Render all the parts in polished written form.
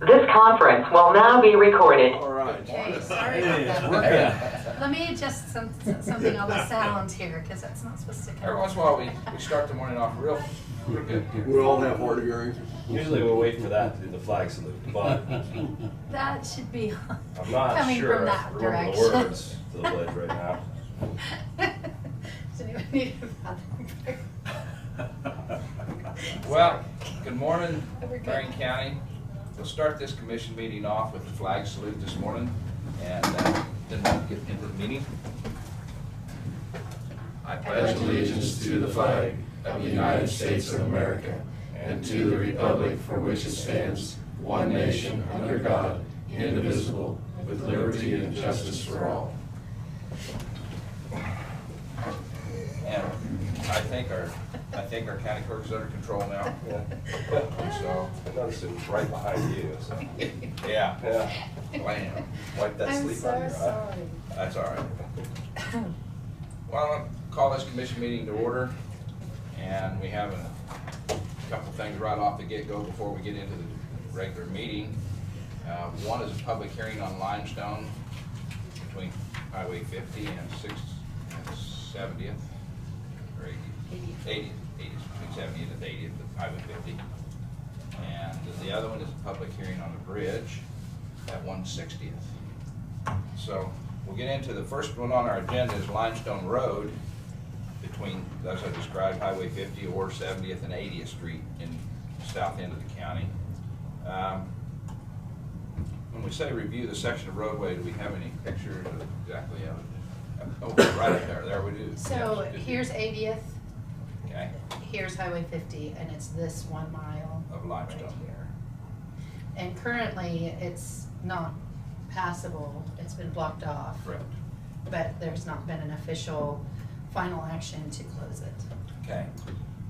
This conference will now be recorded. All right. Okay, sorry about that. Let me adjust something on the sound here, because that's not supposed to come. Every once in a while, we start the morning off real good. We all have hard of hearing. Usually we'll wait for that to do the flag salute, but That should be I'm not coming sure from if that I remember direction. the words to the pledge right now. Does anyone need a bathroom? Well, good morning, We're good. Marion County. We'll start this commission meeting off with the flag salute this morning, and then we'll get into the meeting. I pledge allegiance to the flag of the United States of America and to the republic for which it stands, one nation, under God, indivisible, with liberty and justice for all. And I think our county clerk is under control now. Yeah. So, I noticed it was right behind you, so. yeah. Yeah. Blam. Wipe that I'm sleep so on your eye. sorry. That's all right. Well, I'll call this commission meeting to order, and we have a couple things right off the get-go before we get into the regular meeting. One is a public hearing on limestone between Highway 50 and 70th, or 80th, between 70th and 80th of Highway 50. And the other one is a public hearing on the bridge at 160th. So we'll get into the first one on our agenda is Limestone Road between, as I described, Highway 50 or 70th and 80th Street in the south end of the county. When we say review the section of roadway, do we have any pictures of exactly of it? Oh, right up there. There we do. So Yes, here's 80th, okay, here's Highway 50, and it's this 1 mile of limestone. right here. And currently, it's not passable, it's been blocked off. Correct. But there's not been an official final action to close it. Okay.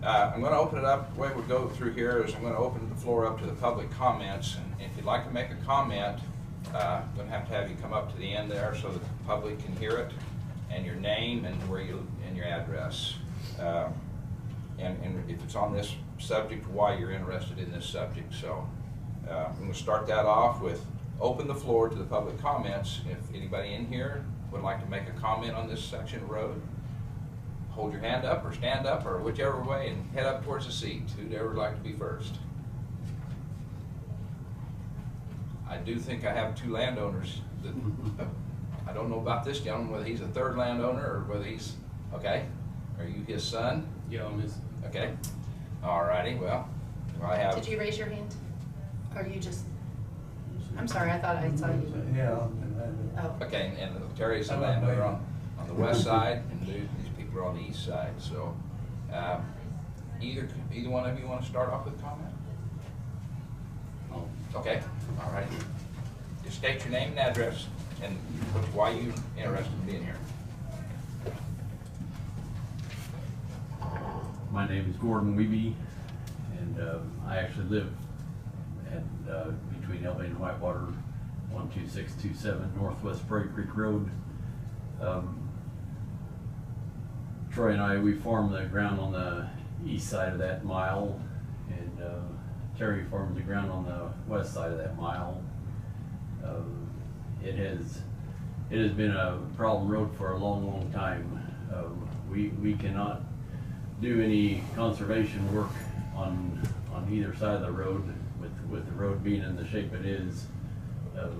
I'm going to open it up. The way we go through here is I'm going to open the floor up to the public comments. And if you'd like to make a comment, I'm going to have you come up to the end there so that the public can hear it, and your name and where you and your address. And if it's on this subject, why you're interested in this subject. So I'm going to start that off with open the floor to the public comments. If anybody in here would like to make a comment on this section of road, hold your hand up or stand up or whichever way and head up towards the seat. Who'd ever like to be first? I do think I have 2 landowners that, I don't know about this gentleman, whether he's a 3rd landowner or whether he's, okay. Are you his son? Yeah, I'm his. Okay. All righty, well, I have. Did you raise your hand? Or you just, I'm sorry, I thought I saw you. Yeah. Oh, Okay, and Terry's a landowner on the west side, and these people are on the east side, so either one of you want to start off with a comment? Okay, all right. Just state your name and address and why you're interested in being here. My name is Gordon Weeby, and I actually live at between Elbay and Whitewater, 12627 Northwest Prairie Creek Road. Troy and I, we farm the ground on the east side of that mile, and Terry farms the ground on the west side of that mile. It has been a problem road for a long time. We cannot do any conservation work on either side of the road with the road being in the shape it is. The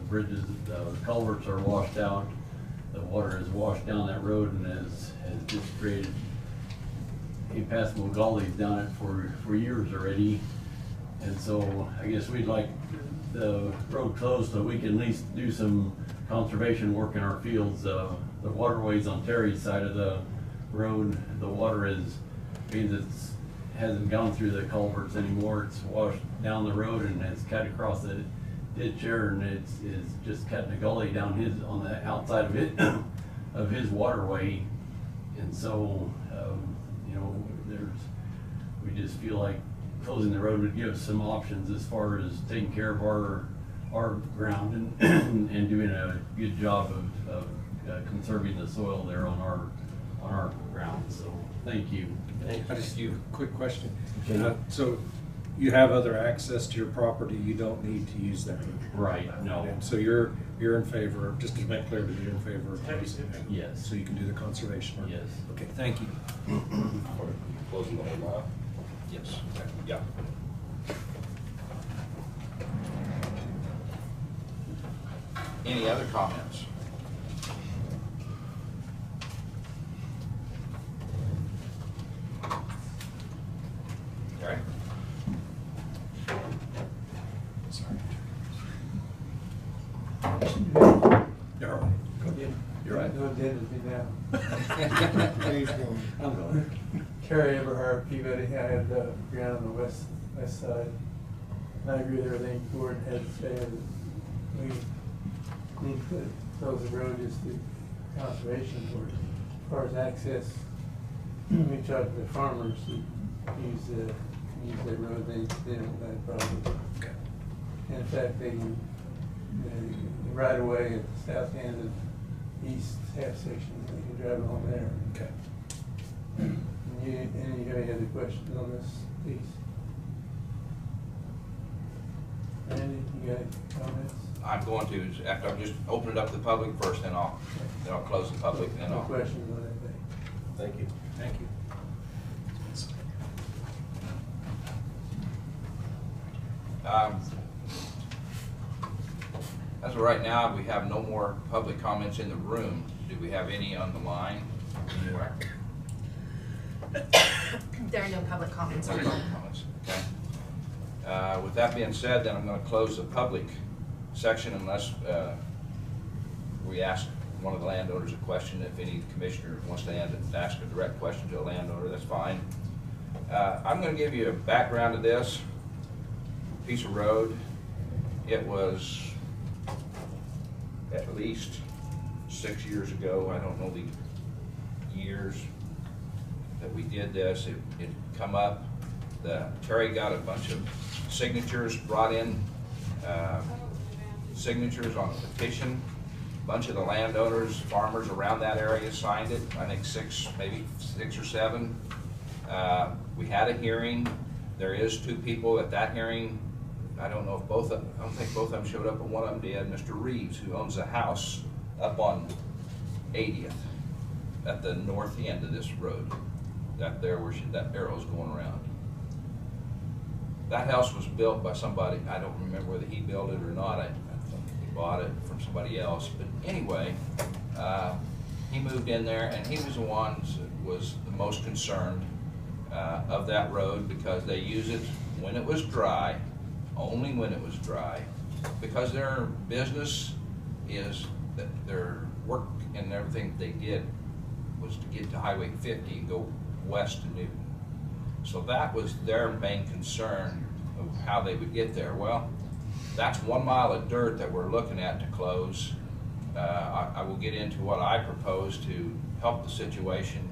bridges, the culverts are washed out. The water has washed down that road and has just created impassable gullies down it for years already. And so I guess we'd like the road closed so we can at least do some conservation work in our fields. The waterways on Terry's side of the road, the water means it hasn't gone through the culverts anymore. It's washed down the road and it's cut across the ditch there, and it's just cutting a gully down on the outside of it of his waterway. And so we just feel like closing the road would give us some options as far as taking care of our ground and doing a good job of conserving the soil there on our ground. So thank you. I just have a quick question. Okay. So you have other access to your property, you don't need to use that. Right, no, And so you're in favor of, just to make clear that you're in favor of closing it, yes, so you can do the conservation work. yes. Okay, thank you. Closing the whole mile. Yes, yeah. Any other comments? Okay. Sorry. You're all right. You're right. No identity now. Please go. I'm going. Kerry Eberhard, Peabody, I have the ground on the west side. And I agree with everything Gordon had to say, that we need to close the road just to conservation for it. As far as access, we talked to the farmers who use that road, they don't have a problem. Okay. And in fact, the right away at the south end of the east half section, they can drive along there. Okay. Any other questions on this piece? Randy, you got any comments? I'm going to, after I've just opened it up to the public first, then I'll close the public, and then No I'll. questions on anything? Thank you. Thank you. As of right now, we have no more public comments in the room. Do we have any on the line anywhere? There are no public comments No on public that. comments, okay. With that being said, then I'm going to close the public section unless we ask one of the landowners a question. If any commissioner wants to ask a direct question to a landowner, that's fine. I'm going to give you a background of this piece of road. It was at least 6 years ago, I don't know the years that we did this. It come up, Terry got a bunch of signatures, brought in signatures on a petition. A bunch of the landowners, farmers around that area signed it. I think maybe six or seven. We had a hearing. There is 2 people at that hearing. I don't know if I don't think both of them showed up, but one of them did. Mr. Reeves, who owns a house up on 80th at the north end of this road. That there where that arrow's going around. That house was built by somebody, I don't remember whether he built it or not. I think he bought it from somebody else. But anyway, he moved in there, and he was the one that was the most concerned of that road, because they use it when it was dry, only when it was dry, because their business is that their work and everything they did was to get to Highway 50 and go west to Newton. So that was their main concern of how they would get there. Well, that's 1 mile of dirt that we're looking at to close. I will get into what I propose to help the situation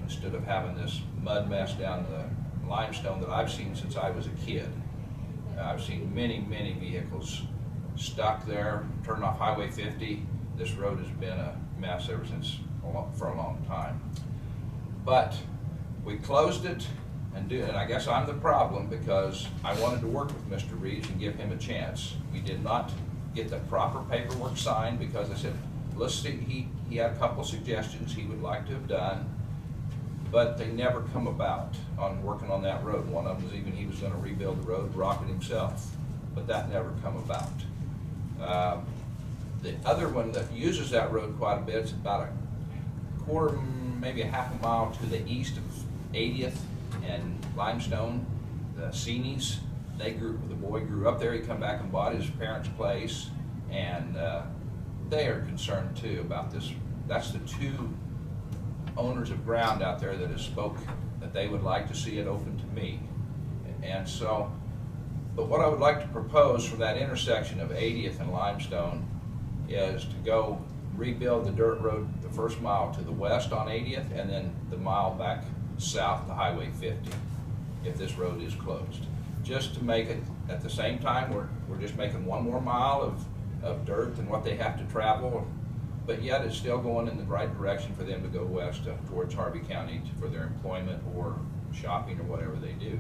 instead of having this mud mess down the limestone that I've seen since I was a kid. I've seen many vehicles stuck there, turned off Highway 50. This road has been a mess ever since for a long time. But we closed it, and I guess I'm the problem, because I wanted to work with Mr. Reeves and give him a chance. We did not get the proper paperwork signed, because I said, let's see, he had a couple suggestions he would like to have done, but they never come about on working on that road. One of them was even he was going to rebuild the road, rock it himself, but that never come about. The other one that uses that road quite a bit, it's about a quarter, maybe a half a mile to the east of 80th and Limestone, the Seenies. The boy grew up there. He come back and bought his parents' place, and they are concerned too about this. That's the 2 owners of ground out there that have spoke that they would like to see it open to me. And so, but what I would like to propose from that intersection of 80th and Limestone is to go rebuild the dirt road the first mile to the west on 80th, and then the mile back south to Highway 50 if this road is closed. Just to make it, at the same time, we're just making 1 more mile of dirt than what they have to travel, but yet it's still going in the right direction for them to go west towards Harvey County for their employment or shopping or whatever they do.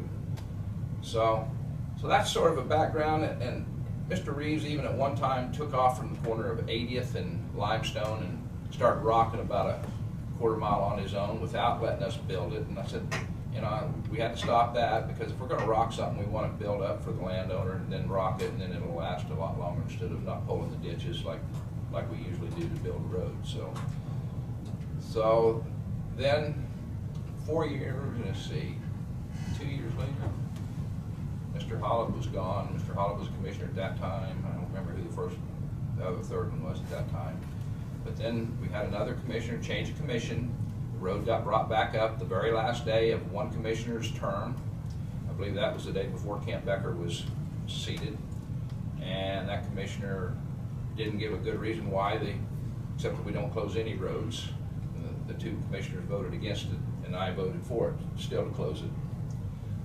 So that's sort of a background, and Mr. Reeves even at one time took off from the corner of 80th and Limestone and started rocking about a quarter mile on his own without letting us build it. And I said, you know, we had to stop that, because if we're gonna rock something, we want to build up for the landowner and then rock it, and then it'll last a lot longer instead of not pulling the ditches like we usually do to build a road. So then 4 years, let's see, 2 years later, Mr. Holland was gone. Mr. Holland was commissioner at that time. I don't remember who the third one was at that time. But then we had another commissioner, change of commission. The road got brought back up the very last day of one commissioner's term. I believe that was the day before Kent Becker was seated. And that commissioner didn't give a good reason why except that we don't close any roads. The two commissioners voted against it, and I voted for it, still to close it.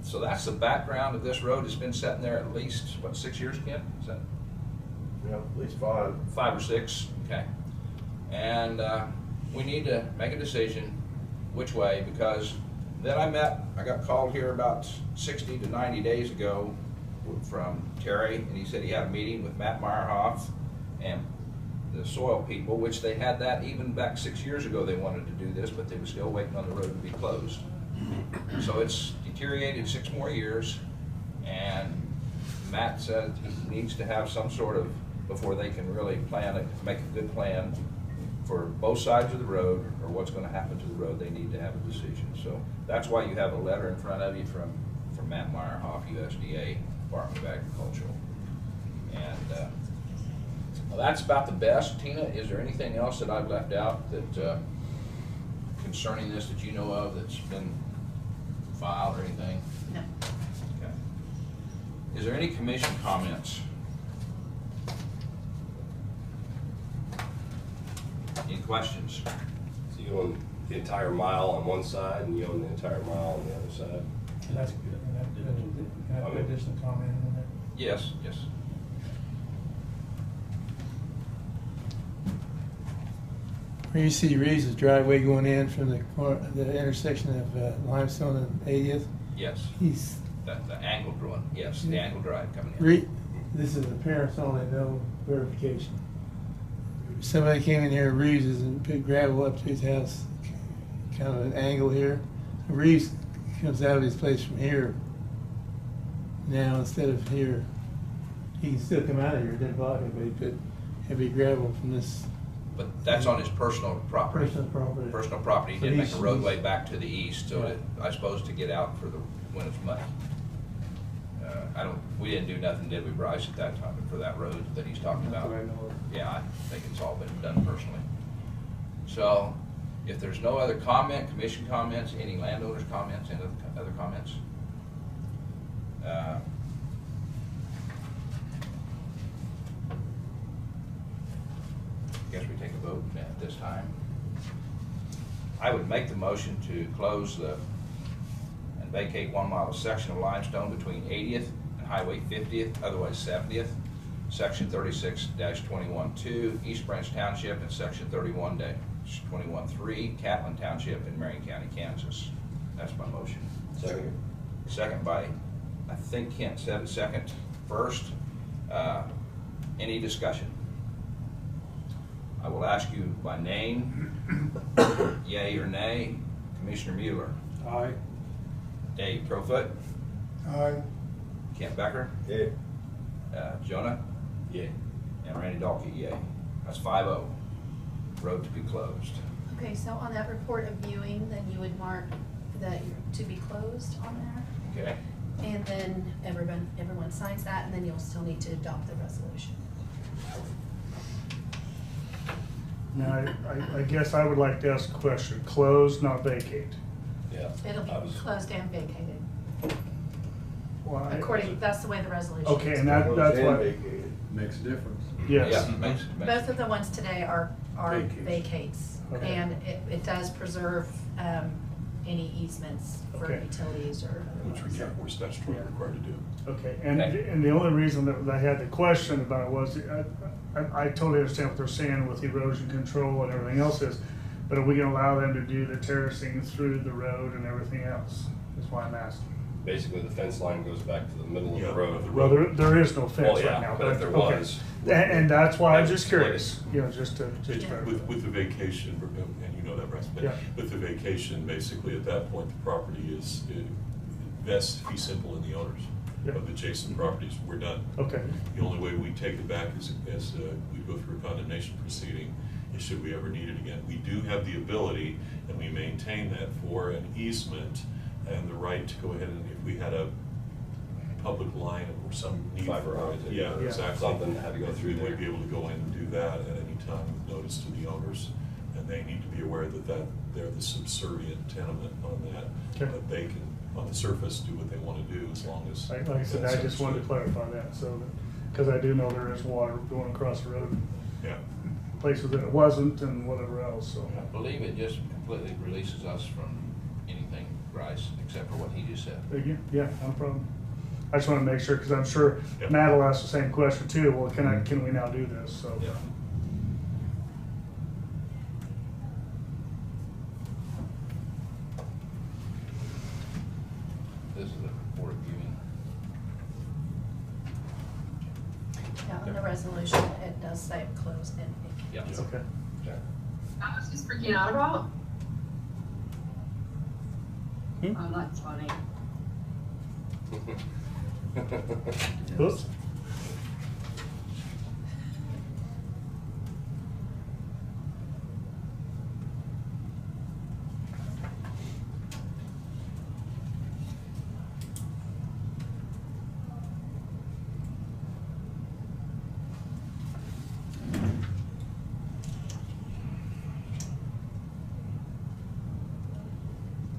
So that's the background of this road. It's been sitting there at least, what, 6 years, Kent? Is that? Yeah, at least 5. 5 or 6, okay. And we need to make a decision which way, because then I got called here about 60 to 90 days ago from Terry, and he said he had a meeting with Matt Meyerhoff and the soil people, which they had that even back 6 years ago. They wanted to do this, but they were still waiting on the road to be closed. So it's deteriorated 6 more years, and Matt said he needs to have some sort of, before they can really plan it, make a good plan for both sides of the road, or what's going to happen to the road. They need to have a decision. So that's why you have a letter in front of you from Matt Meyerhoff, USDA, Department of Agriculture. And well, that's about the best. Tina, is there anything else that I've left out that concerning this that you know of that's been filed or anything? No. Okay. Is there any commission comments? Any questions? So you own the entire mile on one side and you own the entire mile on the other side? That's good. Can I put additional comment in there? Yes, yes. Where you see Reeves' driveway going in from the intersection of Limestone and 80th, Yes. he's, The angled one, yes, the angled drive coming in. this is appearance only, no verification. Somebody came in here, Reeves, and put gravel up to his house, kind of an angle here. Reeves comes out of his place from here now instead of here. He can still come out of here, it didn't block it, but he put heavy gravel from this But that's on his personal property. personal property. Personal property. He So did make a he's- roadway back to the east, so Yeah. that, I suppose, to get out for when it's muddy. We didn't do nothing, did we, Bryce, at that time, for that road that he's talking about? Not that I know of. Yeah, I think it's all been done personally. So, if there's no other comment, commission comments, any landowners comments, any other comments? Guess we take a vote at this time. I would make the motion to close and vacate 1 mile of section of limestone between 80th and Highway 50th, otherwise 70th, Section 36-21-2, East Branch Township, and Section 31-21-3, Catlin Township in Marion County, Kansas. That's my motion. Second. Second by, I think Kent said it second. First, any discussion? I will ask you by name, yay or nay. Commissioner Mueller. Aye. Dave Crowfoot. Aye. Kent Becker. Yeah. Jonah. Yeah. And Randy Dalkey, yay. That's 5-0. Road to be closed. Okay, so on that report of viewing, then you would mark that you're to be closed on there. Okay? And then everyone signs that, and then you'll still need to adopt the resolution. Now, I guess I would like to ask a question. Close, not vacate. Yeah. It'll be closed and vacated. Why? That's the way the resolution Okay, is. and that's what, Vacated. Makes a difference. yes. Yeah, makes Both of the ones today are Vacates. vacates. Okay. And it does preserve any easements for Okay. utilities or Which we can't, we're statutorily required to do. Okay, and Okay. the only reason that I had the question about it was, I totally understand what they're saying with erosion control and everything else is, but are we gonna allow them to do the terracing through the road and everything else? That's why I'm asking. basically the fence line goes back to the middle of Yeah, the road. of the Well, there is no fence Well, yeah, right now. but if there okay. was. And that's why I was that just would curious, split you know, just to verify. With the vacation, and you know that, Russ, but Yeah. with the vacation, basically at that point, the property is, vests fee simple in the owners Yeah. of adjacent properties. We're done. Okay, The only way we take it back is as we go through a condemnation proceeding, is should we ever need it again. We do have the ability, and we maintain that for an easement and the right to go ahead and, if we had a public line or some need for Fiber it. optic Yeah, or exactly. something that had to go through We there. would be able to go in and do that at any time with notice to the owners. And they need to be aware that they're the subservient tenement on that. Okay. But they can, on the surface, do what they want to do as long as. like I said, that's I just wanted to understood. clarify that, so that, because I do know there is water going across the road, Yeah. places that it wasn't and whatever else, so. I believe it just completely releases us from anything, Bryce, except for what he just said. Again, yeah, no problem. I just want to make sure, because I'm sure Yeah. Matt will ask the same question too, well, can we now do this, so. Yeah. This is a board viewing. Now, in the resolution, it does say closed and vacant. Yeah. Okay. I was just freaking out about. Hmm? Oh, that's funny. Oops.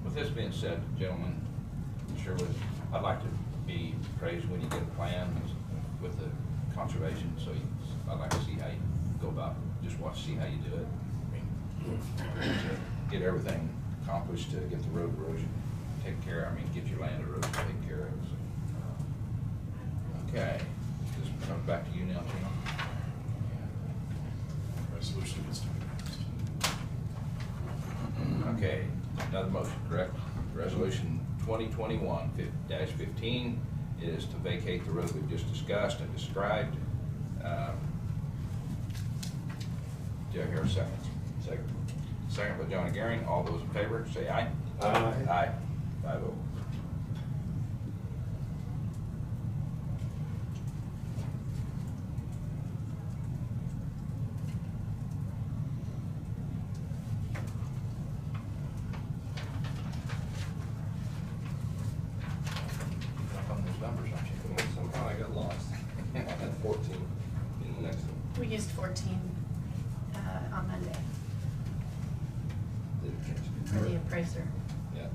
With this being said, gentlemen, Sherwood, I'd like to be praised when you get a plan with the conservation, so I'd like to see how you go about, just watch, see how you do it. I mean, to get everything accomplished, to get the road erosion taken care of, get your land erosion taken care of. So. Okay, this comes back to you now, Gina. Resolution needs to be passed. Okay, another motion, correct? Resolution 2021-15 is to vacate the road we've just discussed and described. Do I hear a second? Second. Second by Johnny Garing. All those in favor, say aye. Aye. Aye. 5-0. Up on those numbers, aren't you? Somehow I got lost. I had 14 in the next one. We used 14 on Monday Didn't catch it. for the appraiser. Yeah.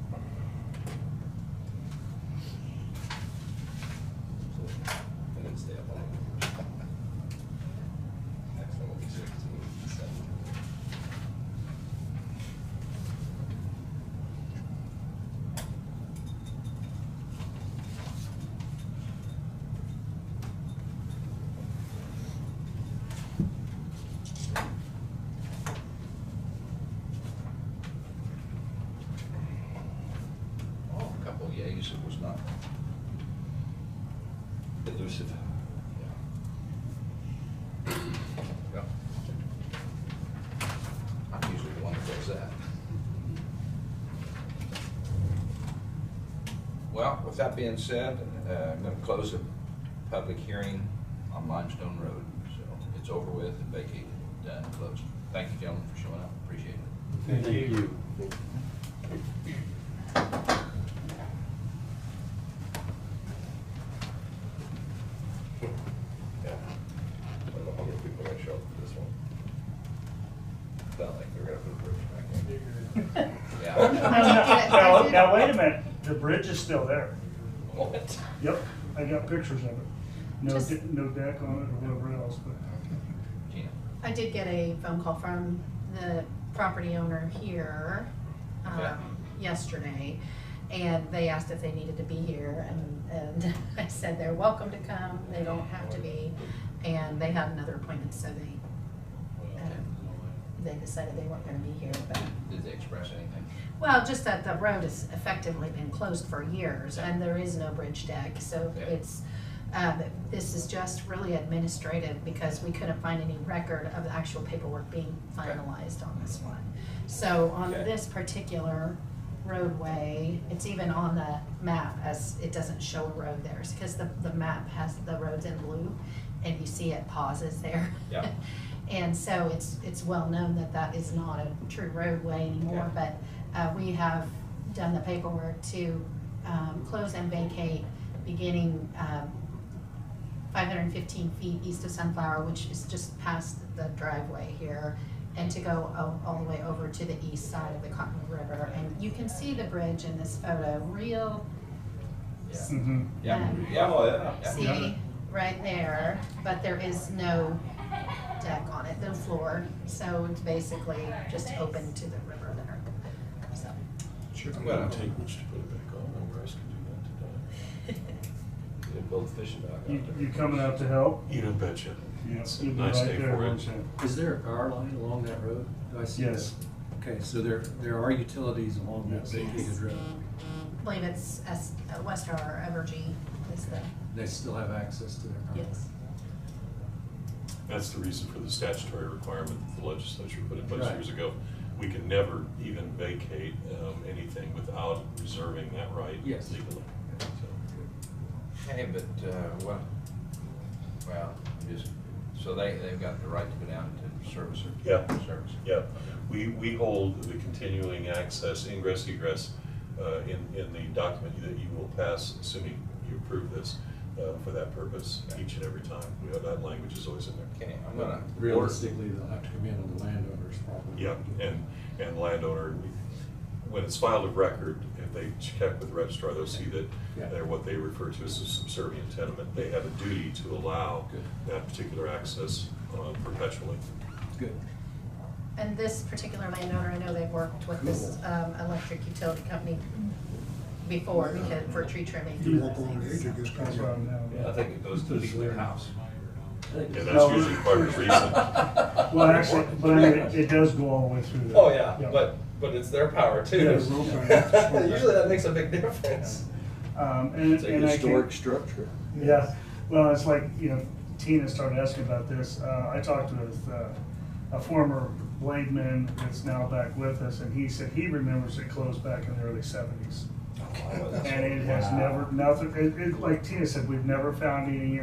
So, I didn't stay up on it. Next one will be 16, 7. Oh, a couple of yays, it was not. Elusive. Well, I'm usually the one that does that. Well, with that being said, I'm going to close the public hearing on Limestone Road. So it's over with and vacated, done, closed. Thank you, gentlemen, for showing up. Appreciate it. Thank you. Yeah. I don't know how many people are gonna show up for this one. Felt like they were gonna put a bridge back in. Yeah. Now, wait a minute, the bridge is still there. What? Yep, I got pictures of it. No, Just- no deck on it or whatever else, but. Gina. I did get a phone call from the property owner here Okay. yesterday, and they asked if they needed to be here, and I said they're welcome to come, they don't have to be, and they had another appointment, so they decided they weren't gonna be here, but Did Did they express anything? Well, just that the road has effectively been closed for years and there is no bridge deck, so Yeah. it's, this is just really administrative because we couldn't find any record of the actual paperwork being finalized on this one. So on Okay. this particular roadway, it's even on the map as it doesn't show a road there, because the map has the roads in blue and you see it pauses there. Yeah. And so it's well known that that is not a true roadway anymore, Okay. but we have done the paperwork to close and vacate beginning 515 feet east of Sunflower, which is just past the driveway here, and to go all the way over to the east side of the Cottonwood River. And you can see the bridge in this photo, real, Yeah. Mhm. Yeah, Um, yeah, Oh, yeah. yeah. see, right there, but there is no deck on it, no floor, so it's basically just open to the river there, so. Sure, it Well, wouldn't take much to put it back on, no guys can do that They build fishing dock out there. You coming out to help? today. You don't betcha. Yeah, It's a you'll be nice right day there, for won't it. you? Is there a power line along that road? Do I see Yes. that? Okay, so there are utilities along that vacated road. I believe it's Westar or Evergy is the, They still have access to their power line? yes. That's the reason for the statutory requirement that the legislature put in place Right. years ago. We can never even vacate anything without reserving that right Yes. legally. So, Hey, but, well, just, so they've got the right to go down to service or? Yeah. Service. yeah, we hold the continuing access, ingress, egress, in the document that you will pass, assuming you approve this, for that purpose, each and every time. That language is always in there. Okay, I'm gonna. Realistically, they'll have to come in on the landowner's probably. Yeah, and landowner, when it's filed of record, if they check with the registrar, they'll see that Yeah. they're what they refer to as a subservient tenement. They have a duty to allow Good. that particular access perpetually. Good. And this particular landowner, I know they've worked with this electric utility company before because for tree trimming. You walk along the edge, it gets kind of now. Yeah, I think it goes to the house. Yeah, Yeah, that's usually part of the reason. Well, actually, but I mean, it does go all the way through there. Oh, yeah, but it's their power too. Yeah, real power. Usually that makes a big difference. And It's a and I historic can, structure. yeah, well, it's like, Tina started asking about this. I talked with a former blademan that's now back with us, and he said he remembers it closed back in the early 70s. And it has never, nothing, like Tina said, we've never found any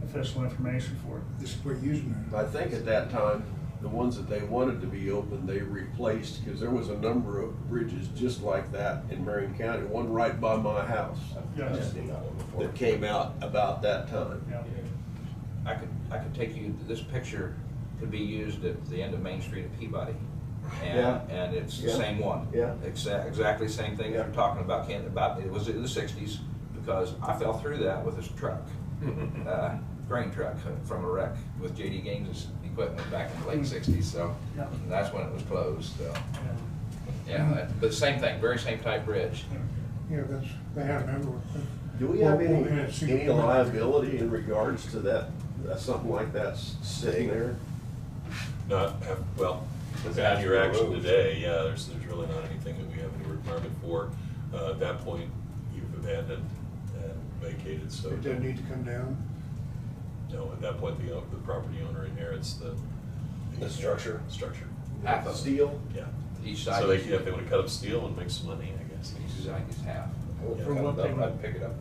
official information for it. Just quit using it. I think at that time, the ones that they wanted to be open, they replaced, because there was a number of bridges just like that in Marion County, one right by my house Yeah. that came out about that time. Yeah. I could take you, this picture could be used at the end of Main Street at Peabody. Yeah. And it's the Yeah. same one. Yeah. Exactly the same thing Yeah. you're talking about, it was in the 60s, because I fell through that with this truck, grain truck from a wreck with J.D. Gaines' equipment back in the late 60s, so Yeah. that's when it was closed, so. Yeah. Yeah, but same thing, very same type bridge. Yeah, they had a member. Do we have Well, we had seen any it come out. liability in regards to that, something like that sitting there? Well, on your action today, yeah, there's really not anything that we have any requirement for. At that point, you've abandoned and vacated, so. It doesn't need to come down. No, at that point, the property owner inherits The structure. Structure, Half of it, Steel? yeah. each side. So they want to cut up steel and make some money, I guess. Each side is half. For what they would- I'd pick it up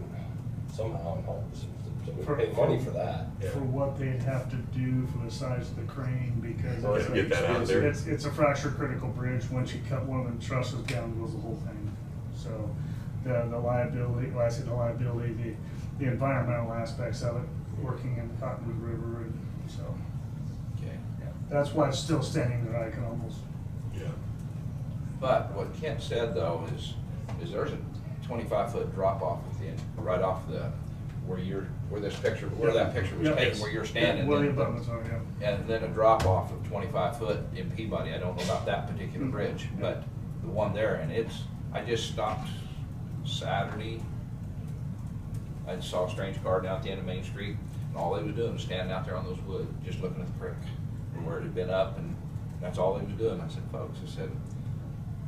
somehow and haul it. So we For- pay money for that. Yeah. For what they'd have to do for the size of the crane, because Oh, it's yeah, get that out there. It's a fracture critical bridge. Once you cut one of the trusses down, goes the whole thing. So the liability, well, I say the liability, the environmental aspects of it, working in the Cottonwood River, and so, Okay. yeah. That's why it's still standing there, I can almost. Yeah. But what Kent said though is there's a 25-foot drop off at the end, right off where that picture was Yeah. taken, where you're standing. Where the and- abutments are, yeah. And then a drop off of 25 foot in Peabody. I don't know about that particular bridge, but the one there, and I just stopped Saturday. I saw a strange car down at the end of Main Street, and all they was doing was standing out there on those woods, just looking at the creek, where it had been up, and that's all he was doing. I said, folks, I said,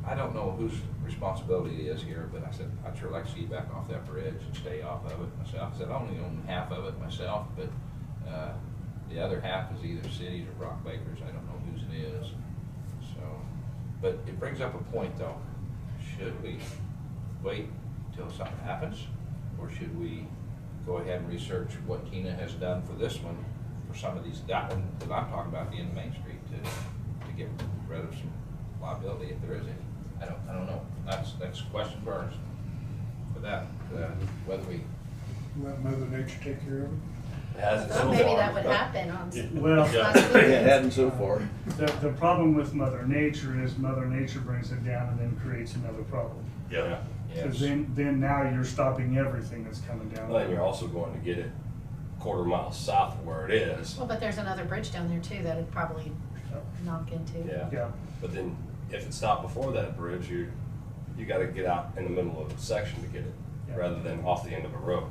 I don't know whose responsibility it is here, but I said, I'd sure like to see you back off that bridge and stay off of it myself. I said, I only own half of it myself, but the other half is either cities or Rock Bakers. I don't know whose it is. So, but it brings up a point though. Should we wait till something happens, or should we go ahead and research what Tina has done for this one, for some of these, that one that I'm talking about, the end of Main Street, to get rid of some liability if there is any. I don't know. That's a question for that, whether we. Let Mother Nature take care of it. It hasn't Well, so maybe far. that would happen on. Well, It hadn't so far. the problem with Mother Nature is Mother Nature brings it down and then creates another problem. Yeah. Because then now you're stopping everything that's coming down. Well, and you're also going to get it quarter mile south of where it is. Well, but there's another bridge down there too that it'd probably knock into. Yeah. Yeah. But then if it's not before that bridge, you gotta get out in the middle of a section to get it, Yeah. rather than off the end of a road.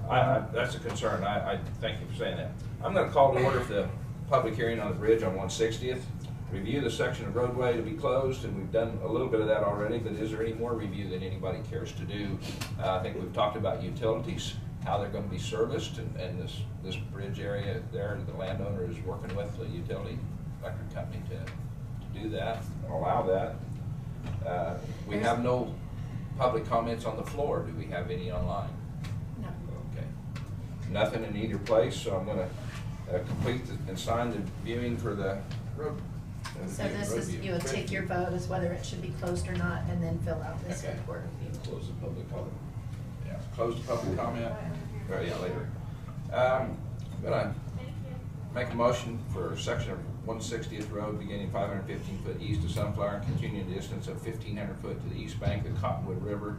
That's a concern. I thank you for saying that. I'm going to call to order the public hearing on the bridge on 160th. Review the section of roadway to be closed, and we've done a little bit of that already, but is there any more review that anybody cares to do? I think we've talked about utilities, how they're going to be serviced, and this bridge area there, the landowner is working with the utility electric company to do that, allow that. We have no public comments on the floor. Do we have any online? No. Okay. Nothing in either place, so I'm gonna complete and sign the viewing for the road. So this is, you would take your vote as whether it should be closed or not, and then fill out this Okay. report review. Close the public comment. Yeah, close the public comment. Oh, yeah, later. I'm gonna make a motion for section of 160th Road beginning 515 foot east of Sunflower and continuing the distance of 1,500 foot to the east bank of the Cottonwood River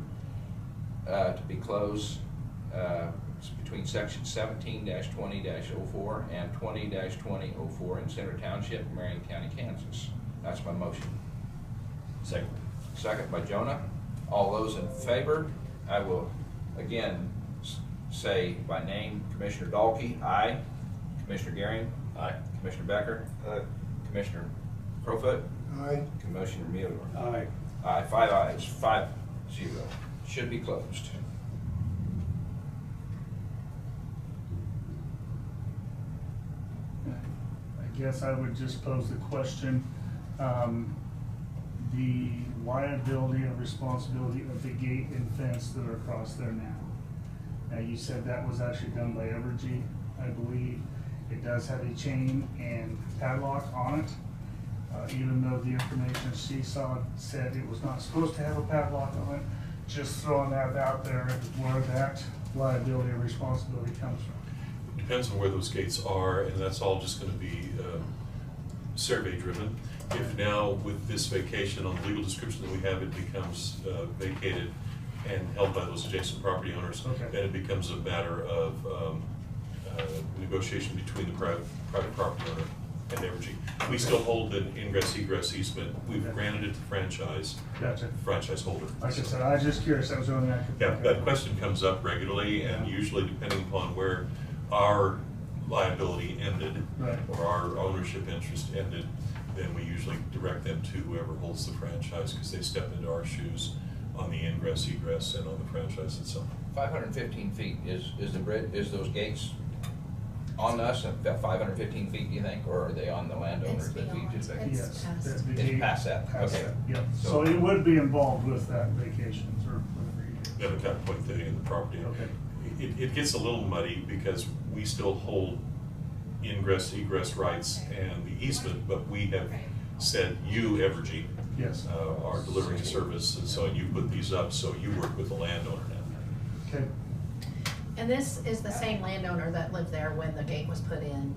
to be closed between section 17-20-04 and 20-20-04 in Center Township, Marion County, Kansas. That's my motion. Second. Second by Jonah. All those in favor, I will again say by name, Commissioner Dahlke, aye. Commissioner Garing, Aye. Commissioner Becker, Commissioner Crowfoot, Aye. Commissioner Mueller. Aye. Aye, 5 ayes, 5-0. Should be closed. I guess I would just pose the question, the liability and responsibility of the gate and fence that are across there now. Now, you said that was actually done by Evergy, I believe. It does have a chain and padlock on it, even though the information she saw said it was not supposed to have a padlock on it. Just throwing that out there, where that liability or responsibility comes from. Depends on where those gates are, and that's all just gonna be survey driven. If now with this vacation on the legal description that we have, it becomes vacated and held by those adjacent property owners, Okay. then it becomes a matter of negotiation between the private property owner and Evergy. We still hold an ingress egress easement. We've Okay. granted it to franchise holder. Like I said, I was just curious, that was the only thing I could Yeah, think of. that question comes up regularly, and usually depending upon where our liability ended, Right. or our ownership interest ended, then we usually direct them to whoever holds the franchise, because they step into our shoes on the ingress, egress, and on the franchise itself. 515 feet is the bridge, is those gates on us at that 515 feet, do you think, or are they on the landowners It's that we beyond. just vacate? It's Yes. past. the It's gate past that, past okay. that, Yep, So- so it would be involved with that vacations or whatever you do. Then at that point, they in the property. Okay. It gets a little muddy because we still hold ingress, egress rights and the easement, but we have said, you, Evergy, Yes. are delivering the service, and so you put these up, so you work with the landowner now. Okay, And this is the same landowner that lived there when the gate was put in.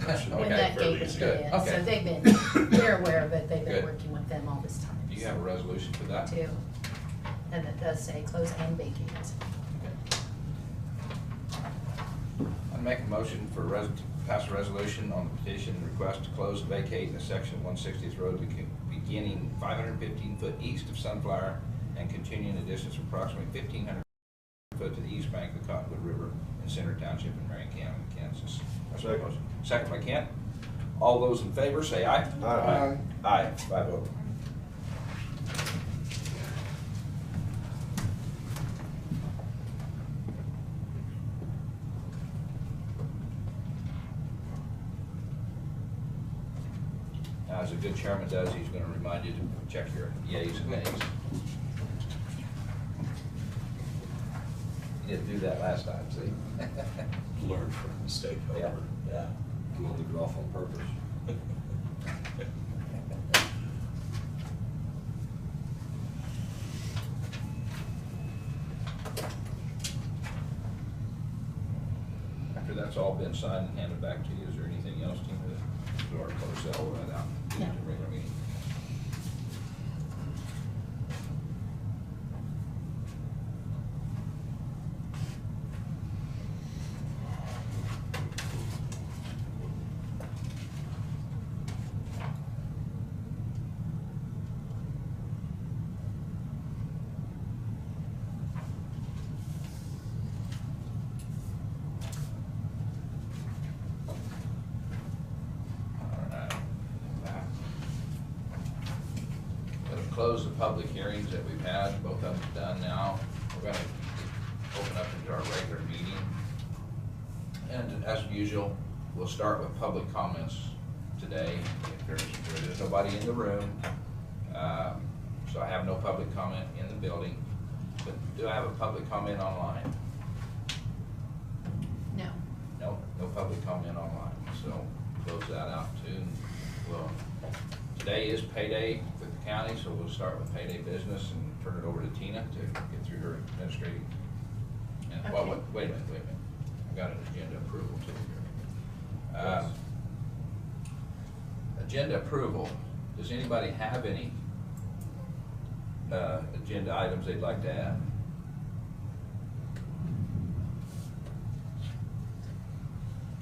Okay, When that fairly gate was easy. put Good, in. okay. So they've been, they're aware of it, they've been Good. working with them all this time. Do you have a resolution for that? Too. And it does say close and vacate. I'd make a motion for pass a resolution on the petition and request to close and vacate the section 160th Road beginning 515 foot east of Sunflower and continuing the distance of approximately 1,500 foot to the east bank of the Cottonwood River in Center Township in Marion County, Kansas. That's my motion. Second by Kent. All those in favor, say aye. Aye. Aye, 5-0. Now, as a good chairman does, he's gonna remind you to check your yays and nays. You didn't do that last time, see? Learn from a mistake, Yeah, however. yeah. I'm gonna leave it off on purpose. After that's all been signed and handed back to you, is there anything else, Tina, that do our close sale right out? No. Regular meeting? Close the public hearings that we've had, both of them done now. We're gonna open up into our regular meeting. And as usual, we'll start with public comments today. If there is nobody in the room, so I have no public comment in the building. But do I have a public comment online? No. No, no public comment online, so close that out too. Well, today is payday with the county, so we'll start with payday business and turn it over to Tina to get through her administrative. And, well, Okay. wait a minute. I've got an agenda approval too here. Agenda approval. Does anybody have any agenda items they'd like to add?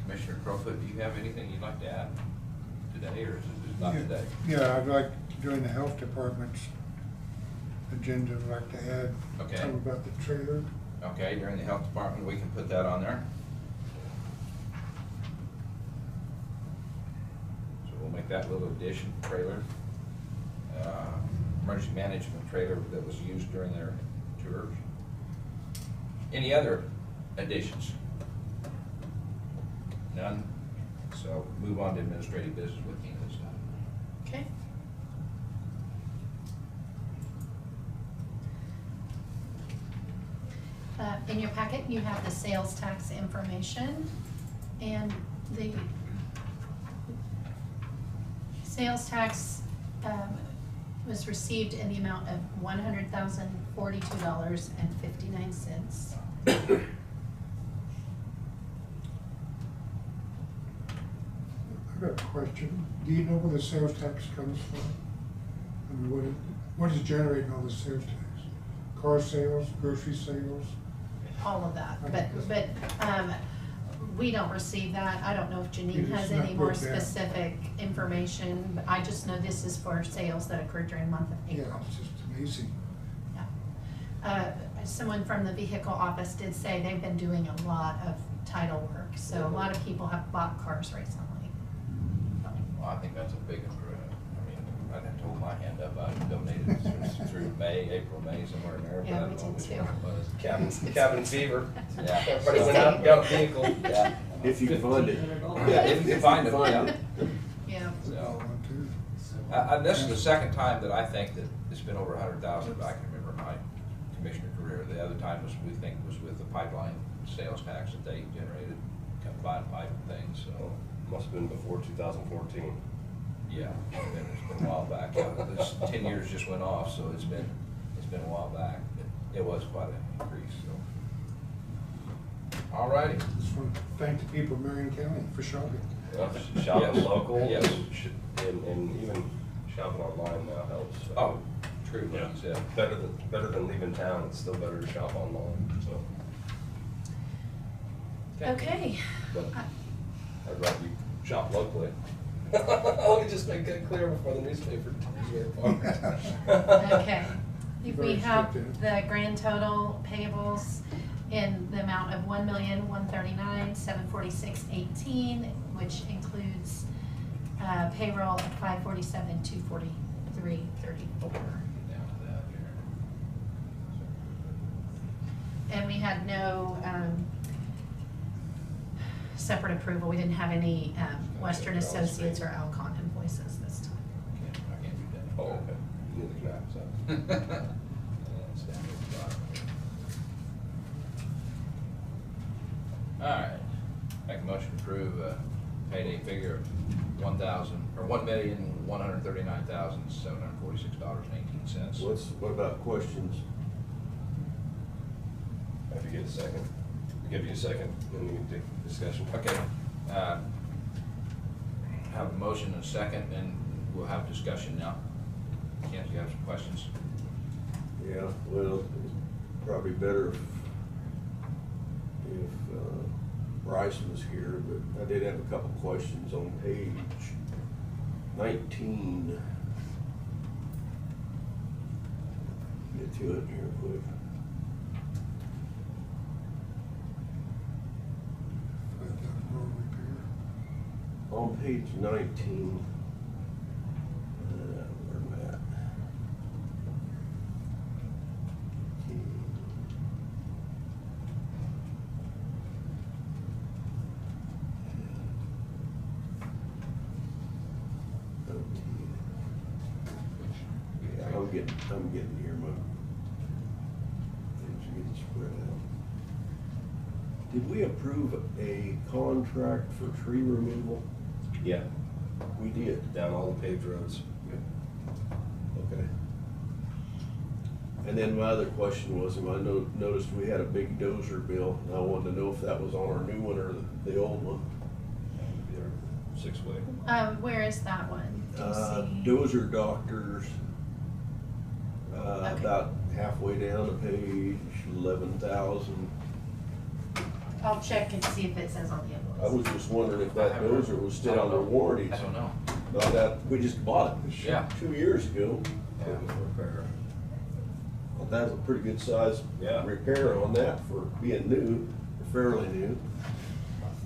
Commissioner Crowfoot, do you have anything you'd like to add today, or is it not today? Yeah, I'd like, during the health department's agenda, I'd like to add Okay. something about the trailer. Okay, during the health department, we can put that on there. So we'll make that little addition, trailer. Emergency management trailer that was used during their tours. Any other additions? None? So move on to administrative business with Tina this time. Okay. In your packet, you have the sales tax information, and the sales tax was received in the amount of $100,042.59. I've got a question. Do you know where the sales tax comes from? I mean, what is generating all the sales tax? Car sales, grocery sales? All of that, Okay. but we don't receive that. I don't know if Janine has It's not any more broke down. specific information, but I just know this is for sales that occurred during the month of Yeah, April. it's just amazing. Someone from the vehicle office did say they've been doing a lot of title work, so a lot of people have bought cars recently. Well, I think that's a big improvement. I mean, I'd have to hold my hand up. I donated through April, May, somewhere in there. but I Yeah, don't we know did which too. one it was. Cabin fever. Yeah. Everybody went out and got a vehicle. Yeah. If you can find it. Yeah, if you can find it, yeah. Yeah. So, One, two. this is the second time that I think that it's been over 100,000, but I can remember my commissioner career. The other time was with the pipeline sales tax that they generated, combined pipe and things, so. Must have been before 2014. Yeah, it's been a while back. This 10 years just went off, so it's been a while back. It was quite an increase, so. All righty. Just want to thank the people of Marion County for shopping. Well, shopping Yes. local, Yes. and even shopping online now helps. Oh, true, Yeah. like you said. Better than leaving town, it's still better to shop online, so. Okay. But I'd rather you shop locally. Let me just make that clear before the newspaper tells you apart. Okay. We Very have strict, the grand total payables in the amount of $1,139,746.18, which includes Payroll at 547, 243, 34. Down to that here. And we had no separate approval. We didn't have any Western Associates or Alcon invoices this time. I can't do that. Oh, okay. Neither can I, so. All right, make a motion to approve payday figure of $1,139,746.18. What about questions? Have you get a second? I'll give you a second, then we can take discussion. Okay, have a motion and a second, and we'll have discussion now. Kent, you have some questions? Yeah, well, it's probably better if Bryson was here, but I did have a couple questions on page 19. Get to it here quick. On page 19, where am I at? Yeah, I'm getting here, my things are getting spread out. Did we approve a contract for tree removal? Yeah, We did. down all the paved roads. Okay. And then my other question was, I noticed we had a big dozer bill, and I wanted to know if that was on our new one or the old one. That would be our 6-way. Where is that one? Do you see? Dozer Doctors, Okay. about halfway down the page, 11,000. I'll check and see if it says on the I was invoice. just wondering if that dozer was still under warranty. I don't know. Not that, we just bought it Yeah. 2 years ago. Yeah. Repair. Well, that's a pretty good size Yeah. repair on that for being new, or fairly new.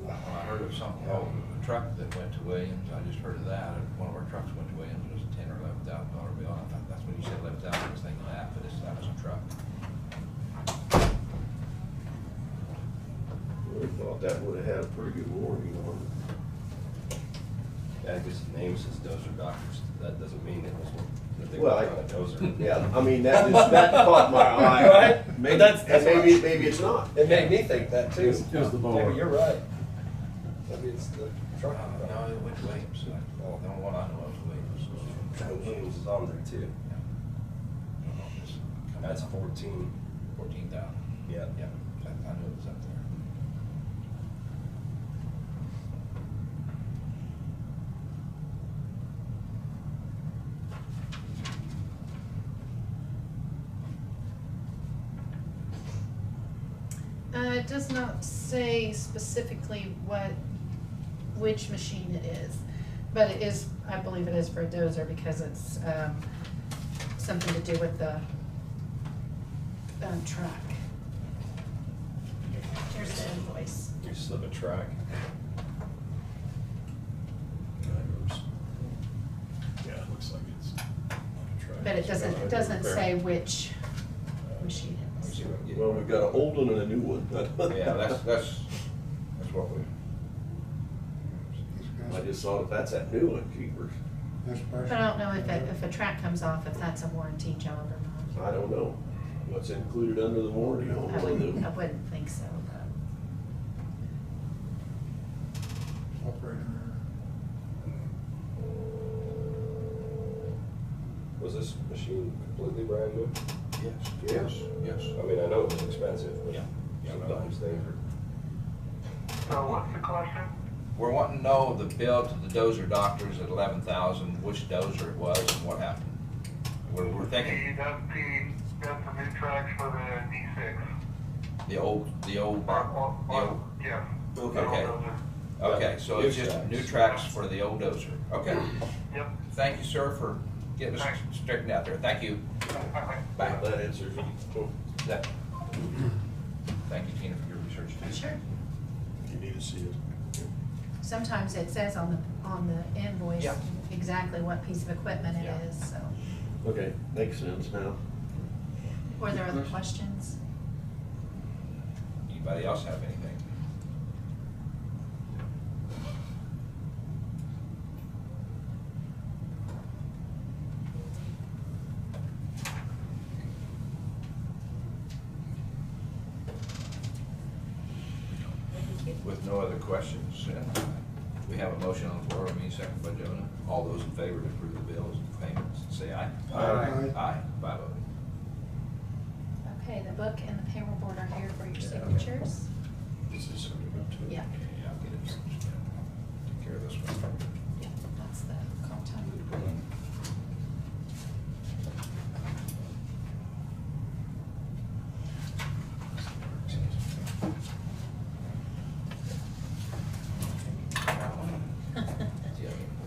Well, I heard of something, a truck that went to Williams, I just heard of that, one of our trucks went to Williams, it was a $10,000 or $11,000 bill, I thought, that's when you said 11,000, I was thinking that, but that was a truck. I thought that would have had a pretty good warranty on it. Yeah, I guess the name says Dozer Doctors. That doesn't mean it was that they Well, were on a dozer. Yeah, I mean, that caught my eye. Right? Maybe, That's and maybe it's not. It made me think that too. Just the mower. Maybe you're right. Maybe it's the truck. No, it went to Williams, the only one I know of was Williams. Williams is on there too. That's 14. 14,000. Yeah. Yeah, I knew it was up there. It does not say specifically which machine it is, but it is, I believe it is for a dozer because it's something to do with the truck. Here's the invoice. You slip a track. Yeah, it looks like it's on a track. But it doesn't say which machine it Let me is. see what I can get. Well, we've got an old one and a new one. Yeah, that's what we, I just thought if that's that new one, keepers. That's But I don't know if a track comes off, if that's a warranty job or not. I don't know what's included under the warranty on I one of them. wouldn't think so, but. operator. Was this machine completely brand new? yes, Yes. yes. I mean, I know it was expensive, but Yeah. Yeah, no. sometimes they are. So what's the question? We're wanting to know the bill to the dozer doctors at 11,000, which dozer it was and what happened. We're thinking That's the new tracks for the D6. the old. Yeah. Okay. Okay, so it's just new tracks for the old dozer. Okay. Yep. Thank you, sir, for getting us Thanks. straightened out there. Thank you. Bye. That answers it. That- Thank you, Tina, for your research too. Sure. You need to see it. Sometimes it says on on the invoice Yeah. exactly what piece of equipment it Yeah. is, so. Okay, makes sense now. Were there other questions? Anybody else have anything? With no other questions, we have a motion on the floor, me second by Jonah. All those in favor to approve the bills and payments, say aye. Aye. Aye, 5-0. Okay, the book and the payroll board are here for your Yeah, okay. signatures. This is something about to. Yeah, Yeah, I'll get it. Take care of this one. yeah, that's the comp time.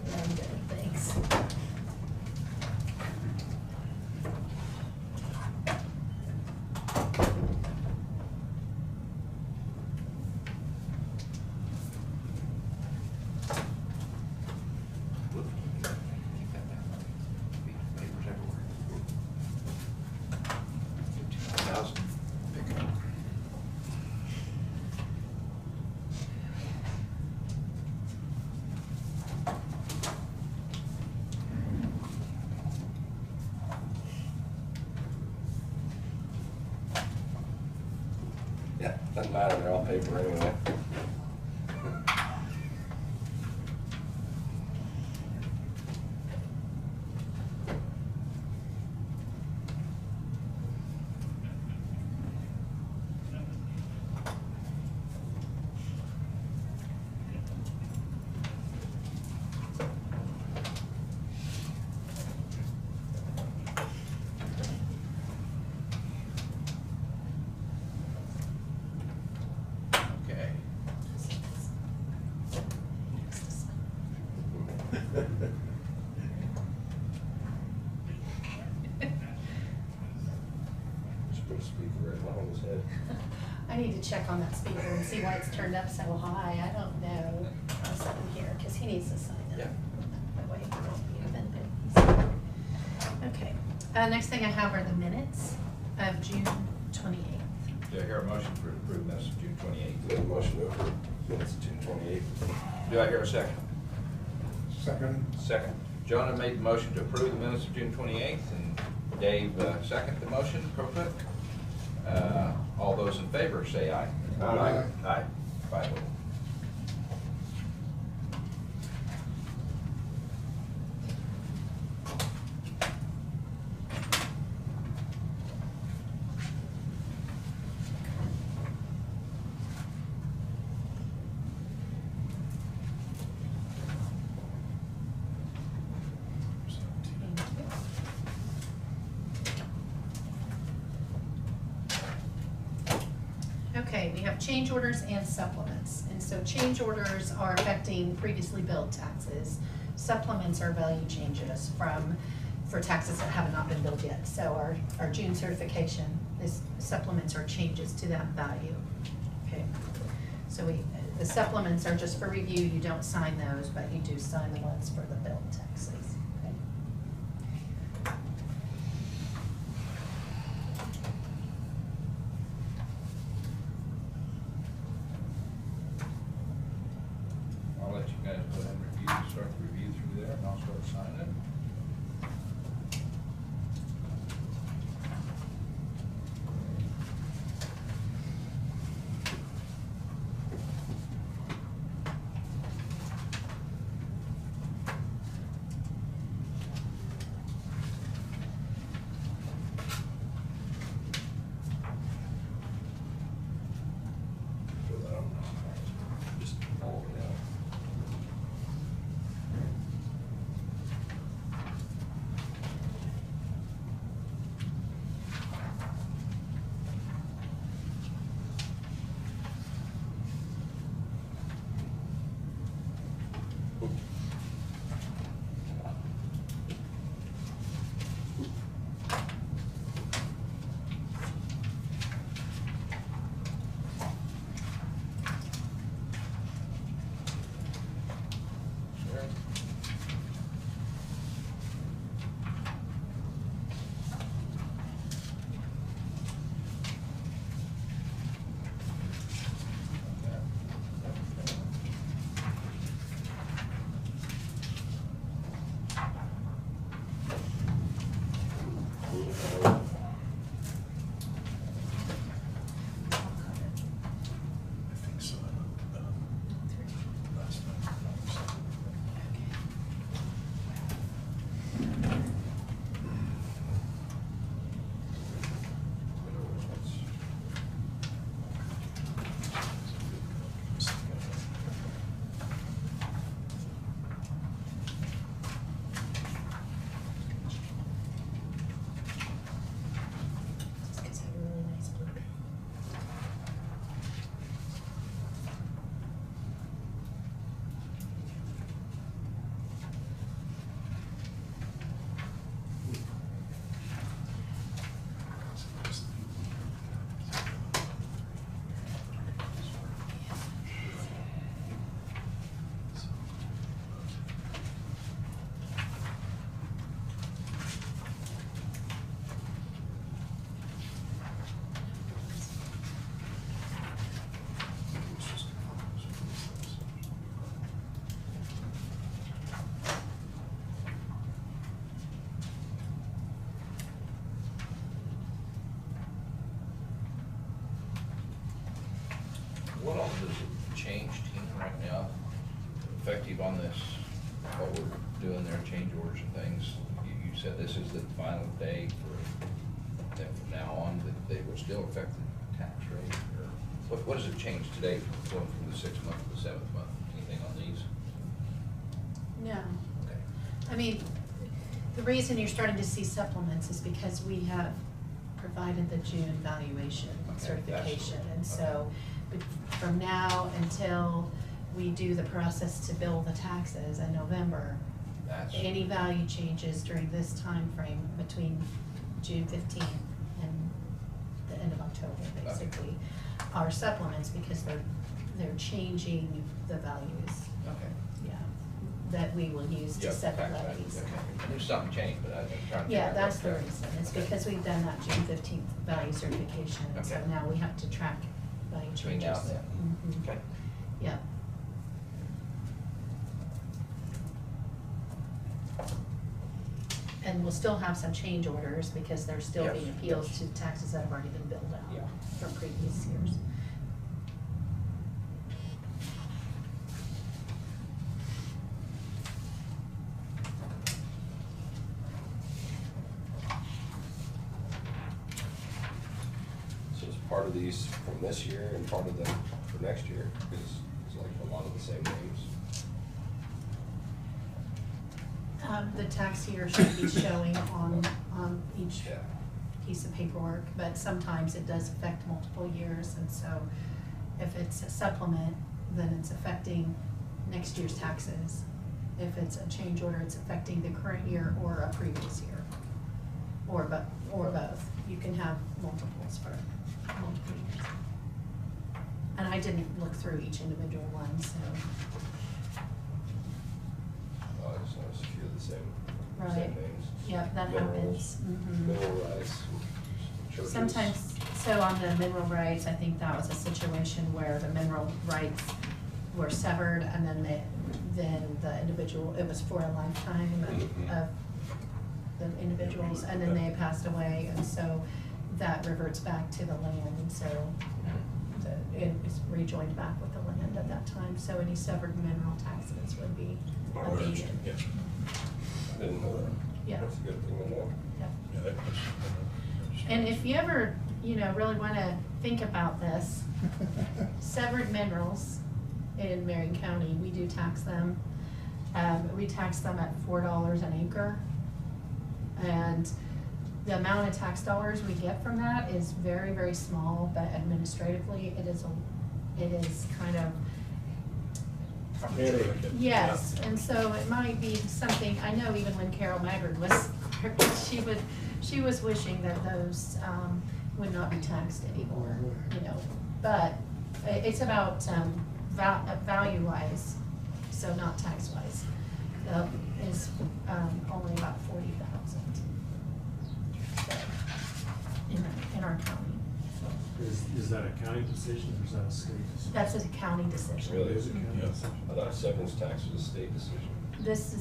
Very good, thanks. Keep that down. Papers everywhere. 15,000. Pick it up. Yeah, doesn't matter, they're all paper anyway. Okay. Just put a speaker right behind his head. I need to check on that speaker and see why it's turned up so high. I don't know. I'll set him here, because he needs to sign it. Yeah. That way he won't be offended. Okay. Next thing I have are the minutes of June 28th. Do I hear a motion for approve minutes of June 28th? Make a motion to approve minutes of June 28th. Do I hear a second? Second. Second. Jonah made the motion to approve the minutes of June 28th, and Dave seconded the motion. Profoot. All those in favor say aye. Aye. Aye. 5-0. Okay, we have change orders and supplements. And so change orders are affecting previously billed taxes. Supplements are value changes for taxes that have not been billed yet. So our June certification, supplements are changes to that value. Okay, so the supplements are just for review. You don't sign those, but you do sign the ones for the billed taxes. Okay. I'll let you guys go ahead and start the review through there, and I'll start signing. effective on this, what we're doing there, change orders and things, you said this is the final day for them from now on, that they will still affect the tax rate, or what does it change today from going from the 6th month to the 7th month? Anything on these? No. Okay. I mean, the reason you're starting to see supplements is because we have provided the June valuation Okay, certification. that's- And so from now until we do the process to bill the taxes in November, any value changes during this time frame between June 15th and the end of October, basically, are supplements because they're changing the values. Okay. Yeah, that we will use to Yeah, set the tax value, levies. okay. There's something changed, but I'm trying to. Yeah, figure out that's the what- reason. It's Okay. because we've done that June 15th value certification, and so Okay. now we have to track value Between changes. now and then. Mhm. Okay. Yeah. And we'll still have some change orders because there's still Yes, being appeals yes. to taxes that have already been billed out Yeah. from previous years. So it's part of these from this year and part of them for next year, because it's like a lot of the same names. The tax year should be showing on each Yeah. piece of paperwork, but sometimes it does affect multiple years, and so if it's a supplement, then it's affecting next year's taxes. If it's a change order, it's affecting the current year or a previous year, or both. You can have multiples for multiple years. And I didn't look through each individual one, so. I just noticed a few of the same Right. names. Yep, that Minerals, happens. Mhm. Mineral rights, churches. Sometimes, so on the mineral rights, I think that was a situation where the mineral rights were severed and then then the individual, it was for a lifetime of the individuals, and then they passed away, and so that reverts back to the land, and so it is rejoined back with the land at that time, so any severed mineral taxes would be abated. Yeah. I didn't know that. Yeah. That's a good thing to know. Yeah. Yeah, that's- And if you ever, really wanna think about this, severed minerals in Marion County, we do tax them. We tax them at $4 an acre. And the amount of tax dollars we get from that is very, very small, but administratively, it is kind of, yes. And so it might be something, I know even when Carol Maggard was, she was wishing that those, would not be taxed anymore, But it's about, value-wise, so not tax-wise, is, only about 40,000. In our county. Is that a county decision or is that a state decision? That's a county decision. Really? Is it county Yeah. decision? I thought severance tax was a state decision. This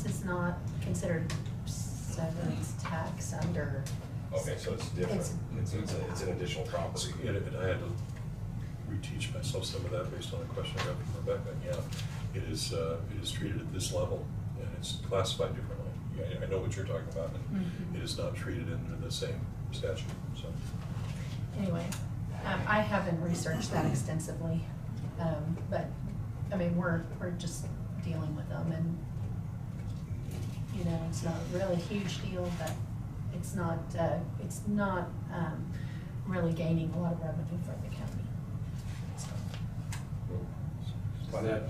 is not considered severance tax under. Okay, so it's different. It's an additional property. And I had to reteach myself some of that based on a question I got from Rebecca. And yeah, it is treated at this level and it's classified differently. Yeah, I know what you're talking about, and Mhm. it is not treated under the same statute, so. Anyway, I haven't researched that extensively, but, I mean, we're just dealing with them, and, it's not really a huge deal, but it's not really gaining a lot of revenue for the county. So,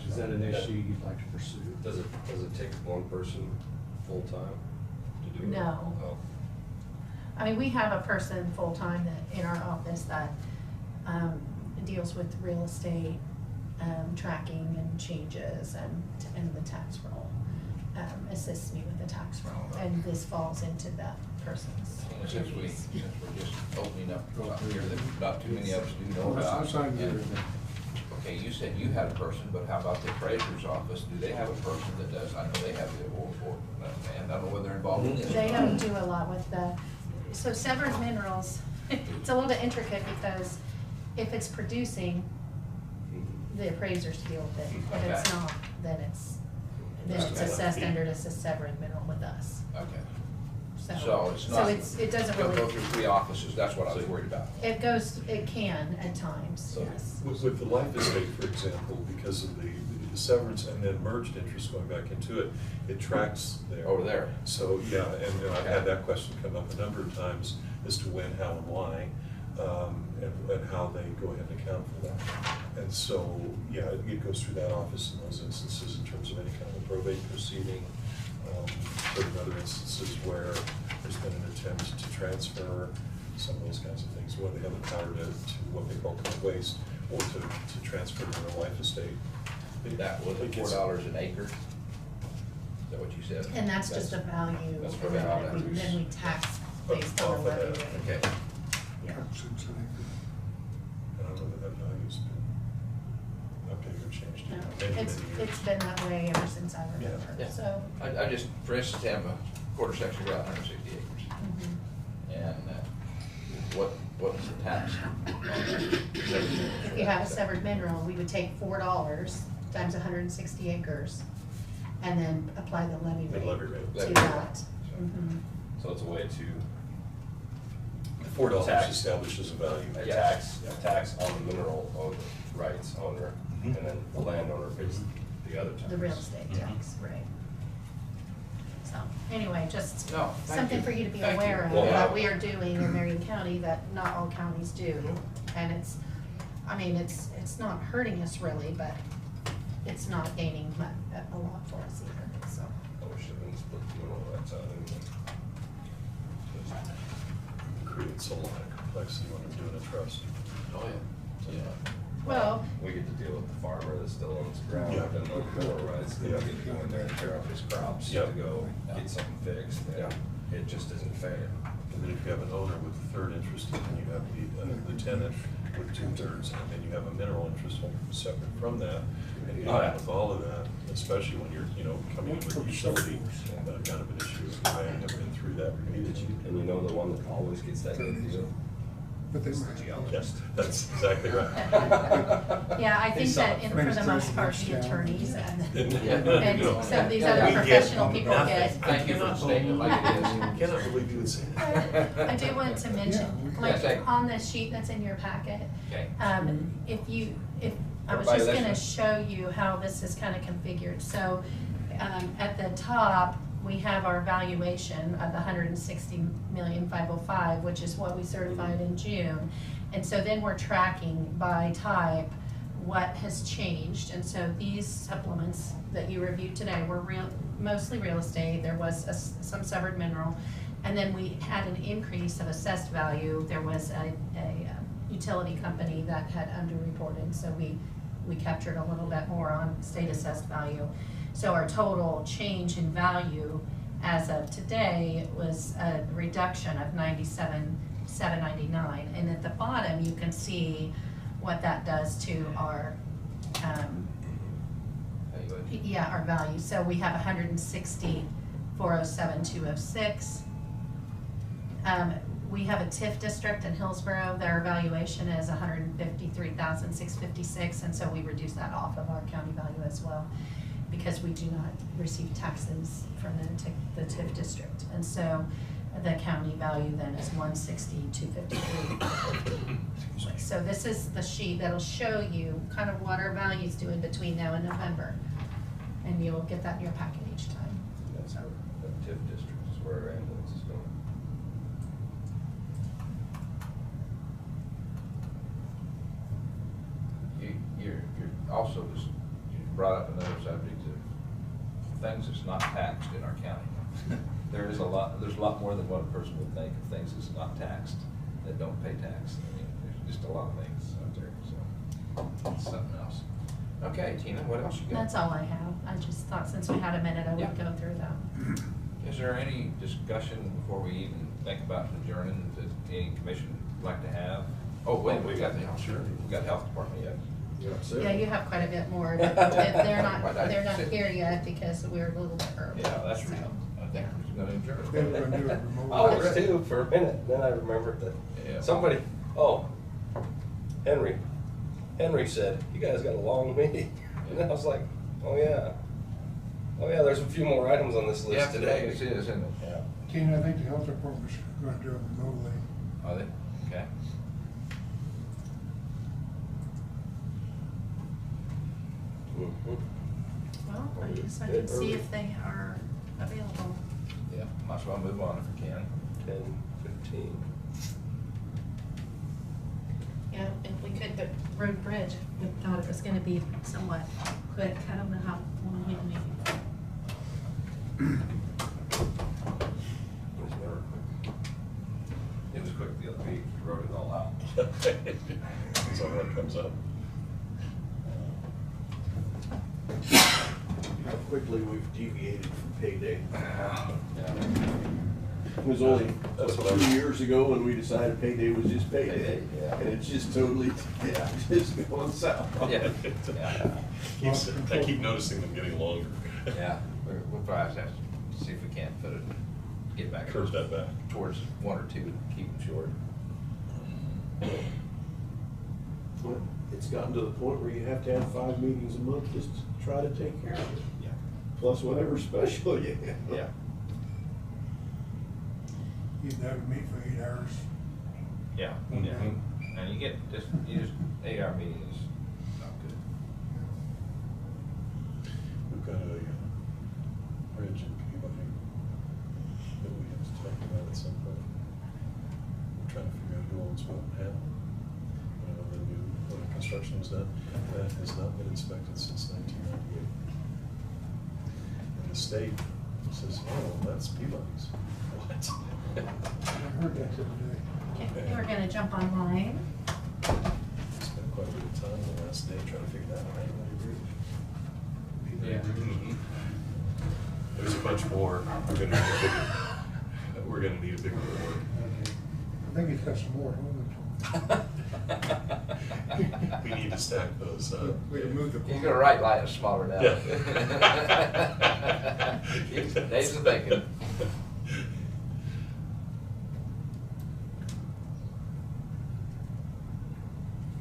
Is that an issue you'd like to pursue? Does it take one person full-time to do it? No. Oh. I mean, we have a person full-time in our office that deals with real estate, tracking and changes and the tax roll, assists me with the tax roll, and this falls into that person's Since we're duties. just opening up something here that not too many of us do know Well, about. that's what I'm getting And- at. Okay, you said you had a person, but how about the appraiser's office? Do they have a person that does? I know they have the, and I don't know whether they're involved in this. They don't do a lot with so severed minerals, it's a little bit intricate because if it's producing, the appraisers deal with it. If it's Okay. not, then it's Okay. assessed under the severed mineral with us. Okay. So it's not. it doesn't Go really, through 3 offices, that's what I was worried about. it can at times, yes. With the life estate, for example, because of the severance and then merged interest going back into it, it tracks there. Over there. So, yeah, and I've had that question come up a number of times as to when, how, and why, and how they go ahead and account for that. And so, yeah, it goes through that office in those instances in terms of any kind of probate proceeding. But in other instances where there's been an attempt to transfer some of those kinds of things, where they have the power to what they call common waste, or to transfer to their life estate. That was It gets- $4 an acre? Is that what you said? And that's just a value, That's and for value. then we tax based on Off the of levy that. rate. Okay. Yeah. Since I don't know that that value's been updated or changed. No, in many, it's many years. been that way ever since I remember, Yeah. so. I just, for instance, have a quarter section about 160 acres. Mhm. And what's the tax? If you have a severed mineral, we would take $4 times 160 acres and then apply the levy The rate levy rate. to Levy that. Mhm. So it's a way to $4 tax. establishes a value. a tax on the mineral owner, rights owner, Mhm. and then the landowner pays the other tax. The real estate tax, right. So, anyway, just No, thank something you. for you to be Thank you. aware of, Well, that we are doing in Marion County that not all counties do. Mm-hmm. And it's not hurting us really, but it's not gaining a lot for us either, so. I wish it had been split the mineral rights out anyway. It creates a lot of complexity when you're doing a trust. Oh, yeah. Yeah. Well, We get to deal with the farmer that still owns ground Yeah. and no mineral rights, then we get to go in there and tear up his crops to Yeah. go get something fixed. Yeah. It just isn't fair. And then if you have an owner with a third interest, and then you have the tenant with 2/3, and then you have a mineral interest holder separate from that. And you Oh, yeah. deal with all of that, especially when you're, coming in with a utility, kind of an issue. I have been through that repeatedly. And you know the one that always gets that good deal? But they It's the might. geologist. Yes, that's exactly right. yeah, I think They saw that it for the first. most part, the attorneys and Yeah. some of these other We get professional people nothing. get. Thank you for stating it like it is. I cannot believe you would say that. I do want to mention, Yes, I- like, on the sheet that's in your packet, Okay. if I was Everybody just gonna listen. show you how this is kind of configured. So, at the top, we have our valuation of the 160,505,000, which is what we certified in June. And so then we're tracking by type what has changed. And so these supplements that you reviewed today were mostly real estate. There was some severed mineral. And then we had an increase of assessed value. There was a utility company that had underreported, so we captured a little bit more on state assessed value. So our total change in value as of today was a reduction of 97,799. And at the bottom, you can see what that does to our, our value. So we have 160,407,206. We have a TIF district in Hillsborough. Their valuation is 153,656, and so we reduce that off of our county value as well, because we do not receive taxes from the TIF district. And so the county value then is 160,253. So this is the sheet that'll show you kind of what our values do in between now and November. And you'll get that in your packet each time. That's where, the TIF district is where our ambulance is going. You're also just, you brought up another subject of things that's not taxed in our county. There's a lot more than what a person would think of things that's not taxed, that don't pay tax. I mean, there's just a lot of things out there, so that's something else. Okay, Tina, what else you got? That's all I have. I just thought since we had a minute, I would Yeah. go through them. Is there any discussion before we even think about adjourning that any commission would like to have? Oh, wait, we got the health, sure, we got health department yet. Yeah, you have quite a bit more, but they're not here yet because we're a little bit early. Yeah, that's so. real. I think we're gonna adjourn. They were gonna do it remotely. I was too for a minute, then I remembered Yeah. that somebody, Henry said, you guys got a long meeting. And I was like, Oh, yeah. Oh, yeah, there's a few more items on this list Yeah, today. it is, isn't it? Yeah. Tina, I think the health department's gonna do it remotely. Are they? Okay. Mhm. Well, I guess I can see if they are available. Yeah, might as well move on if we can. 10:15. Yeah, if we could, but road bridge, we thought it was gonna be somewhat quick. I don't know how long it may be. It was quick the other week, we wrote it all out. That's all that comes up. How quickly we've deviated from payday. Yeah. It was only, That's what, what I was- 2 years ago when we decided payday was just payday. Payday, yeah. And it's just totally, just going south. Yeah. Yeah. I keep noticing them getting longer. Yeah, we'll probably have to see if we can't put it, get back. Curve that back. Towards 1 or 2, keep them short. Well, it's gotten to the point where you have to have 5 meetings a month just to try to take care of it. Yeah. Plus whatever special you have. Yeah. You'd have to meet for 8 hours. Yeah, Yeah. and you just 8-hour meeting is not good. We've got a bridge in Peabody that we have to talk about at some point. We're trying to figure out who owns what and how. When the construction was done, that has not been inspected since 1998. And the state says, oh, that's Peabody's. What? I heard that the other day. Okay, we're gonna jump online. Spent quite a bit of time the last day trying to figure that out. Yeah. There's a bunch more. We're gonna need a bigger board. I think he's got some more, We need to stack those up. We can move the. He's gonna write line smaller now. Yeah. Days of thinking.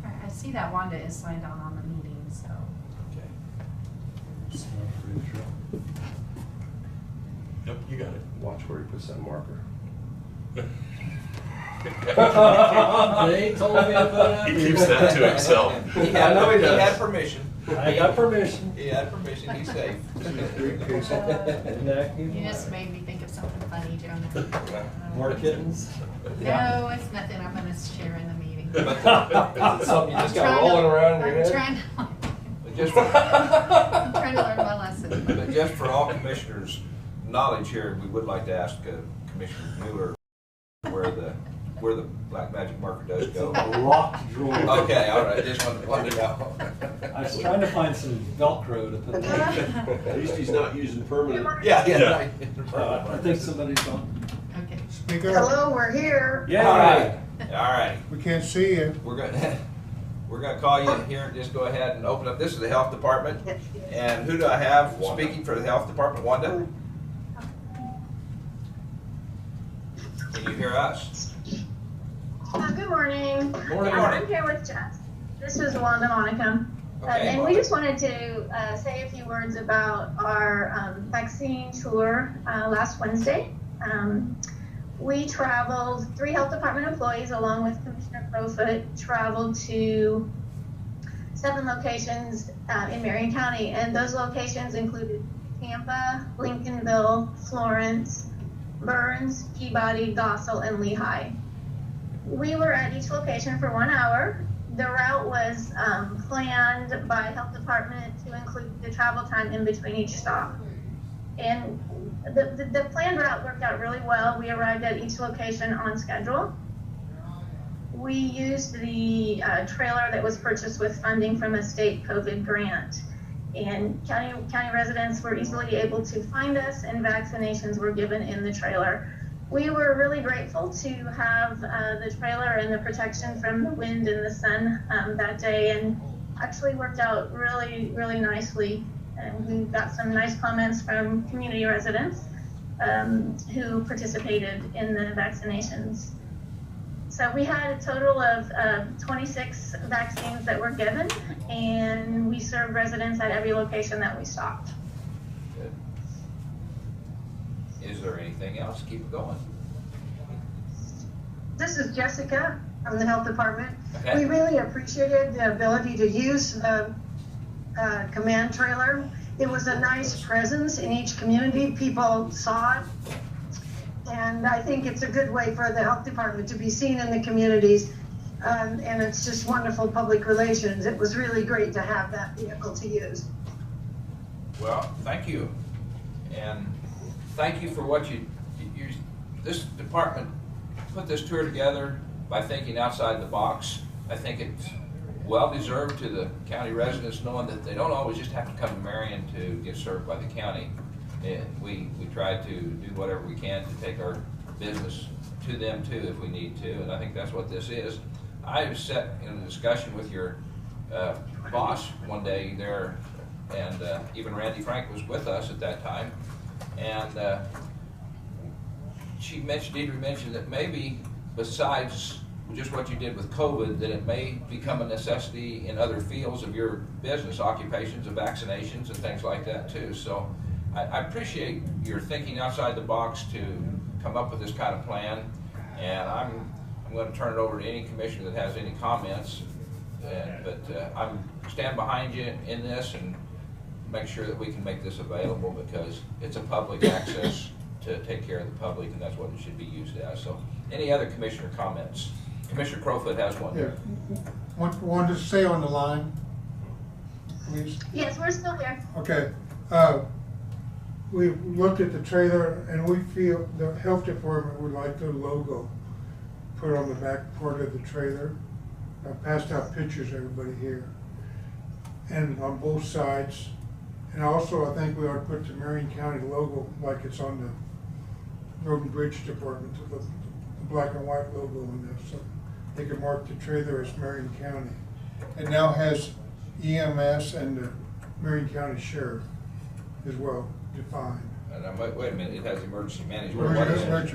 I see that Wanda is signed on the meeting, so. Okay. Yep, you got it. Watch where he puts that marker. They told me to put it He up. keeps that to himself. He had permission. I got permission. He had permission, he's safe. You just made me think of something funny, Jonah. More kittens? No, it's nothing I'm gonna share in the meeting. Is it something you just got rolling around in your head? I'm Just trying to learn my lesson. But just for all commissioners' knowledge here, we would like to ask Commissioner Mueller where the black magic marker does go. A locked drawer. Okay, all right, just wanted to know. I was trying to find some Velcro to put there. At least he's not using permanent. Yeah. I think somebody's on. Okay. Speak up. Hello, we're here. Yeah. All right, all right. We can't see you. We're gonna call you in here and just go ahead and open up. This is the health department. And who do I have speaking for the health department? Wanda? Can you hear us? Good morning. Morning. I'm here with Jess. This is Wanda Monica. Okay, And we Wanda. just wanted to say a few words about our vaccine tour last Wednesday. We traveled, 3 health department employees along with Commissioner Crowfoot traveled to 7 locations in Marion County, and those locations included Tampa, Lincolnville, Florence, Burns, Peabody, Gossel, and Lehigh. We were at each location for 1 hour. The route was planned by health department to include the travel time in between each stop. And the planned route worked out really well. We arrived at each location on schedule. We used the trailer that was purchased with funding from a state COVID grant. And county residents were easily able to find us, and vaccinations were given in the trailer. We were really grateful to have the trailer and the protection from the wind and the sun that day, and actually worked out really, really nicely. And we got some nice comments from community residents who participated in the vaccinations. So we had a total of 26 vaccines that were given, and we served residents at every location that we stopped. Good. Is there anything else? Keep it going. This is Jessica from the health department. Okay. We really appreciated the ability to use the command trailer. It was a nice presence in each community. People saw it. And I think it's a good way for the health department to be seen in the communities. And it's just wonderful public relations. It was really great to have that vehicle to use. Well, thank you. And thank you for what this department put this tour together by thinking outside the box. I think it's well-deserved to the county residents, knowing that they don't always just have to come to Marion to get served by the county. And we try to do whatever we can to take our business to them too if we need to, and I think that's what this is. I sat in a discussion with your boss one day there, and even Randy Frank was with us at that time, and Deidre mentioned that maybe besides just what you did with COVID, that it may become a necessity in other fields of your business, occupations of vaccinations and things like that too. So I appreciate your thinking outside the box to come up with this kind of plan, and I'm going to turn it over to any commissioner that has any comments. But I'm stand behind you in this and make sure that we can make this available, because it's a public access to take care of the public, and that's what it should be used as. So, any other commissioner comments? Commissioner Crowfoot has one. Yeah. Want to stay on the line, please? Yes, we're still here. Okay. We looked at the trailer, and we feel the health department would like the logo put on the back part of the trailer. I passed out pictures, everybody here, and on both sides. And also, I think we ought to put the Marion County logo like it's on the Road and Bridge Department, the black and white logo in there, so they can mark the trailer as Marion County. It now has EMS and the Marion County Sheriff as well defined. Wait a minute, it has emergency management.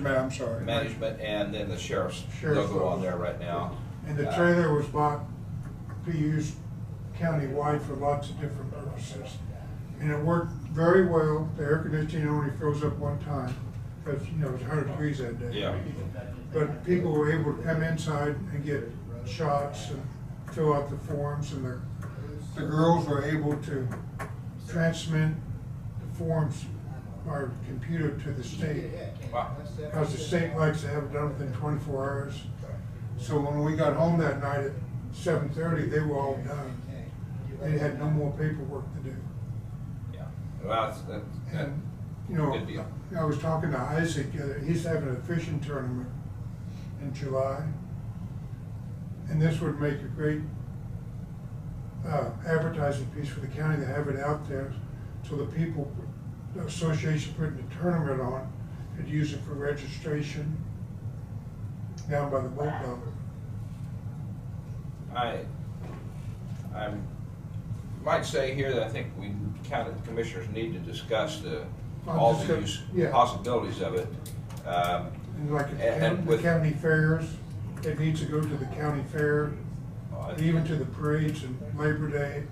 I'm sorry. Management, and then the sheriff's Sheriff's logo on there right now. And the trailer was bought to use countywide for lots of different purposes. And it worked very well. The air conditioning only froze up one time, because it was 100 degrees that day. Yeah. But people were able to come inside and get shots and fill out the forms, and the girls were able to transmit the forms by computer to the state. Wow. Because the state likes to have it done within 24 hours. So when we got home that night at 7:30, they were all done. They had no more paperwork to do. Yeah. Well, And, good deal. I was talking to Isaac, he's having a fishing tournament in July. And this would make a great advertising piece for the county to have it out there, so the people, the association putting the tournament on could use it for registration down by the boat dock. I might say here that I think we county commissioners need to discuss all the use possibilities of it. And like and the with county fairs, it needs to go to the county fair, even to the parades and Labor Day.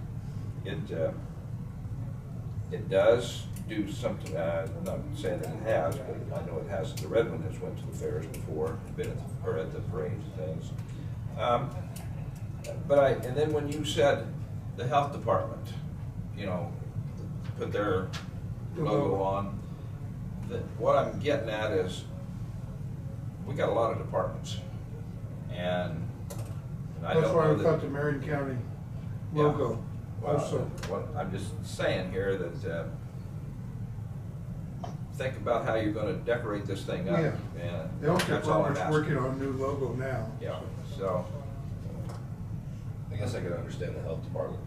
It does do something. I'm not saying that it has, but I know it has. The Redmond has went to the fairs before, been at the parades and things. And then when you said the health department, put their logo on, what I'm getting at is we got a lot of departments, and I That's don't why know I that, thought the Marion County logo also. What I'm just saying here that think about how you're going to decorate this thing up. Yeah. And The health that's all I'm department's asking. working on a new logo now. Yeah. So. I guess I could understand the health department.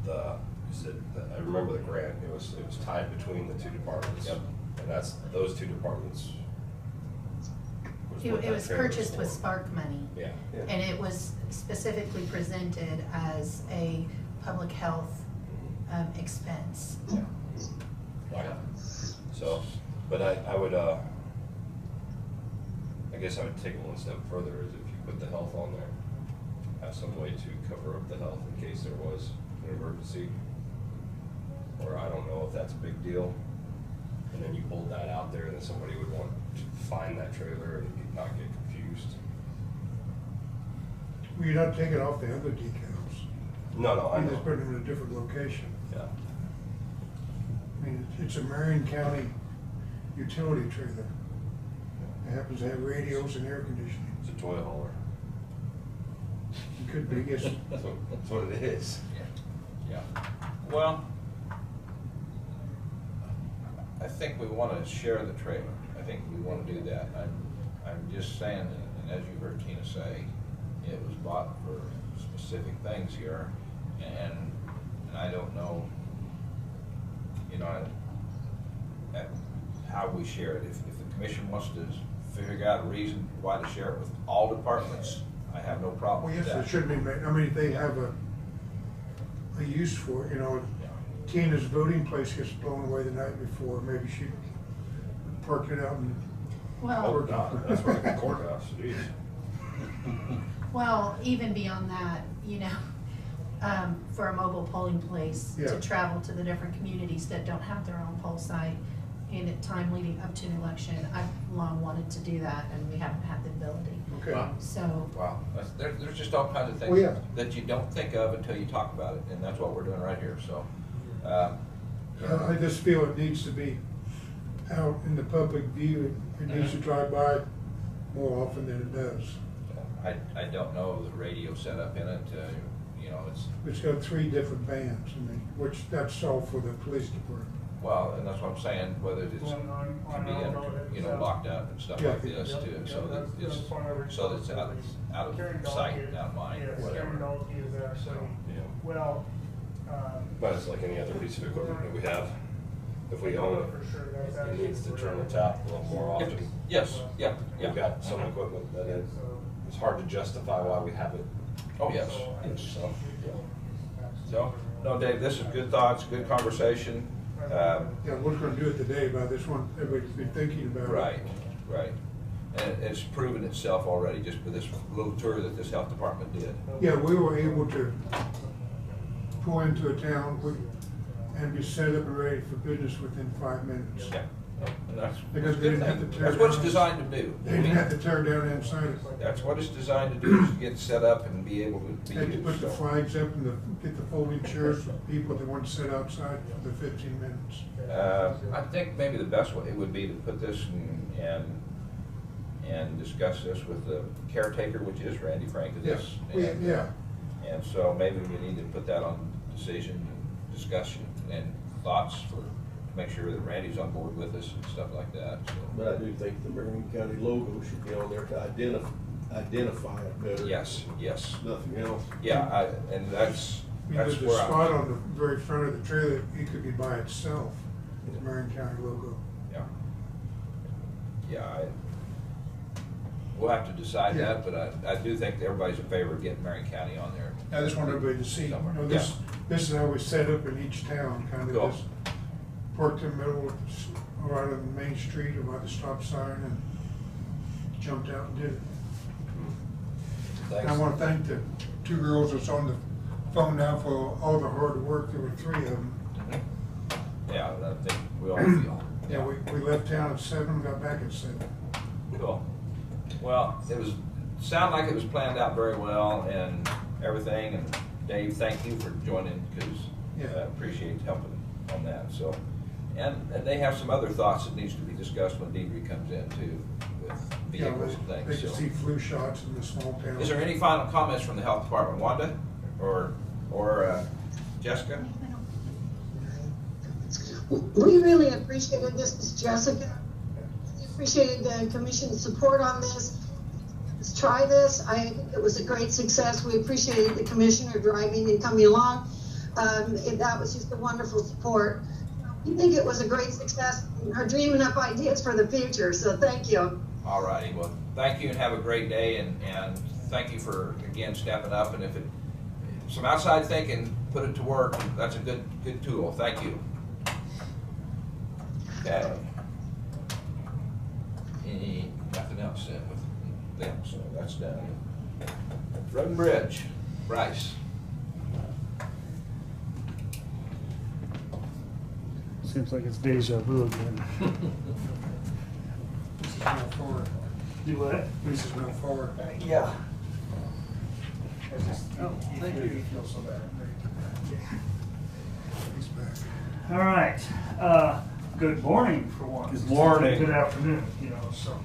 I remember the grant. It was tied between the two departments. Yep. And those two departments. It was purchased with Spark money. Yeah. And it was specifically presented as a public health expense. Yeah. So, but I would, I guess I would take it one step further, is if you put the health on there, have some way to cover up the health in case there was an emergency. Or I don't know if that's a big deal. And then you pulled that out there, and then somebody would want to find that trailer and not get confused. Well, you're not taking off the other decals. No, I You're know. just putting them in a different location. Yeah. I mean, it's a Marion County utility trailer. It happens to have radios and air conditioning. It's a toy hauler. It could be, yes. That's what it is. Yeah. Well, I think we want to share the trailer. I think we want to do that. I'm just saying, and as you heard Tina say, it was bought for specific things here, and I don't know, you know, how we share it. If the commission wants to figure out a reason why to share it with all departments, I have no problem Well, with yes, that. it should be made, I mean, if they have a use for it, you know, Tina's voting place gets blown away the night before, maybe she parked it out and. Well, Oh, God, that's right, the courthouse, jeez. well, even beyond that, you know, for a mobile polling place Yeah. to travel to the different communities that don't have their own poll site in a time leading up to an election, I've long wanted to do that, and we haven't had the ability. Okay. So, Wow, there's just all kinds of Oh, things yeah. that you don't think of until you talk about it, and that's what we're doing right here, so. I just feel it needs to be out in the public view. It needs to drive by more often than it does. I don't know the radio setup in it, you know, It's got 3 different bands, I mean, which that's all for the police department. well, and that's what I'm saying, whether it's can be, you know, locked up and stuff like this too, so that it's out of sight, out of mind, whatever. Yeah. Well, But it's like any other piece of equipment that we have. If we own it, it needs to turn the tap a little more often. Yes, yeah, yeah. We've got some equipment that it's hard to justify why we have it. Oh, yes, yes. So, no, Dave, this is good thoughts, good conversation. Yeah, we're gonna do it today by this one, everybody's been thinking about it. Right, right. And it's proven itself already just with this little tour that this health department did. Yeah, we were able to pull into a town and be set up and ready for business within 5 minutes. Yeah. And that's Because they didn't have to tear That's what it's down. designed to do. They didn't have to tear down inside it. That's what it's designed to do, is to get set up and be able to be Had to used. put the so. flags up and get the folding chairs for people that want to sit outside for 15 minutes. I think maybe the best way would be to put this and discuss this with the caretaker, which is Randy Frank of this. Yeah, yeah. And so maybe we need to put that on decision, and discussion, and thoughts to make sure that Randy's on board with us and stuff like that, so. But I do think the Marion County logo should be on there to identify it better. Yes, yes. Nothing else. Yeah, and that's Because the where spot I'm. on the very front of the trailer, it could be by itself, the Marion County logo. Yeah. Yeah, we'll have to decide Yeah. that, but I do think that everybody's in favor of getting Marion County on there. I just want everybody to see, you Somewhere. know, this is how we set up in each town, kind of Cool. just parked in the middle, or out on the main street or by the stop sign and jumped out and did it. Thanks. And I want to thank the 2 girls that's on the phone now for all the hard work. There were 3 of them. Yeah, I think we all feel. Yeah, we left town at 7, got back at 7. Cool. Well, sounded like it was planned out very well and everything, and Dave, thank you for joining, because I appreciate helping on that, so. And they have some other thoughts that needs to be discussed when Deidre comes in too, with Yeah, vehicles and they things, can so. see flu shots in the small town. Is there any final comments from the health department, Wanda or Jessica? We really appreciated this, Ms. Jessica. We appreciated the commission's support on this. Let's try this. I think it was a great success. We appreciated the commissioner driving and coming along. That was just a wonderful support. We think it was a great success. We're dreaming up ideas for the future, so thank you. All righty, well, thank you and have a great day, and thank you for, again, stepping up, and if some outside thinking, put it to work, that's a good tool, thank you. Okay. Nothing else then with them, so that's done. Road and Bridge, Bryce. Seems like it's deja vu again. This is going forward. Do what? This is going forward. Yeah. Oh, thank you. You feel so bad. He's back. All right. Good morning for one. Good morning. Good afternoon, you know, so.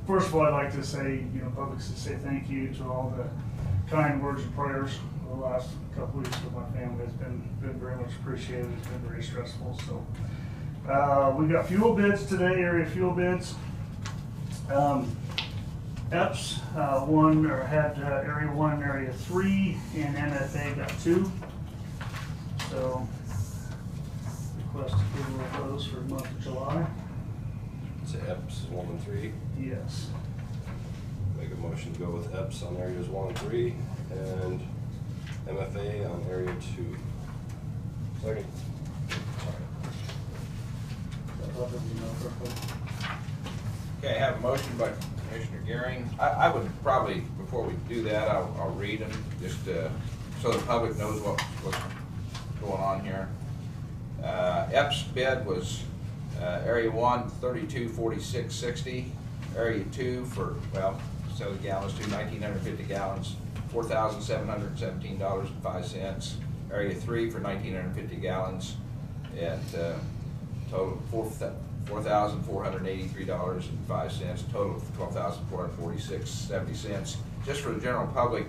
First of all, I'd like to say, you know, publicly say thank you to all the kind words and prayers over the last couple weeks with my family. It's been very much appreciated. It's been very stressful, so. We got fuel bids today, area fuel bids. EPS had area 1 and area 3, and MFA got 2. So request approval of those for the month of July. So EPS is 1 and 3. Yes. Make a motion to go with EPS on areas 1 and 3 and MFA on area 2. Second. Okay, I have a motion by Commissioner Gearing. I would probably, before we do that, I'll read them, just so the public knows what's going on here. EPS bid was area 1, $32.46.60. Area 2 for, well, so the gallons to 1,950 gallons, $4,717.05. Area 3 for 1,950 gallons at total $4,483.05. Total of $12,446.70. Just for the general public,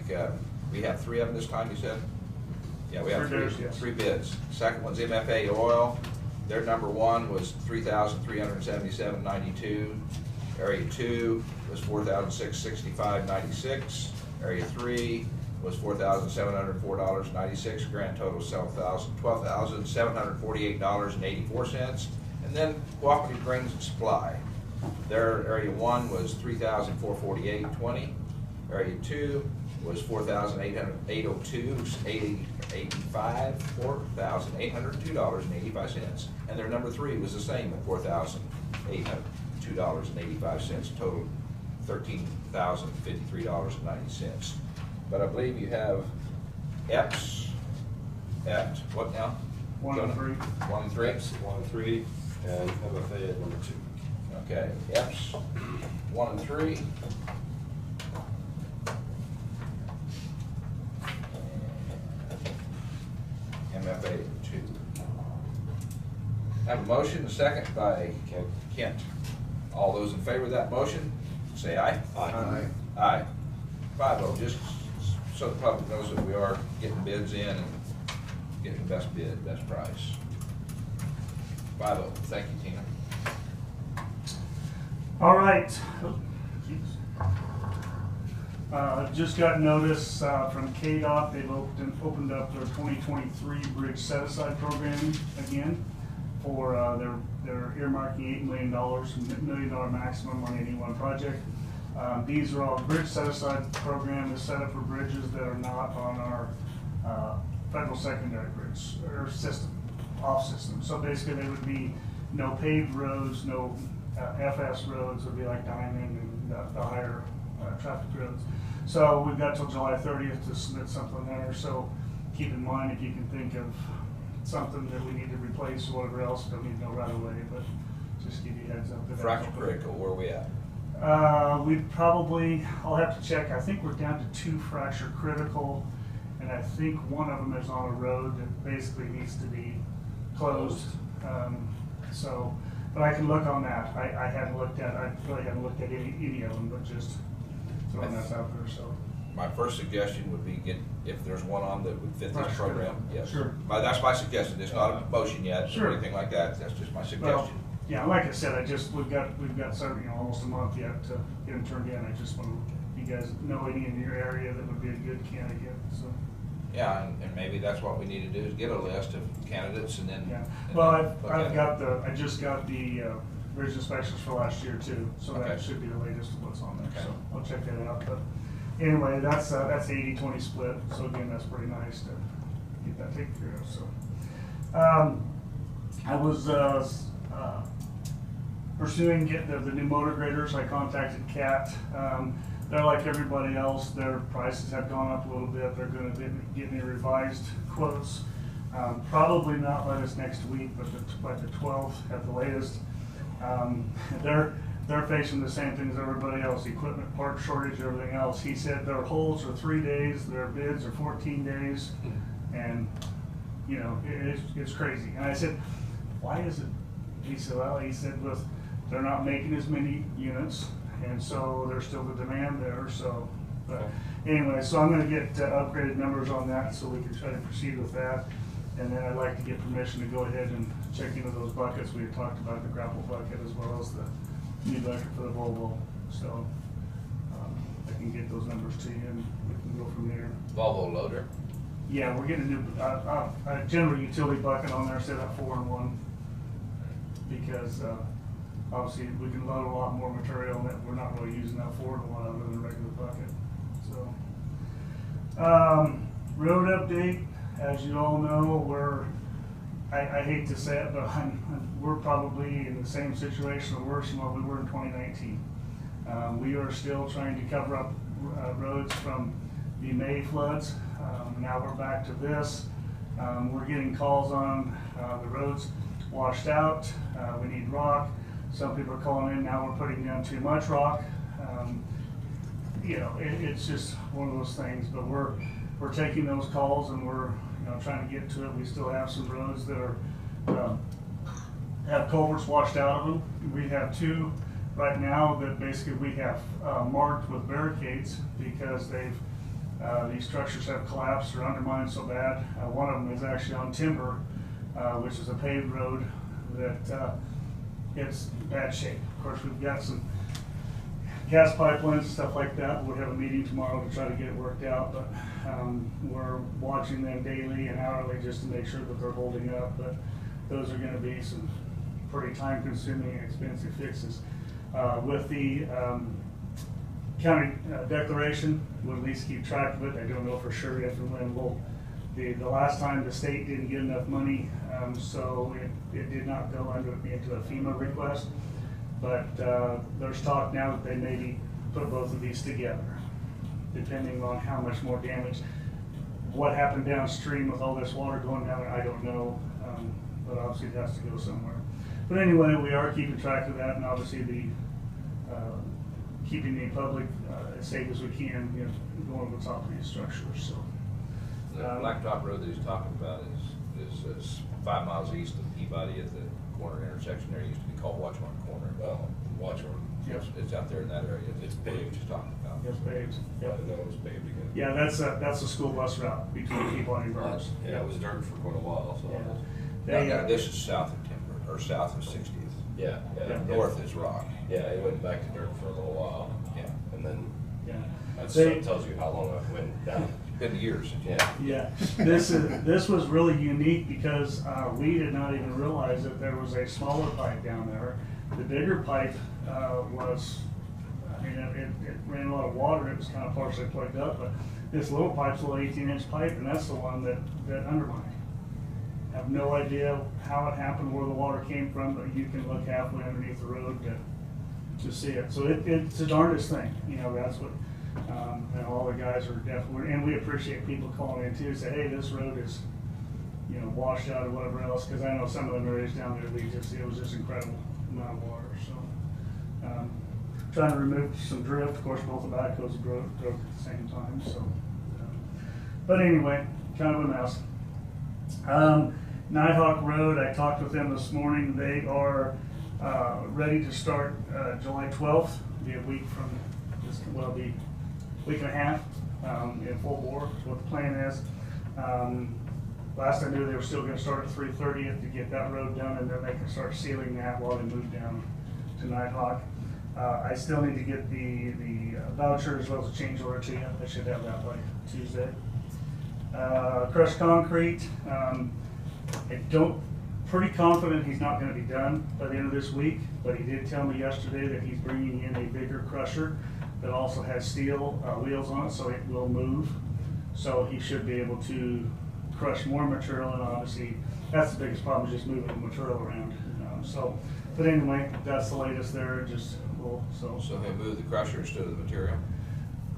we have 3 of them this time, you said? Yeah, we have three bids. Second one's MFA Oil. Their number 1 was $3,377.92. Area 2 was $4,665.96. Area 3 was $4,704.96. Grand total $12,748.84. And then Cooperative Grains and Supply. Their area 1 was $3,448.20. Area 2 was $4,802.85, $4,802.85. And their number 3 was the same at $4,802.85, total $13,053.90. But I believe you have EPS at what now? 1 and 3. 1 and 3? EPS 1 and 3 and MFA at number 2. Okay, EPS 1 and 3. MFA 2. Have a motion, a second by Kent. All those in favor of that motion, say aye. Aye. Aye. 5-0, just so the public knows that we are getting bids in and getting the best bid, best price. 5-0, thank you, Tina. All right. Just got notice from KDOT. They've opened up their 2023 bridge set-aside program again for they're earmarking $8 million, $1 million maximum on any one project. These are all bridge set-aside program is set up for bridges that are not on our federal secondary bridge or system, off system. So basically, they would be no paved roads, no FS roads. Would be like Diamond and the higher traffic roads. So we've got till July 30th to submit something there. So keep in mind if you can think of something that we need to replace or whatever else, don't need to know right away, but just give you a heads up. Fracture critical, where are we at? I'll have to check. I think we're down to 2 fracture critical, and I think one of them is on a road that basically needs to be closed. But I can look on that. I really haven't looked at any of them, but just throwing that out there, so. My first suggestion would be if there's one on that would fit this program, yes. Sure. That's my suggestion. It's not a motion yet Sure. or anything like that. That's just my Well, suggestion. yeah, like I said, we've got several, almost a month yet to get them turned in. I just want to, if you guys know any in your area that would be a good candidate, so. Yeah, and maybe that's what we need to do is get a list of candidates and then. Yeah, and well, then look at it. I just got the bridge inspections for last year too, so that Okay. should be the latest of what's on there, Okay. so I'll check that out. But anyway, that's 80-20 split, so again, that's pretty nice to get that taken care of, so. I was pursuing getting the new motor graders. I contacted CAT. They're like everybody else. Their prices have gone up a little bit. They're going to get me revised quotes. Probably not by this next week, but by the 12th at the latest. They're facing the same thing as everybody else, equipment, part shortage, everything else. He said their holds are 3 days, their bids are 14 days, and you know, it's crazy. And I said, why is it? He said, well, they're not making as many units, and so there's still the demand there. So, but anyway, so I'm going to get upgraded numbers on that so we can try to proceed with that. And then I'd like to get permission to go ahead and check into those buckets. We had talked about the grapple bucket as well as the new bucket for the Volvo. So I can get those numbers to you and we can go from there. Volvo loader? Yeah, we're getting a new general utility bucket on there instead of 4-in-1 because obviously we can load a lot more material and we're not really using that 4-in-1 other than a regular bucket. So road update. As you all know, I hate to say it, but we're probably in the same situation or worse than what we were in 2019. We are still trying to cover up roads from the May floods. Now we're back to this. We're getting calls on the roads washed out. We need rock. Some people are calling in, now we're putting down too much rock. You know, it's just one of those things, but we're taking those calls and we're trying to get to it. We still have some roads that are have culverts washed out of them. We have 2 right now that basically we have marked with barricades because these structures have collapsed or undermined so bad. One of them is actually on timber, which is a paved road that it's bad shape. Of course, we've got some gas pipelines and stuff like that. We'll have a meeting tomorrow to try to get it worked out, but we're watching them daily and hourly just to make sure that they're holding up. But those are going to be some pretty time-consuming and expensive fixes. With the county declaration, we'll at least keep track of it. I don't know for sure if and when the last time the state didn't get enough money, so it did not go into a FEMA request. But there's talk now that they maybe put both of these together, depending on how much more damage. What happened downstream with all this water going down there, I don't know, but obviously it has to go somewhere. But anyway, we are keeping track of that, and obviously keeping the public as safe as we can, going over the top of these structures. So the blacktop road that he's talking about is 5 miles east of Peabody at the corner intersection there. It used to be called Watchmark Corner. Watchmark. Yes. It's out there in that area. It's paved. He's talking about. Yes, paved. Yeah, I know it was paved again. Yeah, that's a school bus route between Peabody and Burns. Yeah, it was dirt for quite a while, so. Yeah. This is south of Timber, or south of 60th. Yeah. North is rock. Yeah, it went back to dirt for a little while. Yeah. And then that They- tells you how long it went down. Been years. Yeah. This was really unique because we did not even realize that there was a smaller pipe down there. The bigger pipe was, I mean, it ran a lot of water. It was kind of partially plugged up, but this little pipe's a little 18-inch pipe, and that's the one that undermined. I have no idea how it happened, where the water came from, but you can look halfway underneath the road to see it. So it's the darndest thing. That's what. And all the guys are definitely, and we appreciate people calling in too, say, hey, this road is, washed out or whatever else, because I know some of them areas down there, it was just incredible amount of water. So, trying to remove some drift. Of course, both the backhoes broke at the same time. So, but anyway, kind of a mess. Nighthawk Road, I talked with them this morning. They are ready to start July 12th. Be a week from this, well, be week and a half in full bore, what the plan is. Last I knew they were still going to start at 3/30th to get that road done, and then they can start sealing that while they move down to Nighthawk. I still need to get the voucher as well as a change order to you. I should have that by Tuesday. Crushed concrete. Pretty confident he's not going to be done by the end of this week, but he did tell me yesterday that he's bringing in a bigger crusher that also has steel wheels on it, so it will move. So he should be able to crush more material, and obviously that's the biggest problem, is just moving the material around. So But anyway, that's the latest there, just, well, so. So he'll move the crushers to the material?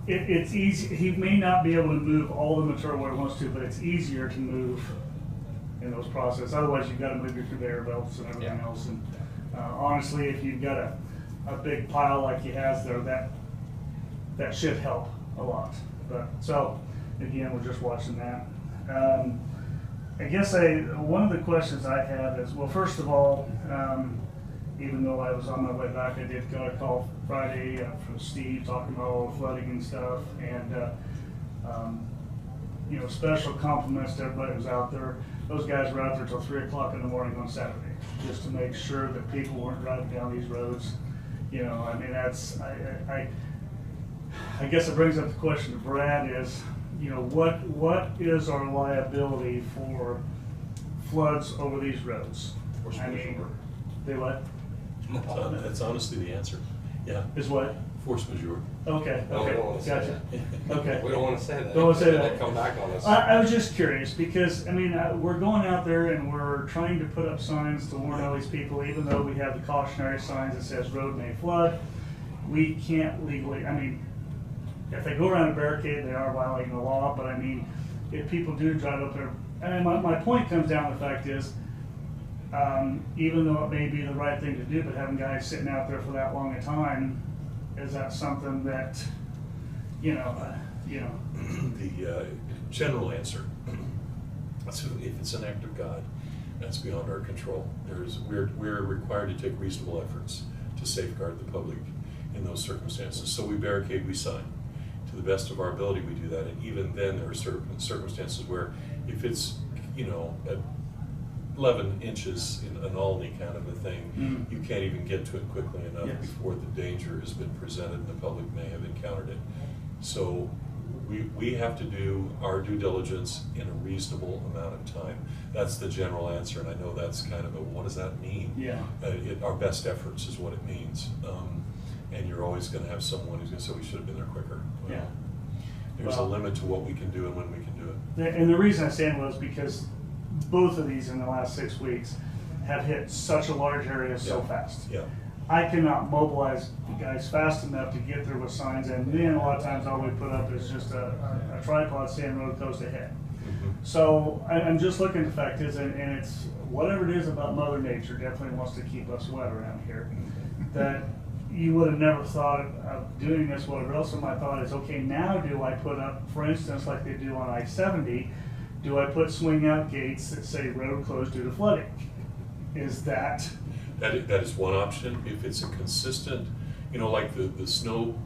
It's easy, he may not be able to move all the material where he wants to, but it's easier to move in those processes. Otherwise, you've gotta move your conveyor belts and everything Yeah. else. And honestly, if you've got a big pile like he has there, that should help a lot. But, so, again, we're just watching that. I guess one of the questions I had is, well, first of all, even though I was on my way back, I did got a call Friday from Steve talking about all the flooding and stuff, and you know, special compliments to everybody who's out there. Those guys were out there till 3 o'clock in the morning on Saturday, just to make sure that people weren't driving down these roads. You know, I mean, that's, I guess it brings up the question to Brad is, you know, what is our liability for floods over these roads? I mean, they what? That's honestly the answer. Yeah. Is what? Force majeure. Okay, No, we okay, don't wanna say gotcha. that. Okay. We don't wanna say that. Don't wanna say that. They come back on us. I was just curious because, I mean, we're going out there and we're trying to put up signs to warn all these people, even though we have the cautionary signs that says road may flood. We can't legally, I mean, if they go around a barricade, they are violating the law, but I mean, if people do drive up there, and my point comes down to the fact is, even though it may be the right thing to do, but having guys sitting out there for that long a time, is that something that, you know. The general answer, so if it's an act of God, that's beyond our control. We're required to take reasonable efforts to safeguard the public in those circumstances. So we barricade, we sign. To the best of our ability, we do that. And even then, there are certain circumstances where if it's, you know, at 11 inches in an Alney kind of a thing, you can't even get to it quickly enough before the danger has been presented and the public may have encountered it. So we have to do our due diligence in a reasonable amount of time. That's the general answer, and I know that's kind of a, what does that mean? Yeah. Our best efforts is what it means. And you're always gonna have someone who's gonna say, we should have been there quicker. Well, Yeah. There's a limit to what we can do and when we can do it. And the reason I say it was because both of these in the last 6 weeks have hit such a large area so fast. Yeah. I cannot mobilize guys fast enough to get there with signs, and then a lot of times all we put up is just a tripod saying road closed ahead. So I'm just looking at the fact is, and it's whatever it is about Mother Nature definitely wants to keep us wet around here, that you would have never thought of doing this, whatever else. So my thought is, okay, now do I put up, for instance, like they do on I-70, do I put swing out gates that say road closed due to flooding? Is that? That is one option. If it's a consistent, you know, like the snow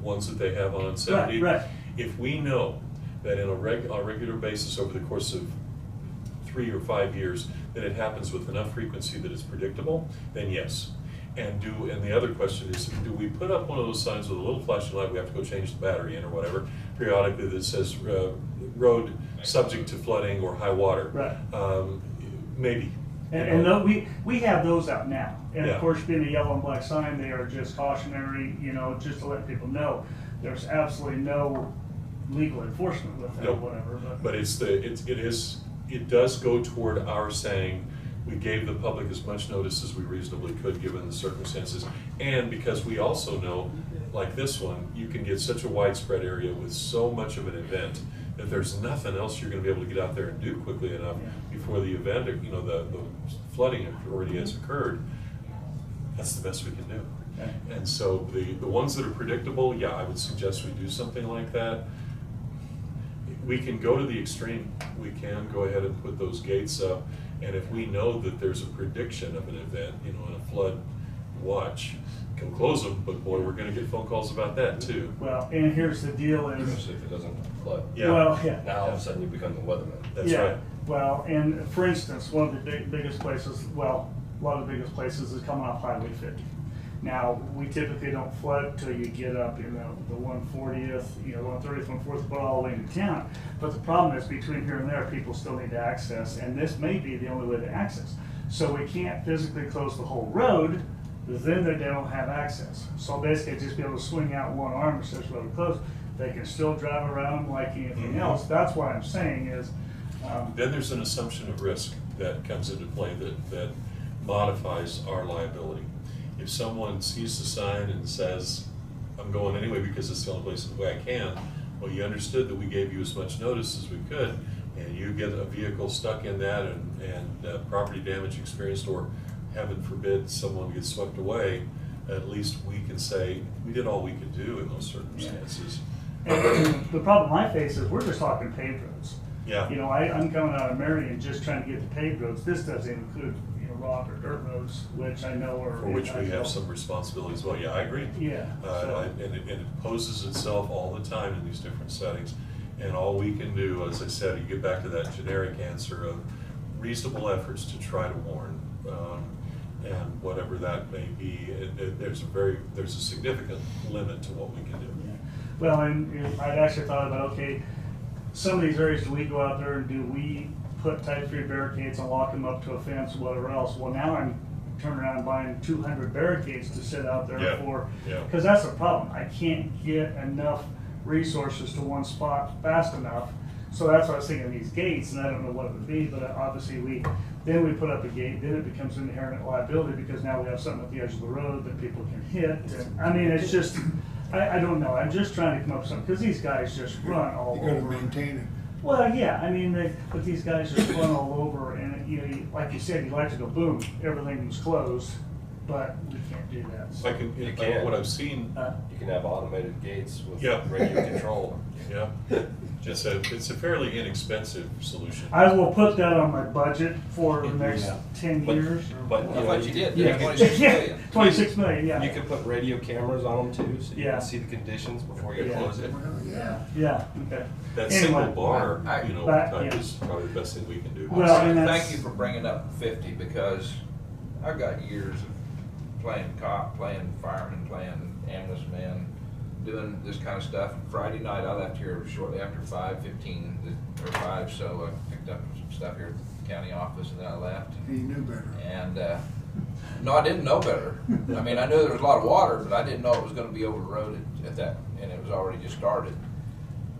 ones that they have on 70. Right. If we know that in a regular basis over the course of 3 or 5 years that it happens with enough frequency that it's predictable, then yes. And the other question is, do we put up one of those signs with a little flashing light, we have to go change the battery in or whatever, periodically that says road subject to flooding or high water? Right. Maybe. And we have those out now. And Yeah. of course, being a yellow and black sign, they are just cautionary, you know, just to let people know. There's absolutely no legal enforcement with that or whatever. But it does go toward our saying, we gave the public as much notice as we reasonably could given the circumstances. And because we also know, like this one, you can get such a widespread area with so much of an event that there's nothing else you're gonna be able to get out there and do quickly enough before the event, you know, the flooding already has occurred. That's the best we can do. Okay. And so the ones that are predictable, yeah, I would suggest we do something like that. We can go to the extreme. We can go ahead and put those gates up. And if we know that there's a prediction of an event, you know, in a flood watch, go close them, but boy, we're gonna get phone calls about that too. Well, and here's the deal is. Especially if it doesn't flood. Yeah. Well, yeah. Now all of a sudden you become the weatherman. That's yeah. right. Well, and for instance, one of the biggest places, well, a lot of the biggest places is coming off Highway 50. Now, we typically don't flood till you get up, you know, the 140th, you know, 130th, 140th, but all the way into town. But the problem is between here and there, people still need to access, and this may be the only way to access. So we can't physically close the whole road, then they don't have access. So basically, just be able to swing out one arm that says road closed. They can still drive around like anything else. That's what I'm saying is. Then there's an assumption of risk that comes into play that modifies our liability. If someone sees the sign and says, I'm going anyway because it's the only place the way I can, well, you understood that we gave you as much notice as we could, and you get a vehicle stuck in that and property damage experienced, or heaven forbid someone gets swept away, at least we can say we did all we could do in those circumstances. And the problem I face is we're just talking paved roads. Yeah. You know, I'm coming out of Marion just trying to get the paved roads. This doesn't include, you know, rock or dirt roads, which I know are. For which we have some responsibility as well. Yeah, I agree. Yeah. And it poses itself all the time in these different settings. And all we can do, as I said, you get back to that generic answer of reasonable efforts to try to warn. And whatever that may be, there's a significant limit to what we can do. Yeah. Well, and I'd actually thought about, okay, some of these areas, do we go out there and do we put type 3 barricades and lock them up to a fence or whatever else? Well, now I'm turning around and buying 200 barricades to sit out there because that's the problem. I can't get enough resources to one spot fast enough. So that's why I was thinking of these gates, and I don't know what it would be, but obviously we put up a gate, then it becomes an inherent liability because now we have something at the edge of the road that people can hit. And, I mean, it's just, I don't know. I'm just trying to come up with something, because these guys just run all over. You gotta maintain it. Well, yeah, I mean, but these guys just run all over, and you know, like you said, you like to go boom, everything's closed, but we can't do that. So. You can. What I've seen. You can have automated gates with Yeah. radio control. Yeah. It's a fairly inexpensive solution. I will put that on my budget for the next 10 years. But I thought you did. Yeah. 26 million. 26 million, yeah. You could put radio cameras on them too, so you Yeah. can see the conditions before you Yeah. close it. Yeah, okay. That Anyway, single bar, type yeah. is probably the best thing we can do. Well, and Thank you for bringing up 50, because I've got years of playing cop, playing fireman, playing ambulance man, doing this kind of stuff. Friday night, I left here shortly after 5:15 or 5, so I picked up some stuff here at the county office, and then I left. He knew better. And no, I didn't know better. I mean, I knew there was a lot of water, but I didn't know it was going to be overloaded at that, and it was already just started.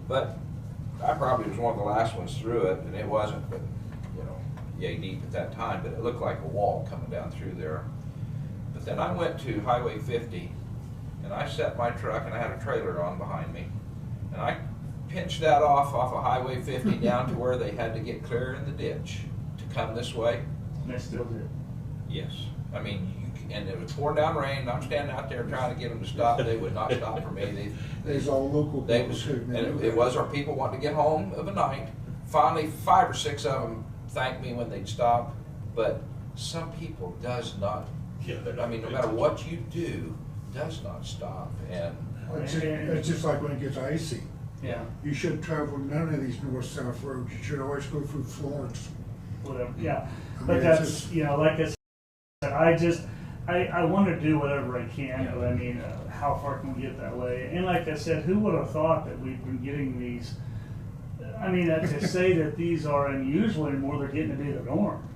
But I probably was one of the last ones through it, and it wasn't, but you know, yay deep at that time. But it looked like a wall coming down through there. But then I went to Highway 50, and I set my truck, and I had a trailer on behind me, and I pinched that off of Highway 50 down to where they had to get clear in the ditch to come this way. They still do. Yes. I mean, and it was pouring down rain, and I'm standing out there trying to get them to stop. They would not stop for me. There's all local They people was, too. and it was our people wanting to get home of a night. Finally, 5 or 6 of them thanked me when they'd stop, but some people does not. Yeah, I mean, no matter what you do, does not stop. And It's just like when it gets icy. Yeah. You shouldn't travel none of these north-south roads. You should always go through Florence. Whatever, yeah. I But mean, that's, it's just- you know, like I said, I want to do whatever I can, but I mean, how far can we get that way? And like I said, who would have thought that we've been getting these, I mean, to say that these are unusual anymore, they're getting to be the norm.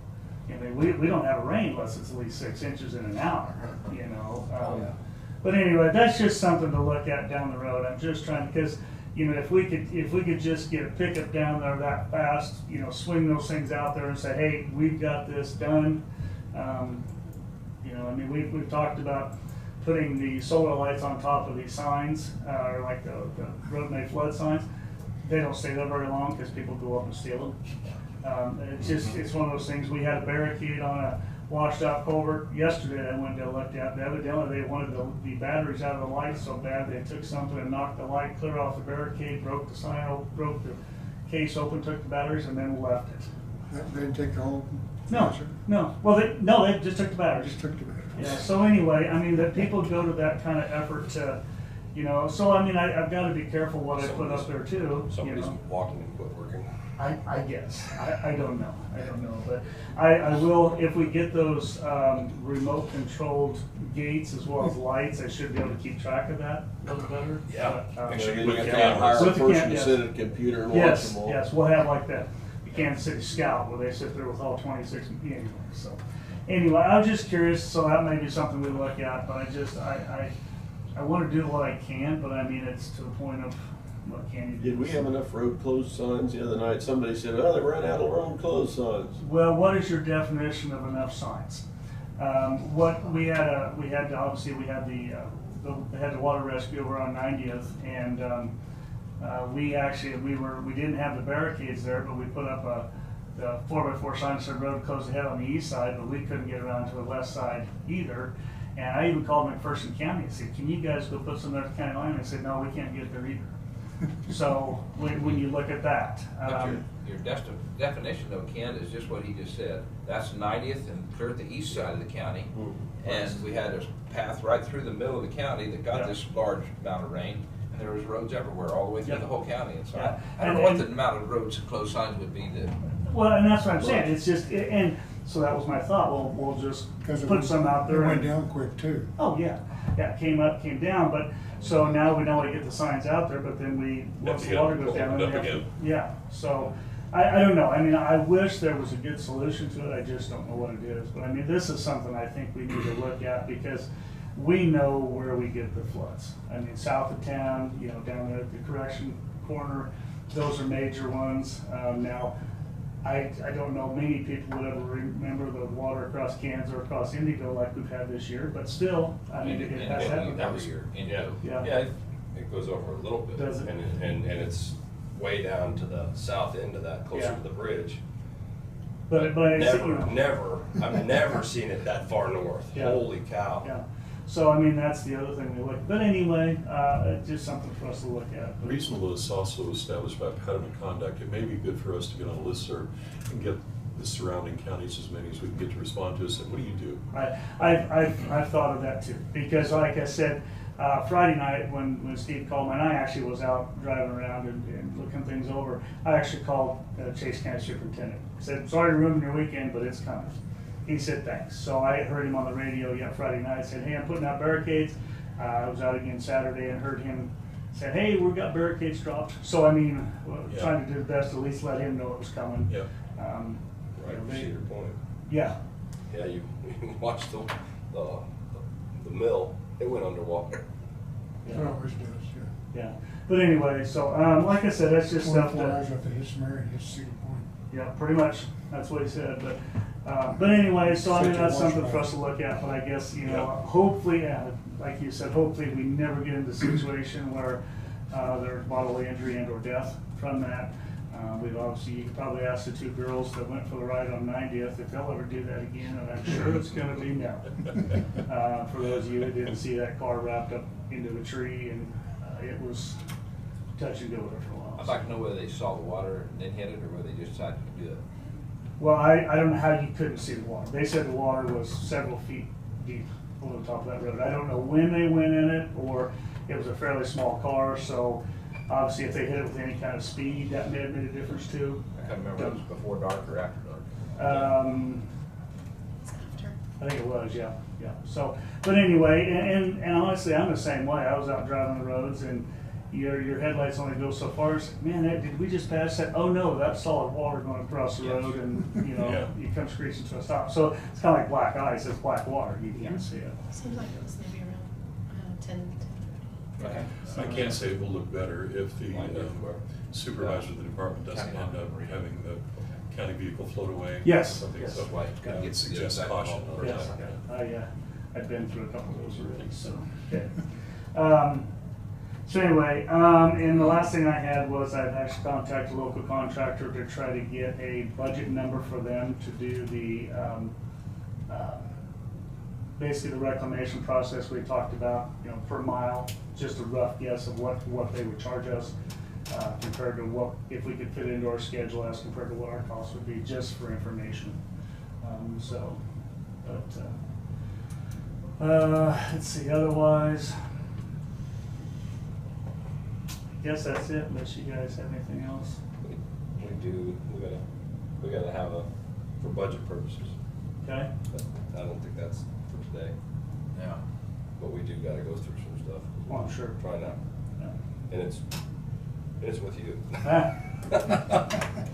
I mean, we don't have rain unless it's at least 6 inches in an hour, you know? But anyway, that's just something to look at down the road. I'm just trying, because, you know, if we could just get a pickup down there that fast, you know, swing those things out there and say, hey, we've got this done. You know, I mean, we've talked about putting the solar lights on top of these signs, or like the road may flood signs. They don't stay there very long because people go up and steal them. It's one of those things. We had a barricade on a washed out culvert yesterday. I went to look at. Evidently, they wanted the batteries out of the lights so bad they took something and knocked the light clear off the barricade, broke the sign, broke the case open, took the batteries, and then left it. They didn't take the whole. No. Well, they just took the batteries. Just took the batteries. Yeah. So anyway, I mean, that people go to that kind of effort to, you know. So I mean, I've got to be careful what I put up there too. Somebody's you know? walking and quit working. I guess. I don't know. But I will, if we get those remote controlled gates as well as lights, I should be able to keep track of that a little better. Yeah. Make sure with you the can't hire a with the person to yes. sit at a computer and watch Yes, them all. yes, we'll have like that. The Kansas City Scout where they sit there with all 26 anyway. So anyway, I was just curious, so that may be something we look at, but I want to do what I can, but I mean, it's to the point of what can you do? Did we have enough road closed signs the other night? Somebody said, oh, they ran out of road closed signs. Well, what is your definition of enough signs? What we had, obviously we had the water rescue over on 90th, and we didn't have the barricades there, but we put up the 4x4 sign that said road closed ahead on the east side, but we couldn't get around to the west side either. And I even called McPherson County and said, can you guys go put some there at the county line? They said, no, we can't get there either. So when you look at that. But your definition though, Ken, is just what he just said. That's 90th and clear at the east side of the county. And we had a path right through the middle of the county that got this large amount of rain. And there was roads everywhere, all the way through the whole county. And so I don't know what the amount of roads and closed signs would be to. Well, and that's what I'm saying. It's just, and so that was my thought. Well, we'll just put some out there. It went down quick too. Oh, yeah. Yeah, it came up, came down, but so now we not only get the signs out there, but then once the water goes down, then we have to, yeah. So I don't know. I mean, I wish there was a good solution to it. I just don't know what it is. But I mean, this is something I think we need to look at because we know where we get the floods. I mean, south of town, you know, down there at the correction corner, those are major ones. Now, I don't know many people would ever remember the water across Kansas or across Indigo like we've had this year, but still, I mean, it has happened every year. Yeah, it goes over a little bit. Does it? And it's way down to the south end of that, closer to the bridge. But I've never seen it that far north. Yeah. Holy cow. Yeah. So, I mean, that's the other thing we look at. But anyway, it's just something for us to look at. Reasonableness is also established by pattern of conduct. It may be good for us to get on a listserv and get the surrounding counties, as many as we can get to respond to us. And what do you do? I've thought of that too. Because like I said, Friday night when Steve called me, and I actually was out driving around and looking things over, I actually called Chase County Superintendent. Said, sorry to ruin your weekend, but it's coming. He said, thanks. So I heard him on the radio Friday night. Said, hey, I'm putting out barricades. I was out again Saturday and heard him say, hey, we've got barricades dropped. So, I mean, trying to do the best to at least let him know it was coming. Yeah. Right, Cedar Point. Yeah. Yeah, you watched the mill. It went underwater. It always does, yeah. But anyway, so like I said, that's just stuff 24 that. hours after his married, his Cedar Point. Yeah, pretty much. That's what he said. But anyway, so I mean that's something for us to look at. But I guess hopefully, like you said, hopefully we never get into a situation where there's bodily injury and/or death from that. We've obviously, you could probably ask the two girls that went for the ride on 90th if they'll ever do that again, and I'm sure it's going to be no. For those of you that didn't see that car wrapped up into a tree, and it was touch and go with it for a while. I'd like to know whether they saw the water and then hit it, or whether they just decided to do it. Well, I don't know how you couldn't see the water. They said the water was several feet deep over the top of that road. I don't know when they went in it, or it was a fairly small car, so obviously if they hit it with any kind of speed, that may have made a difference too. I can't remember if it was before dark or after dark. I think it was, yeah. So, but anyway, and honestly, I'm the same way. I was out driving the roads, and your headlights only go so far. It's like, man, did we just pass that? Oh no, that's solid water going across the road, and you come screeching to a stop. So it's kind of like black ice. It's black water. You can't see it. Seems like it was maybe around 10. Okay. I can't say it will look better if the supervisor of the department doesn't end up having the county vehicle float away. Yes. Something. Yes. So Get suggest that caution. Yes. I've been through a couple of those already. So okay. So anyway, and the last thing I had was I've actually contacted a local contractor to try to get a budget number for them to do the basically the reclamation process we talked about, per mile, just a rough guess of what they would charge us compared to what, if we could fit into our schedule as compared to what our cost would be, just for information. Let's see, otherwise, I guess that's it, unless you guys have anything else. We gotta have for budget purposes. Okay. But I don't think that's for today. Yeah. But we do gotta go through some stuff. Oh, I'm sure. Try now. Yeah. And it's with you. Ah.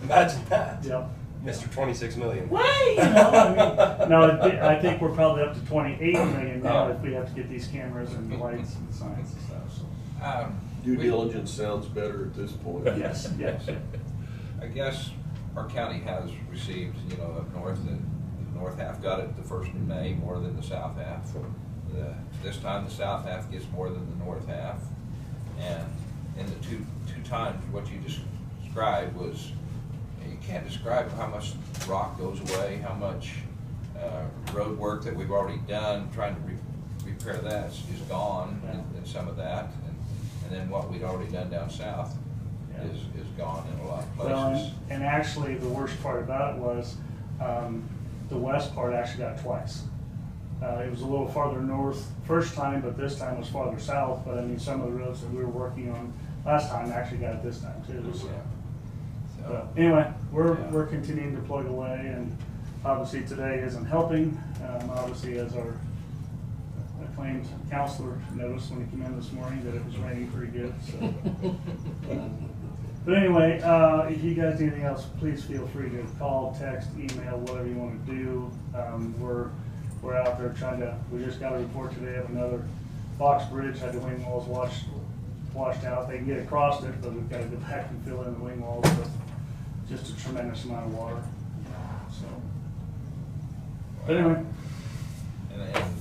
Imagine that. Yep. Mr. 26 million. Way, I think we're probably up to 28 million now if we have to get these cameras and the lights and signs and stuff. So. Due diligence sounds better at this point. Yes. I guess our county has received, up north, the north half got it the 1st of May more than the south half. This time the south half gets more than the north half. And in the two times, what you just described was, you can't describe how much rock goes away, how much road work that we've already done trying to repair that is gone, and some of that, and then what we'd already done down south is gone in a lot of places. Well, and actually, the worst part about it was, the west part actually got twice. It was a little farther north first time, but this time was farther south, but I mean, some of the roads that we were working on last time actually got it this time too. So. But anyway, we're continuing to plug away, and obviously today isn't helping. Obviously, as our acclaimed counselor noticed when he came in this morning, that it was raining pretty good. So. But anyway, if you guys need anything else, please feel free to call, text, email, whatever you want to do. We're out there trying to. We just got a report today of another box bridge had the wing walls washed out. They can get across it, but we've got to go back and fill in the wing walls with just a tremendous amount of water. So, but anyway. And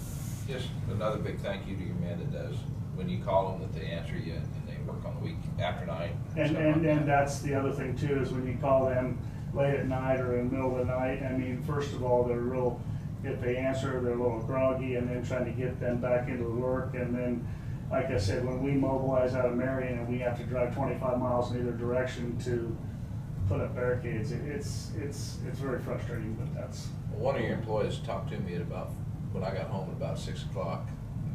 just another big thank you to your men that does, when you call them, that they answer you, and they work on the week after night. And that's the other thing too, is when you call them late at night or in the middle of the night, I mean, first of all, they're real, if they answer, they're a little groggy, and then trying to get them back into the work. And then, like I said, when we mobilize out of Marion and we have to drive 25 miles in either direction to put up barricades, it's very frustrating, but that's. One of your employees talked to me at about, when I got home at about 6 o'clock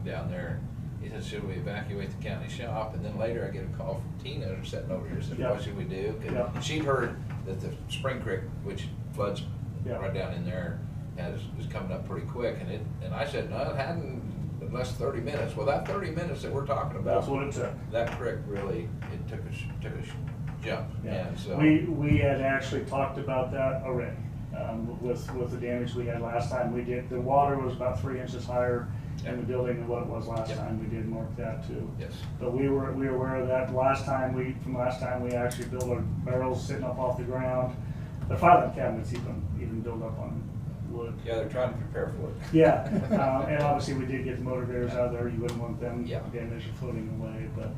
down there. He said, should we evacuate the county shop? And then later I get a call from Tina sitting over here, said, what should we do? And she'd heard that the Spring Creek, which floods right down in there, is coming up pretty quick. And I said, no, it hadn't in less than 30 minutes. Well, that 30 minutes that we're talking about, that's what it took. That creek really, it took a jump. Yeah. And so we had actually talked about that already. With the damage we had last time, we did, the water was about 3 inches higher in the building than what it was last time. We did mark that too. Yes. But we were aware of that. Last time we actually built our barrels sitting up off the ground. The filing cabinets even built up on wood. Yeah, they're trying to prepare for it. Yeah, and obviously we did get the motor graders out of there. You wouldn't want them damaged or floating away, but.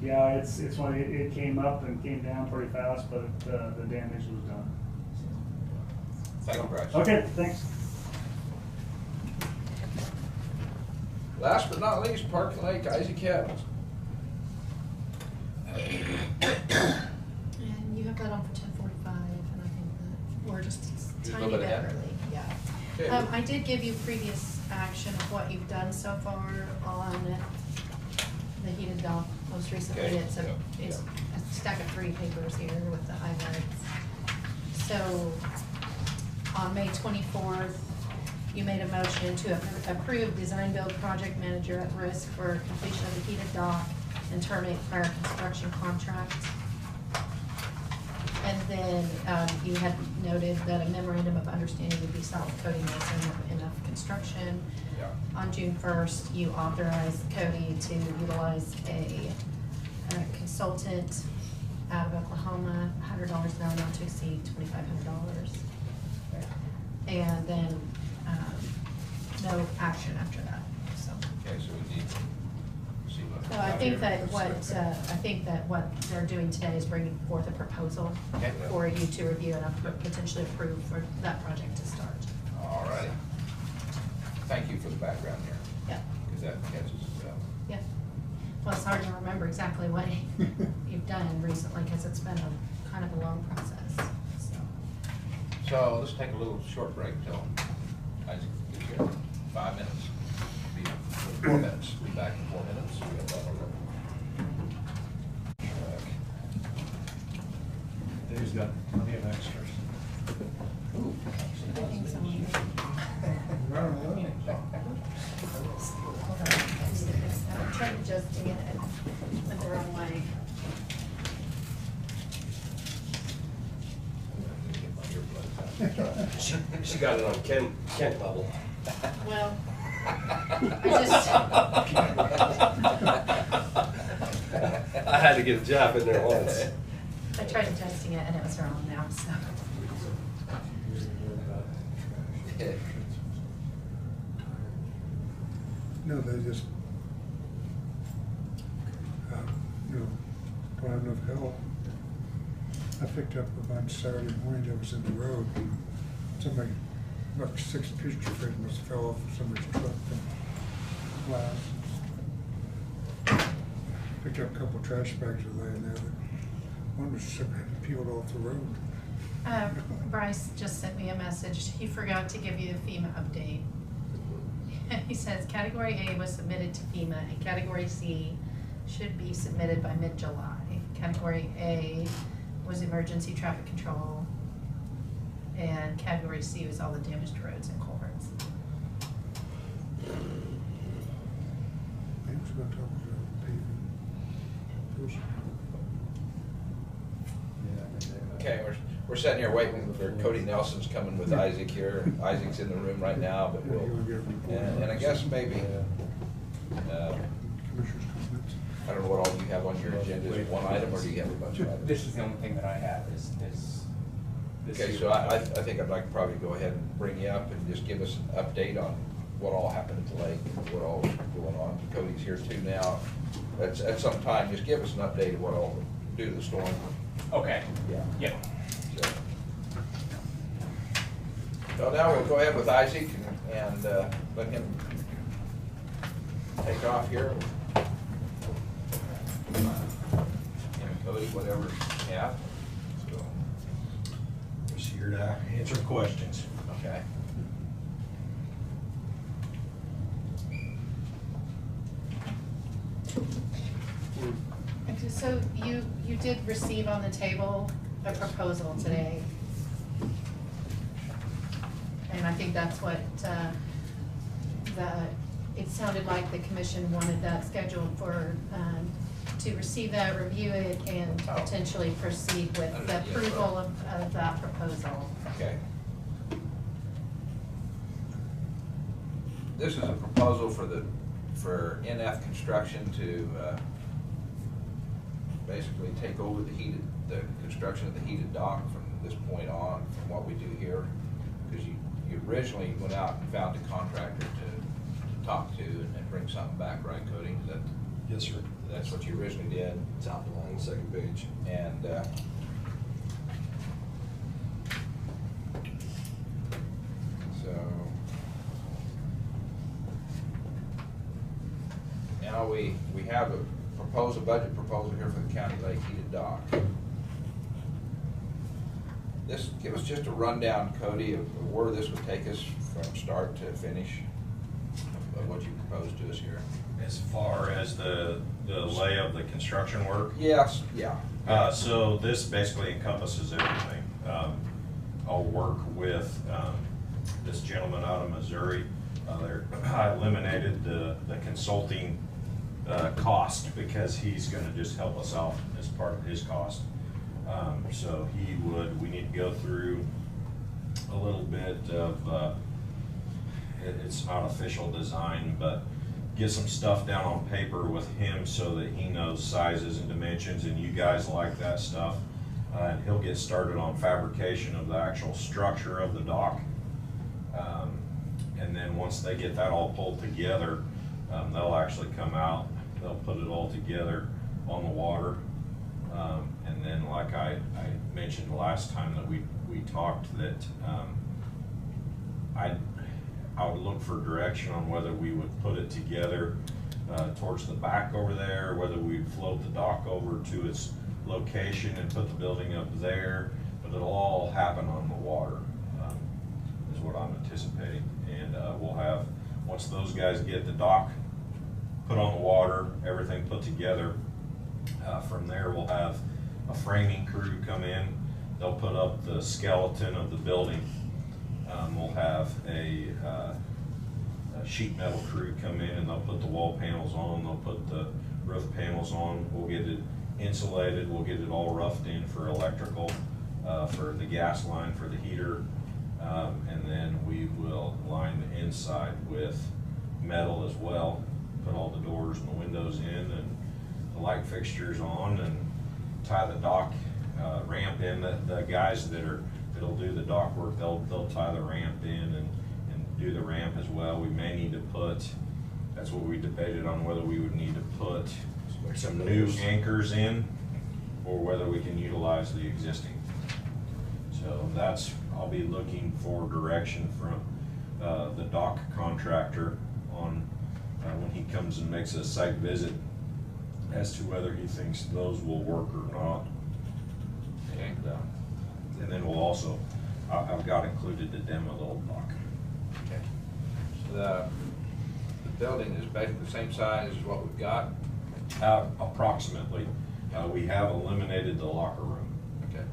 Yeah, it's when it came up and came down pretty fast, but the damage was done. Thank you, Bryce. Okay, thanks. Last but not least, Park Lake Isaac Cabins. And you have that on for 10:45, and I think that we're just a tiny bit early. Yeah. Okay. I did give you previous action of what you've done so far on the heated dock. Most recently, it's a stack of 3 papers here with the highlights. So on May 24th, you made a motion to approve design build project manager at risk for completion of the heated dock and terminate prior construction contract. And then you had noted that a memorandum of understanding would be sought with Cody Nelson of enough construction. On June 1st, you authorized Cody to utilize a consultant out of Oklahoma, $100 an hour, not to exceed $2,500. And then no action after that. So. Okay, so we need to see what. So I think that what they're doing today is bringing forth a proposal for you to review and potentially approve for that project to start. All right. Thank you for the background here. Yeah. Because that catches us up. Yeah. Well, it's hard to remember exactly what you've done recently because it's been kind of a long process. So let's take a little short break till Isaac gets here. 5 minutes. Be 4 minutes. Be back in 4 minutes. We got that over. Dave's got plenty of extras. Ooh. I think so. Hold on. I'm trying to just get it with the wrong way. She got it on Kent level. Well, I had to get a jab in there once. I tried adjusting it and it was wrong now, so. they just, you know, don't have enough help. I picked up a bunch Saturday morning that was in the road. Somebody, about 6 picture frames must have fell off of somebody's truck and glass. Picked up a couple trash bags that lay in there. One was peeled off the road. Bryce just sent me a message. He forgot to give you the FEMA update. He says Category A was submitted to FEMA and Category C should be submitted by mid-July. Category A was emergency traffic control, and Category C was all the damaged roads and culverts. He was gonna talk about paving. Okay, we're sitting here waiting for Cody Nelson's coming with Isaac here. Isaac's in the room right now, but we'll, and I guess maybe, Commissioners' comments. I don't know what all you have on your agenda, is it one item or do you have a bunch of items? This is the only thing that I have is this. Okay, so I think I'd like to probably go ahead and bring you up and just give us an update on what all happened at the lake, what all is going on. Cody's here too now. At some time, just give us an update of what all due to the storm. Okay. Yeah. Yep. So now we'll go ahead with Isaac and let him take off here. Him and Cody, whatever you have. So, Just here to answer questions. okay. Okay, so you did receive on the table a proposal today. And I think that's what, it sounded like the commission wanted that scheduled for, to receive that, review it, and potentially proceed with the approval of that proposal. Okay. This is a proposal for NF Construction to basically take over the construction of the heated dock from this point on, from what we do here. Because you originally went out and found a contractor to talk to and bring something back, right, Cody? Is that? Yes, sir. That's what you originally did? It's outlined, second page. And so now we have a budget proposal here for the county lake heated dock. Give us just a rundown, Cody, of where this would take us from start to finish of what you proposed to us here. As far as the lay of the construction work? Yes, yeah. So this basically encompasses everything. I'll work with this gentleman out of Missouri. I eliminated the consulting cost because he's gonna just help us out as part of his cost. So we need to go through a little bit of, it's not official design, but get some stuff down on paper with him so that he knows sizes and dimensions, and you guys like that stuff. And he'll get started on fabrication of the actual structure of the dock. And then once they get that all pulled together, they'll actually come out, they'll put it all together on the water. And then like I mentioned last time that we talked, that I would look for direction on whether we would put it together towards the back over there, whether we'd float the dock over to its location and put the building up there, but it'll all happen on the water, is what I'm anticipating. And we'll have, once those guys get the dock put on the water, everything put together, from there we'll have a framing crew come in. They'll put up the skeleton of the building. We'll have a sheet metal crew come in and they'll put the wall panels on, they'll put the roof panels on. We'll get it insulated, we'll get it all roughed in for electrical, for the gas line, for the heater, and then we will line the inside with metal as well. Put all the doors and the windows in and the light fixtures on and tie the dock ramp in. The guys that'll do the dock work, they'll tie the ramp in and do the ramp as well. We may need to put That's what we debated on, whether we would need to put some new anchors in or whether we can utilize the existing. So that's, I'll be looking for direction from the dock contractor on when he comes and makes a site visit as to whether he thinks those will work or not. And then we'll also, I've got included the demo of the old dock. Okay. So the building is basically the same size as what we've got? Approximately. We have eliminated the locker room. Okay.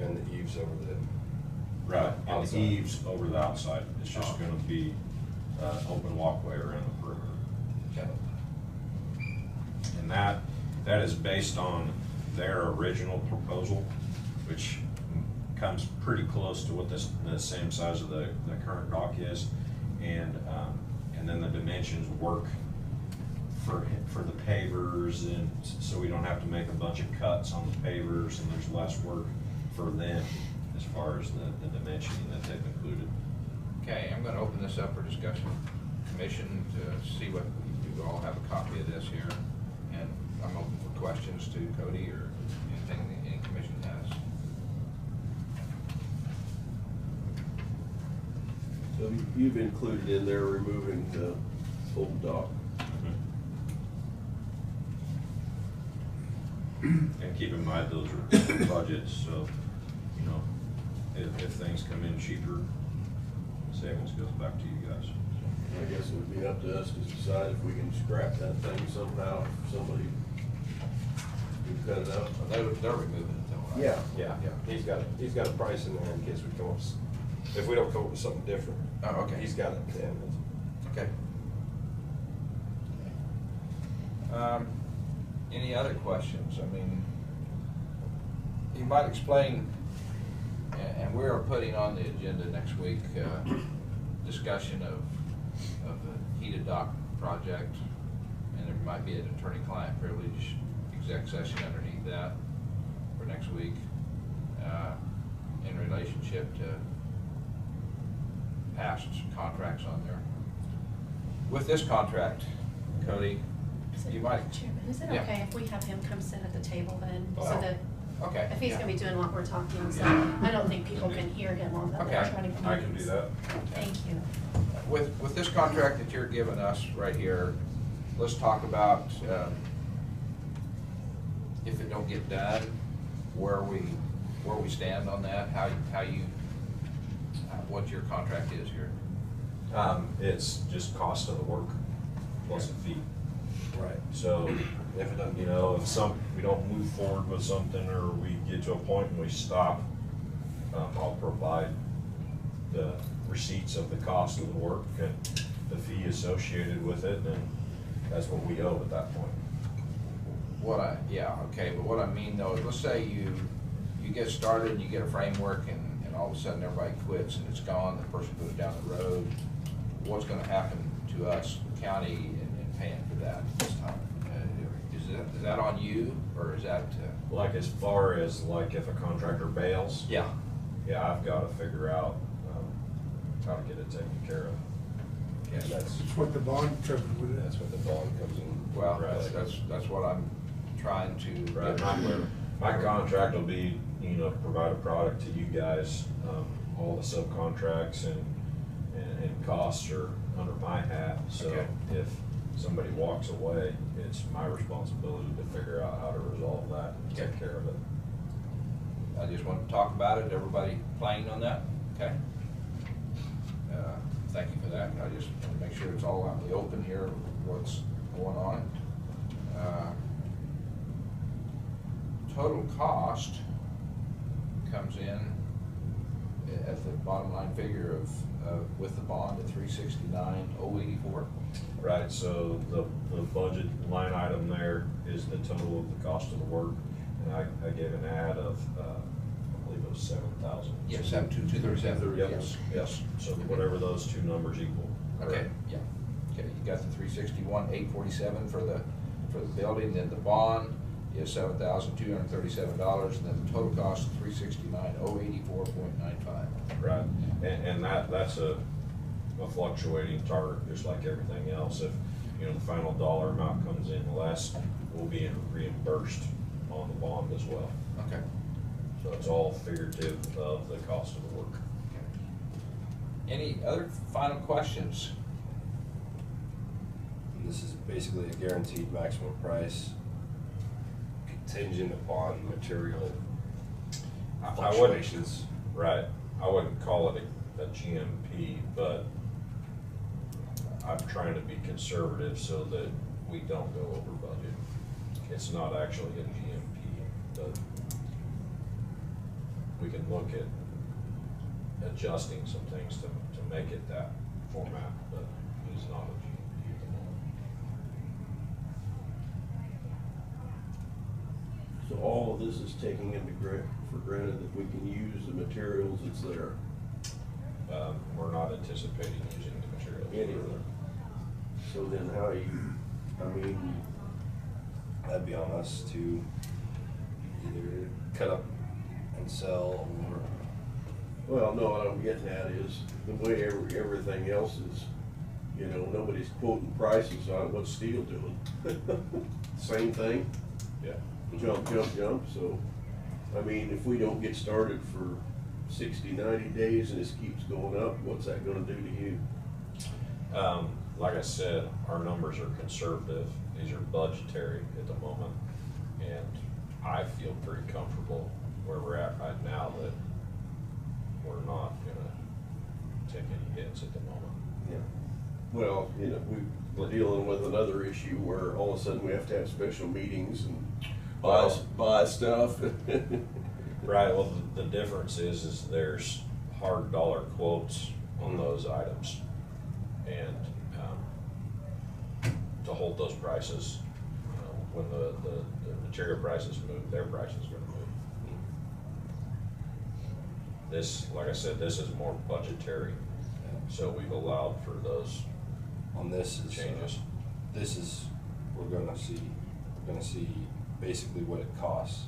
And the eaves over the. Right, and the outside. eaves over the outside. It's just Oh. gonna be open walkway around the perimeter. Okay. And that is based on their original proposal, which comes pretty close to what the same size of the current dock is. And then the dimensions work for the pavers, and so we don't have to make a bunch of cuts on the pavers, and there's less work for them as far as the dimensioning that they've included. Okay, I'm gonna open this up for discussion. Commission to see what, you all have a copy of this here. And I'm open for questions to Cody or anything that any commission has. So you've included in there removing the old dock. And keep in mind, those are budgets, so, you know, if things come in cheaper, savings goes back to you guys. I guess it would be up to us to decide if we can scrap that thing somehow, if somebody can cut it out. They're removing it though, right? Yeah. He's got a price in there in case we come up, if we don't come up with something different. Oh, okay. He's got it, yeah. Okay. Any other questions? I mean, you might explain, and we're putting on the agenda next week, discussion of the heated dock project, and there might be an attorney-client privilege exec session underneath that for next week, in relationship to past contracts on there. With this contract, Cody, you might. Chairman, is it Yeah. okay if we have him come sit at the table then? So Well, that, okay. if he's yeah. gonna be doing what we're talking, so Yeah. I don't think people can hear him on the Okay. electronic meetings. I can do that. Thank you. With this contract that you're giving us right here, let's talk about, if it don't get done, where we stand on that, what your contract is here. It's just cost of the work plus a fee. Right. So, If it doesn't you know, if we don't move forward with something, or we get to a point and we stop, I'll provide the receipts of the cost of the work and the fee associated with it, and that's what we owe at that point. Okay, but what I mean though, is let's say you get started and you get a framework and all of a sudden everybody quits and it's gone, the person goes down the road, what's gonna happen to us, the county, in paying for that this time? Is that on you, or is that? Like, as far as like if a contractor bails? Yeah. Yeah, I've gotta figure out, how to get it taken care of. Yeah, That's what the bond covers with it. That's what the bond comes in. Well, Right. that's what I'm trying to Right. get where. My contract will be, you know, provide a product to you guys, all the subcontracts and costs are under my hat, so Okay. if somebody walks away, it's my responsibility to figure out how to resolve that and take care of it. I just want to talk about it, everybody playing on that, okay? Thank you for that, I just want to make sure it's all out in the open here, what's going on. Total cost comes in at the bottom line figure of, with the bond at $369,084. Right, so the budget line item there is the total of the cost of the work, and I gave an ad of, I believe it was 7,000. Yeah, 72237. Yep, Yes. yes, so whatever those two numbers equal. Okay, yeah. Okay, you got the 361,847 for the building, then the bond is $7,237, and then the total cost is $369,084.95. Right, and that's a fluctuating target, just like everything else. If, you know, the final dollar amount comes in less, we'll be reimbursed on the bond as well. Okay. So it's all figurative of the cost of the work. Any other final questions? This is basically a guaranteed maximum price contingent upon material I wouldn't, fluctuations. right, I wouldn't call it a GMP, but I'm trying to be conservative so that we don't go over budget. It's not actually a GMP, but we can look at adjusting some things to make it that format, but it's not a GMP at the moment. So all of this is taking into for granted that we can use the materials that's there. We're not anticipating using the materials. Anyway. So then how I mean, That'd be on us to either cut up and sell or. well, no, what I'm getting at is the way everything else is, you know, nobody's quoting prices on what's steel doing. Same thing, Yeah. jump, so, I mean, if we don't get started for 60, 90 days and this keeps going up, what's that gonna do to you? Like I said, our numbers are conservative. These are budgetary at the moment. And I feel pretty comfortable where we're at right now that we're not gonna take any hits at the moment. Yeah. Well, you know, we're dealing with another issue where all of a sudden we have to have special meetings and buy stuff. Right, well, the difference is there's hard dollar quotes on those items. And, to hold those prices, you know, when the material prices move, their price is gonna move. This, like I said, this is more budgetary, so we've allowed for those On this is, changes. this is, we're gonna see basically what it costs,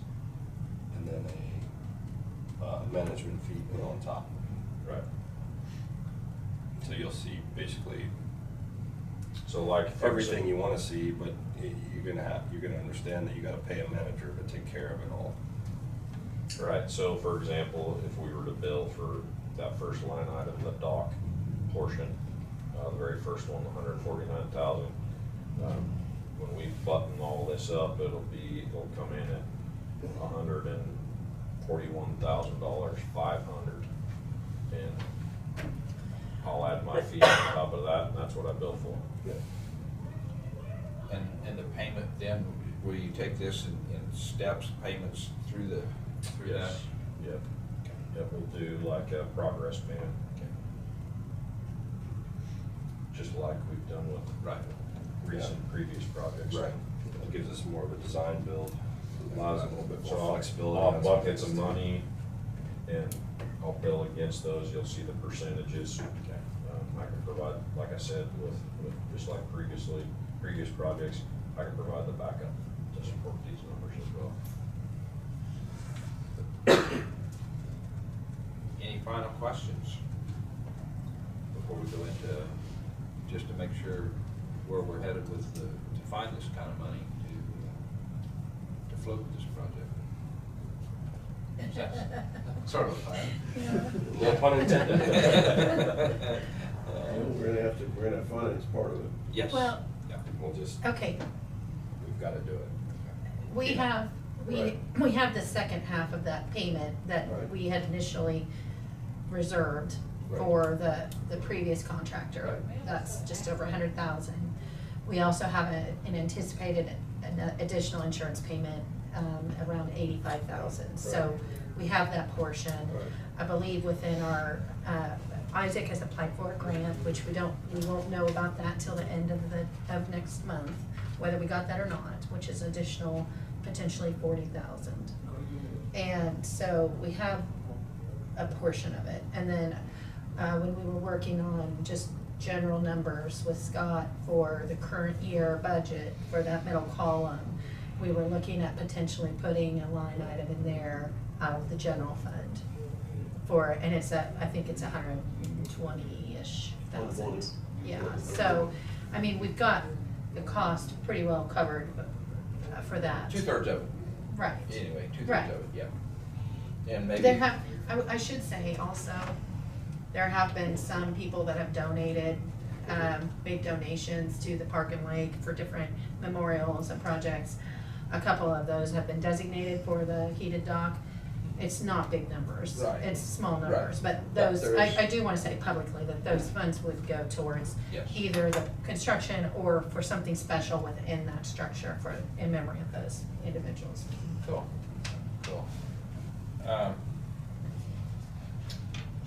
and then a management fee put on top. Right. So you'll see basically So like. everything you wanna see, but you're gonna understand that you gotta pay a manager to take care of it all. Right, so for example, if we were to bill for that first line item, the dock portion, the very first one, 149,000. When we button all this up, it'll come in at $141,000, 500. And I'll add my fee on top of that, and that's what I bill for. And the payment then, will you take this in steps, payments through that? Yes. Yep. Yep, we'll do like a progress payment. Okay. Just like we've done with previous projects. Right. It gives us more of a design build, allows a little bit So more flexibility. I'll on buckets some of things. money, and I'll bill against those, you'll see the percentages. I can provide, like I said, with just like previous projects, I can provide the backup to support these numbers as well. Any final questions before we go into, just to make sure where we're headed with to find this kind of money to float this project? Sort of fun. No pun intended. We're gonna have finance part of it. Yes. Well, Yeah. We'll just, okay, we've gotta do it. we have, Right. we have the second half of that payment that Right. we had initially reserved for the previous contractor. Right. That's just over 100,000. We also have an anticipated additional insurance payment, around 85,000. So we have that portion. Right. I believe within our, Isaac has applied for a grant, which we won't know about that till the end of next month, whether we got that or not, which is additional potentially 40,000. And so we have a portion of it. And then, when we were working on just general numbers with Scott for the current year budget for that middle column, we were looking at potentially putting a line item in there out of the general fund for, and I think it's 120-ish thousand. Yeah, so, I mean, we've got the cost pretty well covered for that. 2/3 of it. Right. Anyway, 2/3 Right. of it, yeah. And maybe. There have, I should say also, there have been some people that have donated, big donations to the Park and Lake for different memorials and projects. A couple of those have been designated for the heated dock. It's not big numbers. Right. It's small numbers, Right. but But those, there is- I do wanna say publicly that those funds would go towards Yes. either the construction or for something special within that structure for, in memory of those individuals. Cool, cool.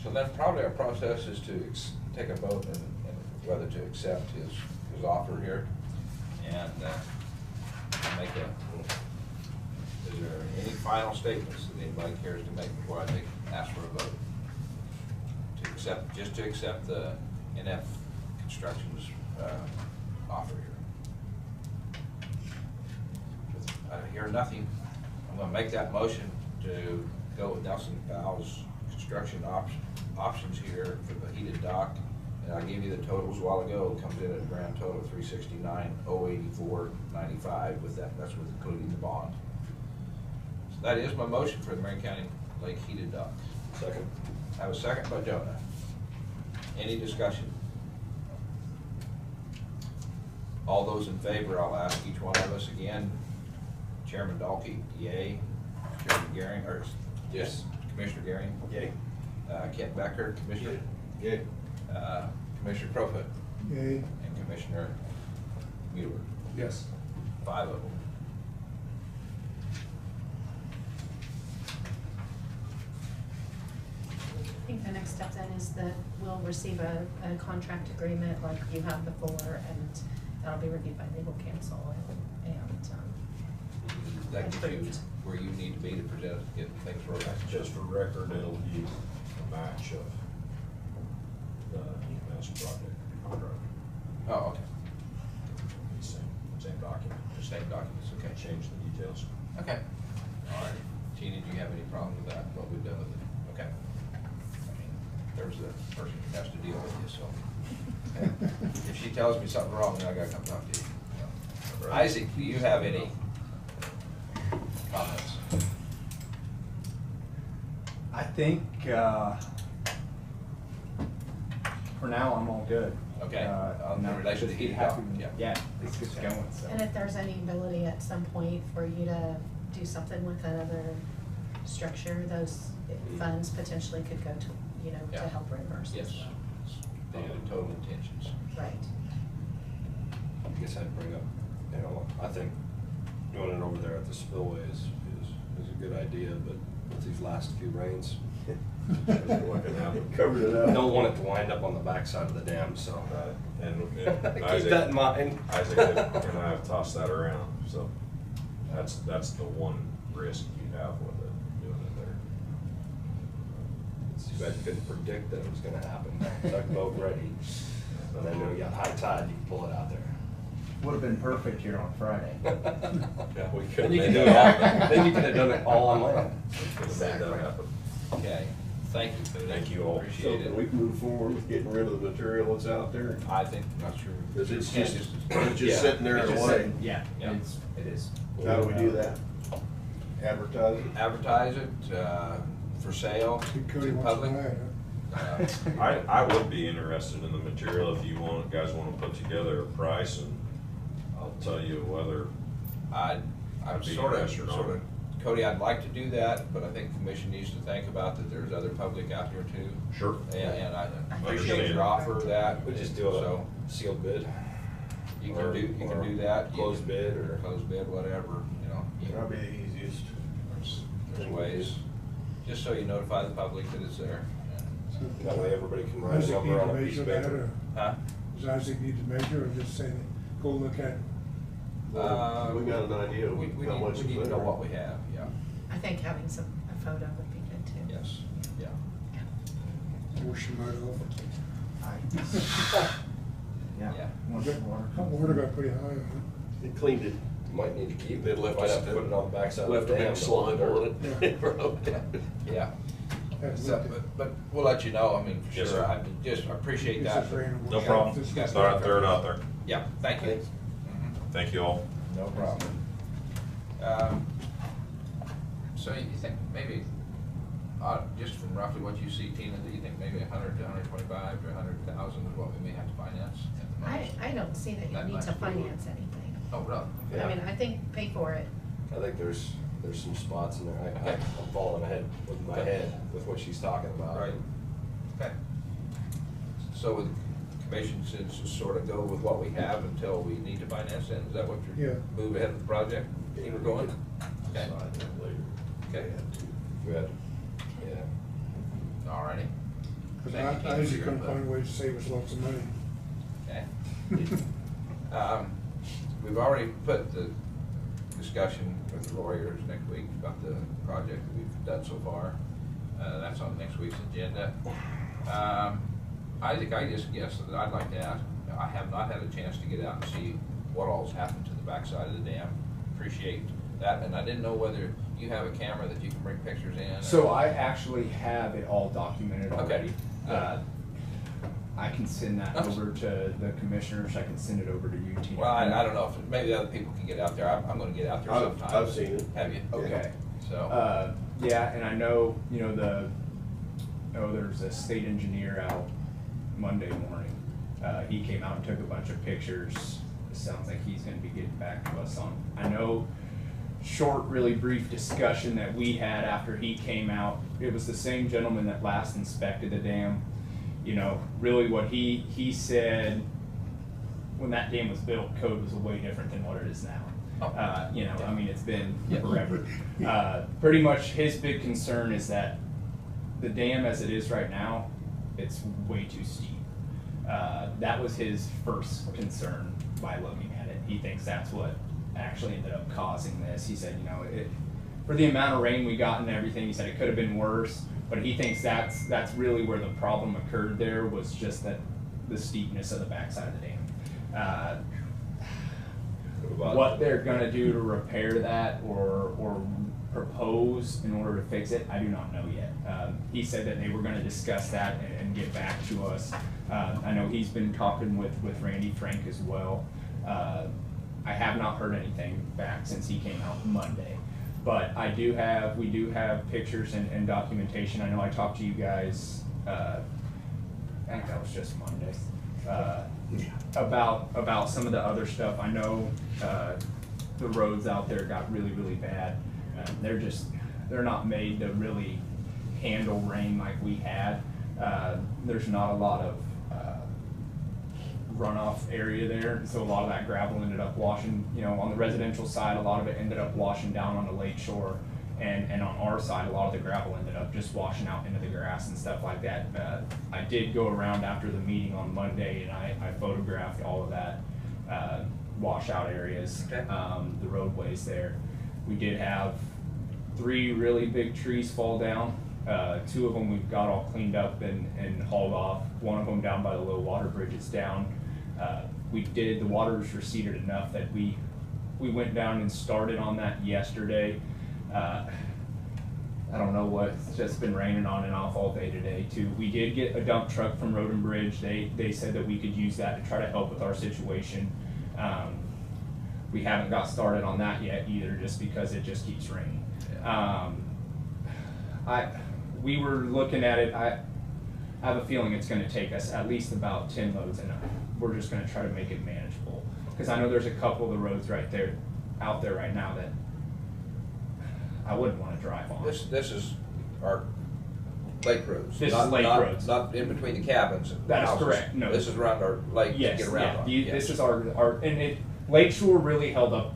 So then probably our process is to take a vote and whether to accept his offer here. And make a, is there any final statements that anybody cares to make before I ask for a vote? To accept, just to accept the NF Construction's offer here. I hear nothing. I'm gonna make that motion to go with Nelson Fowles construction options here for the heated dock. And I gave you the totals a while ago. It comes in at a grand total of $369,084.95 with that, that's with including the bond. So that is my motion for the Marion County Lake heated dock. Second. I have a second by Jonah. Any discussion? All those in favor, I'll ask each one of us again. Chairman Dalkey, yay. Chairman Garing, or yes, Commissioner Garing. Yay. Kent Becker, Commissioner. Yay. Commissioner Crowfoot. Yay. And Commissioner Mueller. Yes. 5 of them. I think the next step then is that we'll receive a contract agreement like you have before, and that'll be reviewed by legal counsel and That gets you approved. where you need to be to present, get things rolled out. Just for record, it'll be a match of the EMS project contract. Oh, okay. Same document, The same documents, okay. change the details. Okay. All right. Tina, do you have any problem with that, what we've done with it? Okay. I mean, there's the person who has to deal with you, so. Okay. If she tells me something wrong, then I gotta come talk to you. So. Isaac, do you have any comments? I think, for now, I'm all good. Okay, in no, relation to just heated happy- dock, yeah. Yeah, it's just going, so. And if there's any ability at some point for you to do something with that other structure, those funds potentially could go to, you know, to Yeah. help reimburse. Yes. The total intentions. Right. I guess I'd bring up, you know, I think doing it over there at the spillway is a good idea, but with these last few rains, Covered it up. don't want it to wind up on the backside of the dam, so. And Keep Isaac, that in mind. Isaac and I have tossed that around, so that's the one risk you have with it, doing it there. It's too bad you couldn't predict that it was gonna happen. Tugboat ready, and then when we got high tide, you can pull it out there. Would have been perfect here on Friday. Yeah, we could Then have you made can do that it happen. all, then you could have done it all on land. We could have made that happen. Okay, thank you. Peter. Thank you all. So Appreciate can we it. move forward with getting rid of the material that's out there? I think, not sure. Because it's Yeah, just yeah. sitting there in It's the just way. sitting- Yeah, Yeah. it is. How do we do that? Advertise it? Advertise it, for sale See, to Cody the wants to public. buy it, I would be interested in the material if you guys wanna put together a price, and I'll tell you whether, I'm I'd be sort interested of, on it. Cody, I'd like to do that, but I think the commission needs to think about that there's other public out there too. Sure. And I appreciate Understand. your offer of that. We just do So a sealed bid. you can do that. Closed bid or. Closed bid, whatever, you know. That'd be the easiest. There's ways, just so you notify the public that it's there. That way everybody can write a Isaac need number to on a piece measure of that, paper. or Huh? does Isaac need to measure, or just say, go look at it? We got an idea We how much need is to know there. what we have, yeah, I think having a photo would be good too. yes, yeah. Wash your mud Yeah. Yeah. Once off. more. Hot water got pretty high on It cleaned it. You might need to keep It it, left might a- have to put it on the backside of Left the a dam. big slime on it. Yeah. have So, looked at. but we'll let you know, I mean, for Yes, sure, sir. I just appreciate It's that. just random. No problem. Just got Throw it out there. Yeah, thank you. Thank you all. No problem. So you think maybe, just from roughly what you see, Tina, do you think maybe 100 to 125 to 100,000 is what we may have to finance at the most? I don't see that you That need much. to finance anything. Oh, really? Yeah. I mean, I think pay for it. I think there's some spots in there. Okay. I'm falling ahead with my Okay. head with what she's talking about. Right. Okay. So with commission, since just sort of go with what we have until we need to finance it, is that what you're, Yeah. move ahead with the project? Keep it going? Okay. Decide that later. Okay. Good. Yeah. All righty. Cause Thank you, I Tina, just for your couldn't input. find ways to save us lots of money. Okay. We've already put the discussion with the lawyers next week about the project that we've done so far. That's on next week's agenda. I think I just guess that I'd like to ask, I have not had a chance to get out and see what all's happened to the backside of the dam. Appreciate that, and I didn't know whether you have a camera that you can bring pictures in. So I actually have it all documented Okay. already. Good. I can send that Okay. over to the commissioners, I can send it over to you, Tina. Well, I don't know if, maybe other people can get out there. I'm gonna get out there sometime. I've seen it. Have you? Okay. So, Yeah, and I know, there's a state engineer out Monday morning. He came out and took a bunch of pictures. It sounds like he's gonna be getting back to us on, I know, short, really brief discussion that we had after he came out. It was the same gentleman that last inspected the dam. Really what he said, when that dam was built, code was way different than what it is now. I mean, it's been forever. Pretty much his big concern is that the dam as it is right now, it's way too steep. That was his first concern by looking at it. He thinks that's what actually ended up causing this. He said, for the amount of rain we got and everything, he said it could have been worse, but he thinks that's really where the problem occurred there, was just that the steepness of the backside of the dam. What they're gonna do to repair that or propose in order to fix it, I do not know yet. He said that they were gonna discuss that and get back to us. I know he's been talking with Randy Frank as well. I have not heard anything back since he came out Monday. But we do have pictures and documentation. I know I talked to you guys, I think that was just Monday, about some of the other stuff. I know the roads out there got really, really bad. They're not made to really handle rain like we had. There's not a lot of runoff area there, so a lot of that gravel ended up washing, on the residential side, a lot of it ended up washing down on the lake shore, and on our side, a lot of the gravel ended up just washing out into the grass and stuff like that. I did go around after the meeting on Monday, and I photographed all of that washout areas, the roadways there. We did have 3 really big trees fall down. 2 of them we've got all cleaned up and hauled off. One of them down by the low water bridge is down. The waters receded enough that we went down and started on that yesterday. I don't know what, it's just been raining on and off all day today too. We did get a dump truck from Road and Bridge. They said that we could use that to try to help with our situation. We haven't got started on that yet either, just because it just keeps raining. We were looking at it, I have a feeling it's gonna take us at least about 10 loads, and we're just gonna try to make it manageable. Cause I know there's a couple of the roads out there right now that I wouldn't wanna drive on. this is our lake roads. This is not- lake not- roads. Not in between the cabins and the That is houses. correct, no. This is around our lake to Yes, get around yeah, on. this is our, and Lakeshore really held up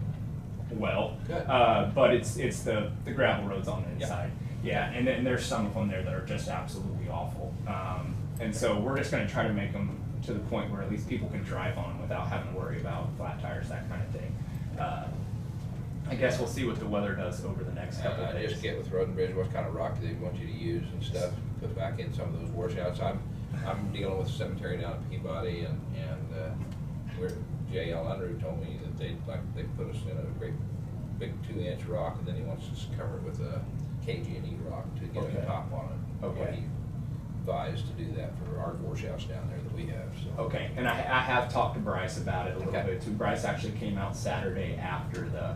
well. Good. But it's the gravel roads on the inside. Yeah, and then there's some of them there that are just absolutely awful. And so we're just gonna try to make them to the point where at least people can drive on them without having to worry about flat tires, that kind of thing. I guess we'll see what the weather does over the next couple of I days. just get with Road and Bridge, what kind of rock do they want you to use and stuff, put back in some of those washouts. I'm dealing with a cemetery down at Peabody where J.L. Unruh told me that they put us in a great big 2-inch rock, and then he wants us to cover it with a KG&E rock to get Okay. a top on it. Okay. He advised to do that for our washouts down there that we have, so. Okay, and I have talked to Bryce about it a little Okay. bit too. Bryce actually came out Saturday after the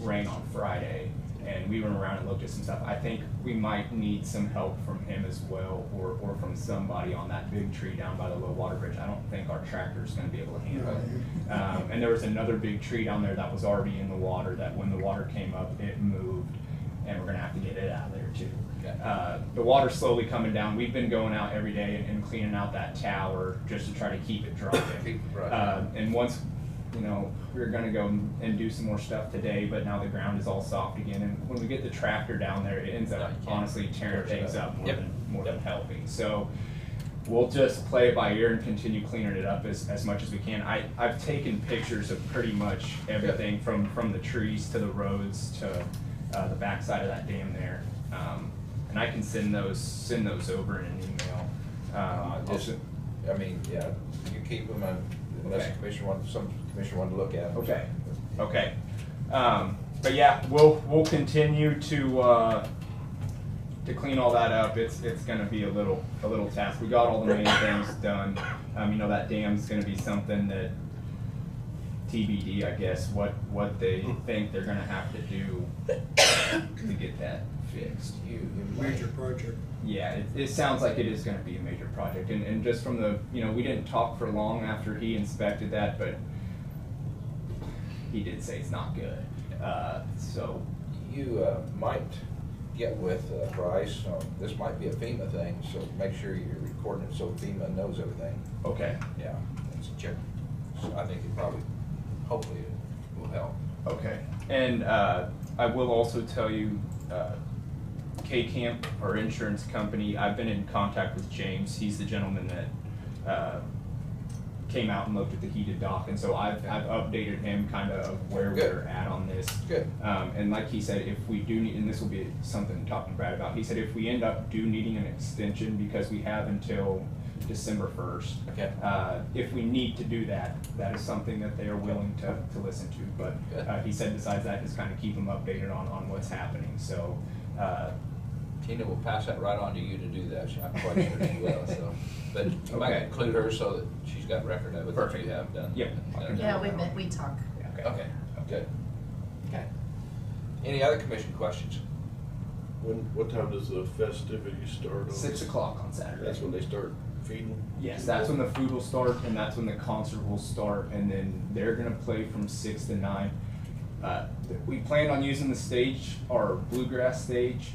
rain on Friday, and we went around and looked at some stuff. I think we might need some help from him as well, or from somebody on that big tree down by the low water bridge. I don't think our tractor's gonna be able to handle it. And there was another big tree down there that was already in the water, that when the water came up, it moved, and we're gonna have to get it out of there too. Okay. The water's slowly coming down. We've been going out every day and cleaning out that tower just to try to keep it dry. Keep it dry. And once, we're gonna go and do some more stuff today, but now the ground is all soft again. And when we get the tractor down there, it ends No, up you can't. honestly tearing things up more Yep. than helping. So we'll just play it by ear and continue cleaning it up as much as we can. I've taken pictures of pretty much everything from the trees to the roads to the backside of that dam there. And I can send those over in an email. Yeah, you keep them, unless Okay. some commissioner wanted to look at them. Okay. But yeah, we'll continue to clean all that up. It's gonna be a little task. We got all the main things done. That dam's gonna be something that TBD, I guess, what they think they're gonna have to do to get that fixed. Major project. Yeah, it sounds like it is gonna be a major project, and just from the, we didn't talk for long after he inspected that, but he did say it's not good, so. You might get with Bryce, this might be a FEMA thing, so make sure you're recording it so FEMA knows everything. Okay. Yeah, it's a check. So I think hopefully it will help. Okay, and I will also tell you, K-Camp, our insurance company, I've been in contact with James. He's the gentleman that came out and looked at the heated dock, and so I've updated him kind of where we're at on this. Good. And like he said, if we do need, and this will be something to talk to Brad about, he said if we end up needing an extension, because we have until December 1st. Okay. If we need to do that, that is something that they are willing to listen to. But he said besides that, just kind of keep them updated on what's happening. So Tina will pass that right on to you to do that. I'm quite sure she will. So, but you might include her so that she's got record of it. Perfect. That you have done. Yep. Yeah, we talk. Okay. Good. Okay. Any other commission questions? What time does the festivity start on? 6 o'clock on Saturday. That's when they start feeding? Yes, that's when the food will start, and that's when the concert will start, and then they're gonna play from 6 to 9. We planned on using the stage, our bluegrass stage.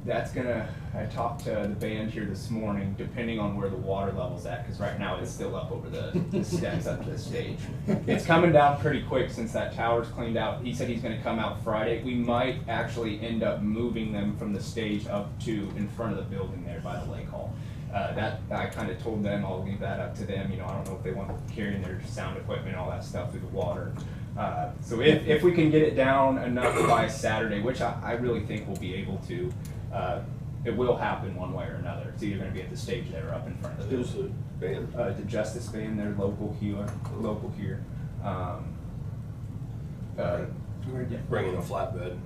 I talked to the band here this morning, depending on where the water level's at, because right now it's still up over the steps up to the stage. It's coming down pretty quick since that tower's cleaned out. He said he's gonna come out Friday. We might actually end up moving them from the stage up to in front of the building there by the lake hall. That I kind of told them, I'll leave that up to them. I don't know if they want carrying their sound equipment and all that stuff through the water. So if we can get it down enough by Saturday, which I really think we'll be able to, it will happen one way or another. It's either going to be at the stage there or up in front of the Who's the band? The Justice Band, they're local here. Bring in a flatbed.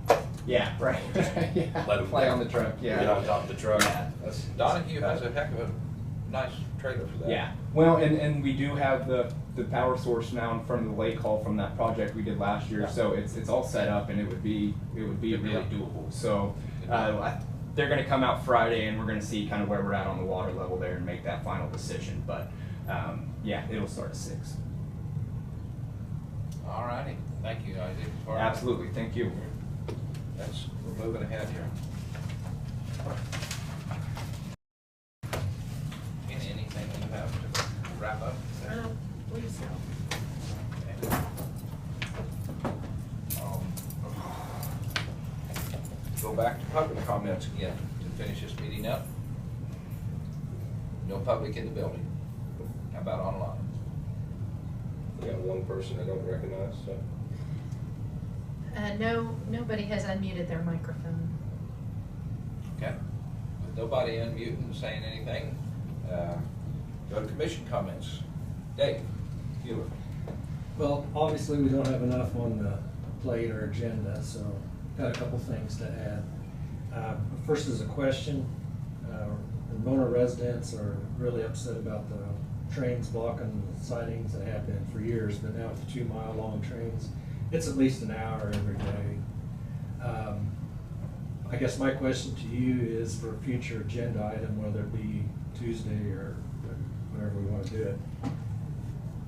Yeah, right. Yeah. Let them play on the truck. Yeah. Get on top of the truck. Yeah. Donahue has a heck of a nice trailer for that. Yeah. Well, and we do have the power source now in front of the lake hall from that project we did last year. So it's all set up, and it would be really doable. So they're going to come out Friday, and we're going to see kind of where we're at on the water level there and make that final decision. But yeah, it'll start at 6. All righty. Thank you, Isaac. Absolutely. Thank you. We're moving ahead here. Anything you have to wrap up? Please Go back to public comments again to finish this meeting up. No public in the building. How about online? We got one person I don't recognize, so. Nobody has unmuted their microphone. Okay. With nobody unmuting and saying anything, go to commission comments. Dave, you. Well, obviously, we don't have enough on the plate or agenda, so got a couple things to add. First is a question. Ramona residents are really upset about the trains blocking the sidings that have been for years, but now with the 2-mile-long trains, it's at least an hour every day. I guess my question to you is for a future agenda item, whether it be Tuesday or whenever we want to do it.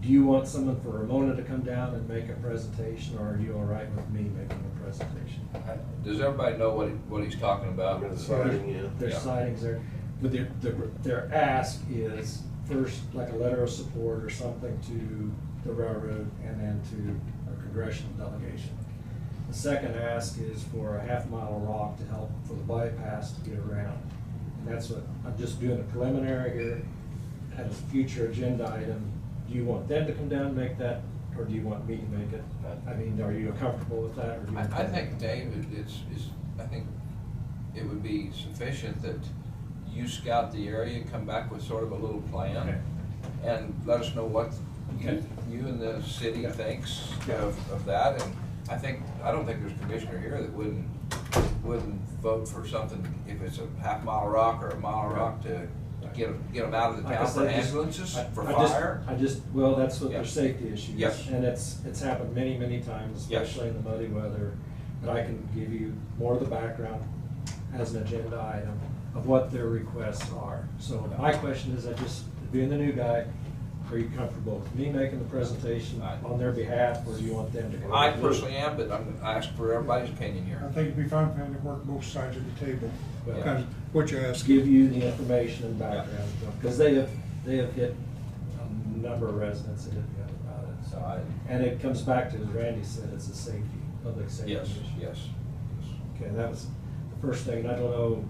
Do you want someone for Ramona to come down and make a presentation, or are you all right with me making a presentation? Does everybody know what he's talking about? There's sidings there, but their ask is first like a letter of support or something to the railroad and then to a congressional delegation. The second ask is for a half-mile of rock to help for the bypass to get around. And that's what, I'm just doing a preliminary here. As a future agenda item, do you want them to come down and make that, or do you want me to make it? I mean, are you comfortable with that? Or do you I think, Dave, I think it would be sufficient that you scout the area, come back with sort of a little plan, okay, and let us know what okay, you and the city thinks yeah, of that. And I don't think there's a commissioner here that wouldn't vote for something if it's a half-mile rock or a mile rock to get them out of the town for ambulances, for fire. Well, that's what Yeah. their safety issues. Yes. And it's happened many, many times, especially in the muddy weather. But I can give you more of the background as an agenda item of what their requests are. So my question is, being the new guy, are you comfortable with me making the presentation on their behalf, or do you want them to go? I personally am, but I'm asking for everybody's opinion here. I think it'd be fine for them to work both sides of the table, Well, kind of what you're asking. give you the information and background, because they have hit a number of residents that have got about it. So And it comes back to, as Randy said, it's a safety, public safety yes, issue. yes. Okay, that was the first thing, and I don't know,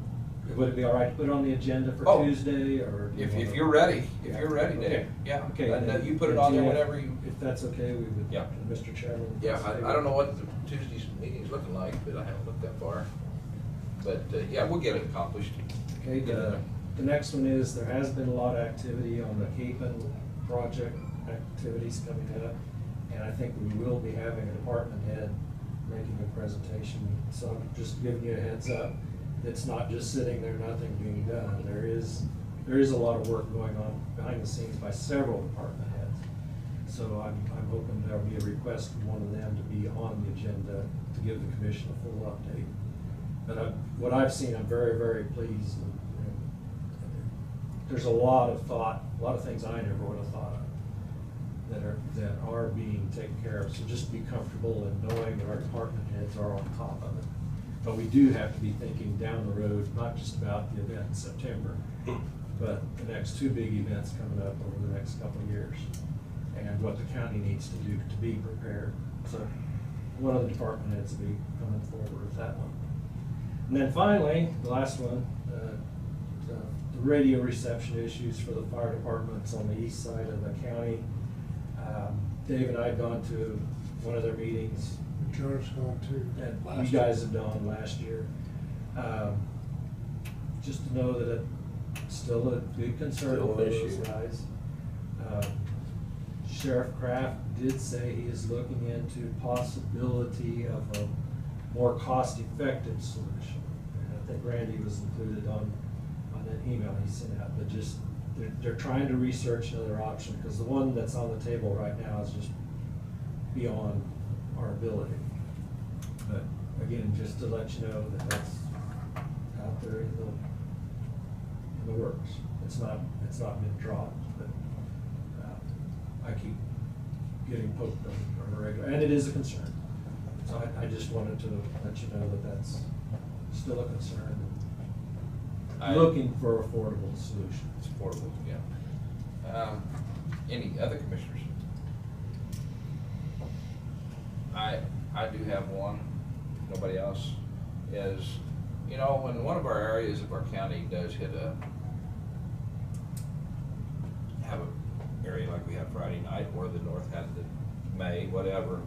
would it be all right to put it on the agenda for Oh, Tuesday, or? do you If wanna- you're ready, Okay. Dave, yeah. Okay. And then- you put it on there yeah, whenever you. If that's okay, we would, Yeah. Mr. Chairman. Yeah, I don't know what the Tuesday's meeting's looking like, but I haven't looked that far. But, yeah, we'll get it accomplished. Okay, the next one is, there has been a lot of activity on the Capen project, activities coming up, and I think we will be having a department head making a presentation, so I'm just giving you a heads up. It's not just sitting there, nothing being done. There is a lot of work going on behind the scenes by several department heads. So I'm hoping there'll be a request from one of them to be on the agenda to give the commission a full update. But what I've seen, I'm very, very pleased. And there's a lot of thought, a lot of things I never would have thought of that are being taken care of. So just be comfortable in knowing that our department heads are on top of it. But we do have to be thinking down the road, not just about the event in September, but the next 2 big events coming up over the next couple of years, and what the county needs to do to be prepared. So one of the department heads will be coming forward with that one. And then finally, the last one, the radio reception issues for the fire departments on the east side of the county. Dave and I had gone to one of their meetings. John's gone too. And you guys have done last year. Just to know that it's still a big concern Still for an those issue. guys. Sheriff Kraft did say he is looking into possibility of a more cost-effective solution. And I think Randy was included on an email he sent out, but just, they're trying to research another option, because the one that's on the table right now is just beyond our ability. But again, just to let you know that that's out there in the works. It's not been dropped, but I keep getting poked on a regular, and it is a concern. So I just wanted to let you know that that's still a concern. Looking for affordable solutions. It's affordable, yeah. Any other commissioners? I do have one, nobody else, is, when one of our areas of our county does have an area like we had Friday night, or the north had the May, whatever,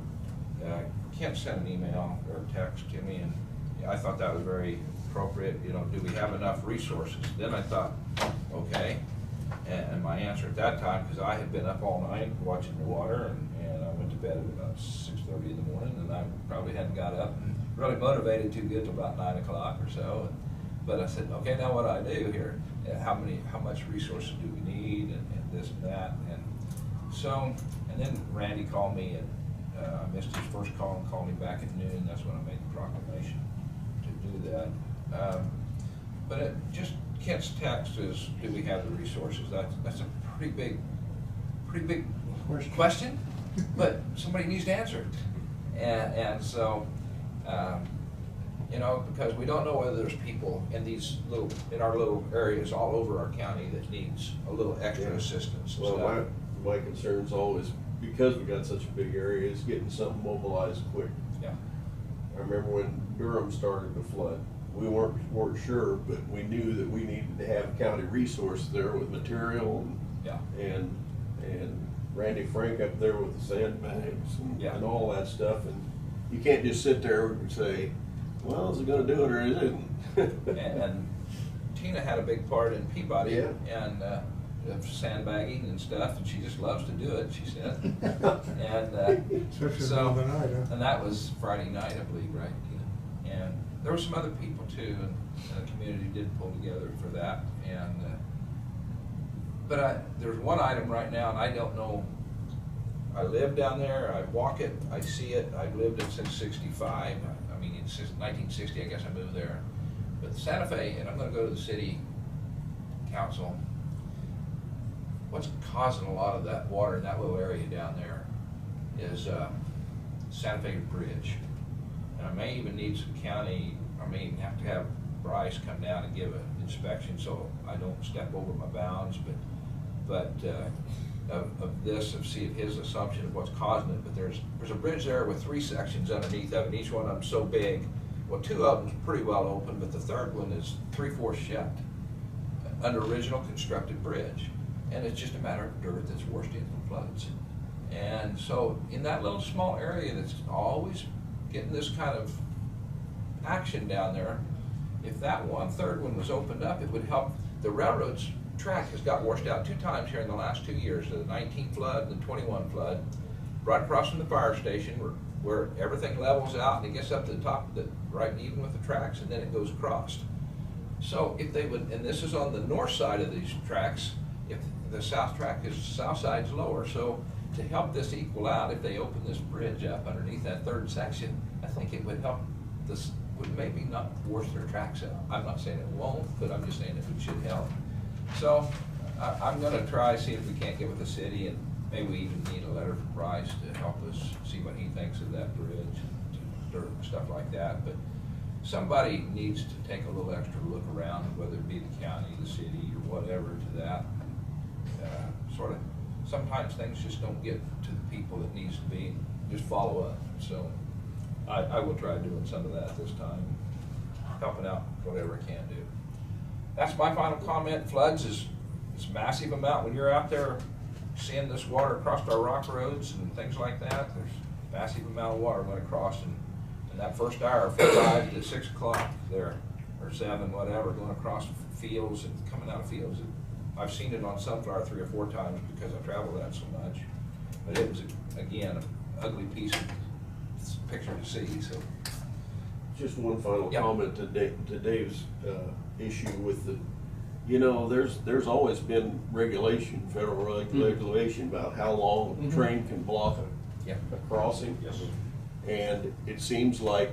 Kent sent an email or a text to me, and I thought that was very appropriate. Do we have enough resources? Then I thought, okay, and my answer at that time, because I had been up all night watching the water, and I went to bed at about 6:30 in the morning, and I probably hadn't got up and really motivated to get to about 9 o'clock or so. But I said, okay, now what do I do here? How much resources do we need, and this and that, and so, and then Randy called me, and I missed his first call and called me back at noon. That's when I made the proclamation to do that. But it just Kent's text is, do we have the resources? That's a pretty big question, but somebody needs to answer it. And so, you know, because we don't know whether there's people in our little areas all over our county that needs a little extra assistance. Well, my concern's always, because we got such a big area, is getting something mobilized quick. Yeah. I remember when Durham started to flood, we weren't sure, but we knew that we needed to have a county resource there with material and Randy Frank up there with the sandbags and all that stuff. And you can't just sit there and say, well, is it gonna do it or is it? and Tina had a big part in Peabody and of sandbagging and stuff, and she just loves to do it, she said. And so, and that was Friday night, I believe, right, Tina? And there were some other people too, and the community did pull together for that. And but there's one item right now, and I don't know. I live down there. I walk it. I see it. I've lived it since '65. I mean, since 1960, I guess I moved there. But Santa Fe, and I'm going to go to the city council. What's causing a lot of that water in that little area down there is Santa Fe Bridge. And I may even need some county, I may have to have Bryce come down and give an inspection so I don't step over my bounds, but of see if his assumption of what's causing it. But there's a bridge there with 3 sections underneath of it, and each one of them so big. Well, 2 of them's pretty well open, but the third one is 3/4 shut under original constructed bridge. And it's just a matter of dirt that's washed into the floods. And so in that little small area that's always getting this kind of action down there, if that third one was opened up, it would help. The railroad's track has got washed out 2 times here in the last 2 years, the 19 flood and the 21 flood, right across from the fire station where everything levels out and it gets up to the top of right even with the tracks, and then it goes across. So if they would, and this is on the north side of these tracks, if the south side's lower, so to help this equal out, if they open this bridge up underneath that third section, I think it would help would maybe not wash their tracks out. I'm not saying it won't, but I'm just saying it should help. So I'm gonna try, see if we can't get with the city, and maybe we even need a letter from Bryce to help us see what he thinks of that bridge, dirt and stuff like that. But somebody needs to take a little extra look around, whether it be the county, the city, or whatever, to that. Sort of, sometimes things just don't get to the people that needs to be, just follow up. So I will try doing some of that this time, helping out whatever I can do. That's my final comment. Floods is massive amount. When you're out there seeing this water across our rock roads and things like that, there's a massive amount of water went across in that first hour from 5 to 6 o'clock there, or 7, whatever, going across fields and coming out of fields. I've seen it on Sunflower 3 or 4 times because I travel that so much. But it was, again, an ugly piece of picture to see. So, just one final comment to Dave's issue with the, you know, there's always been regulation, federal regulation about how long a train can block a crossing. Yes. And it seems like,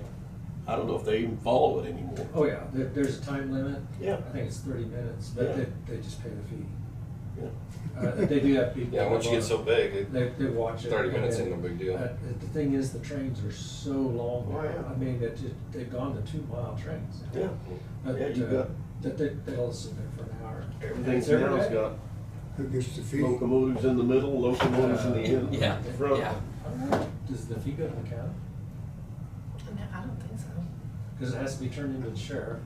I don't know if they even follow it anymore. Oh yeah, there's a time limit. Yeah. I think it's 30 minutes, but they just pay the fee. Yeah. They do have people. Yeah, once you get so big, they watch it. 30 minutes ain't no big deal. The thing is, the trains are so long. Oh, yeah. I mean, they've gone to 2-mile trains. Yeah. But, Yeah, you got they'll sit there for an hour. everything's It's every now's day. got Who gets the fee? locomotives in the middle, locomotives in the end, Yeah. the front. Yeah. Does the fee go to the county? No, I don't think so. Because it has to be turned into the sheriff.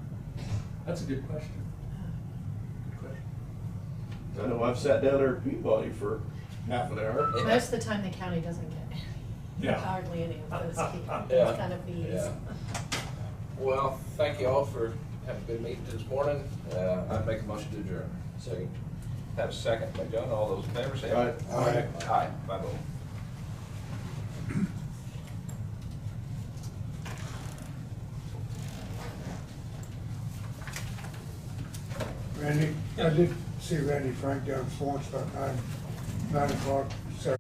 That's a good question. Good question. I know I've sat down there at Peabody for half an hour. Most of the time, the county doesn't get hardly any of those those kind of fees. Yeah. Well, thank you all for having a good meeting this morning. I'd make a motion to adjourn. Second. Have a second by John. All those in favor say aye. Aye. Aye. Bye, vote. Randy, I did see Randy Frank down in Florence about 9 o'clock Saturday.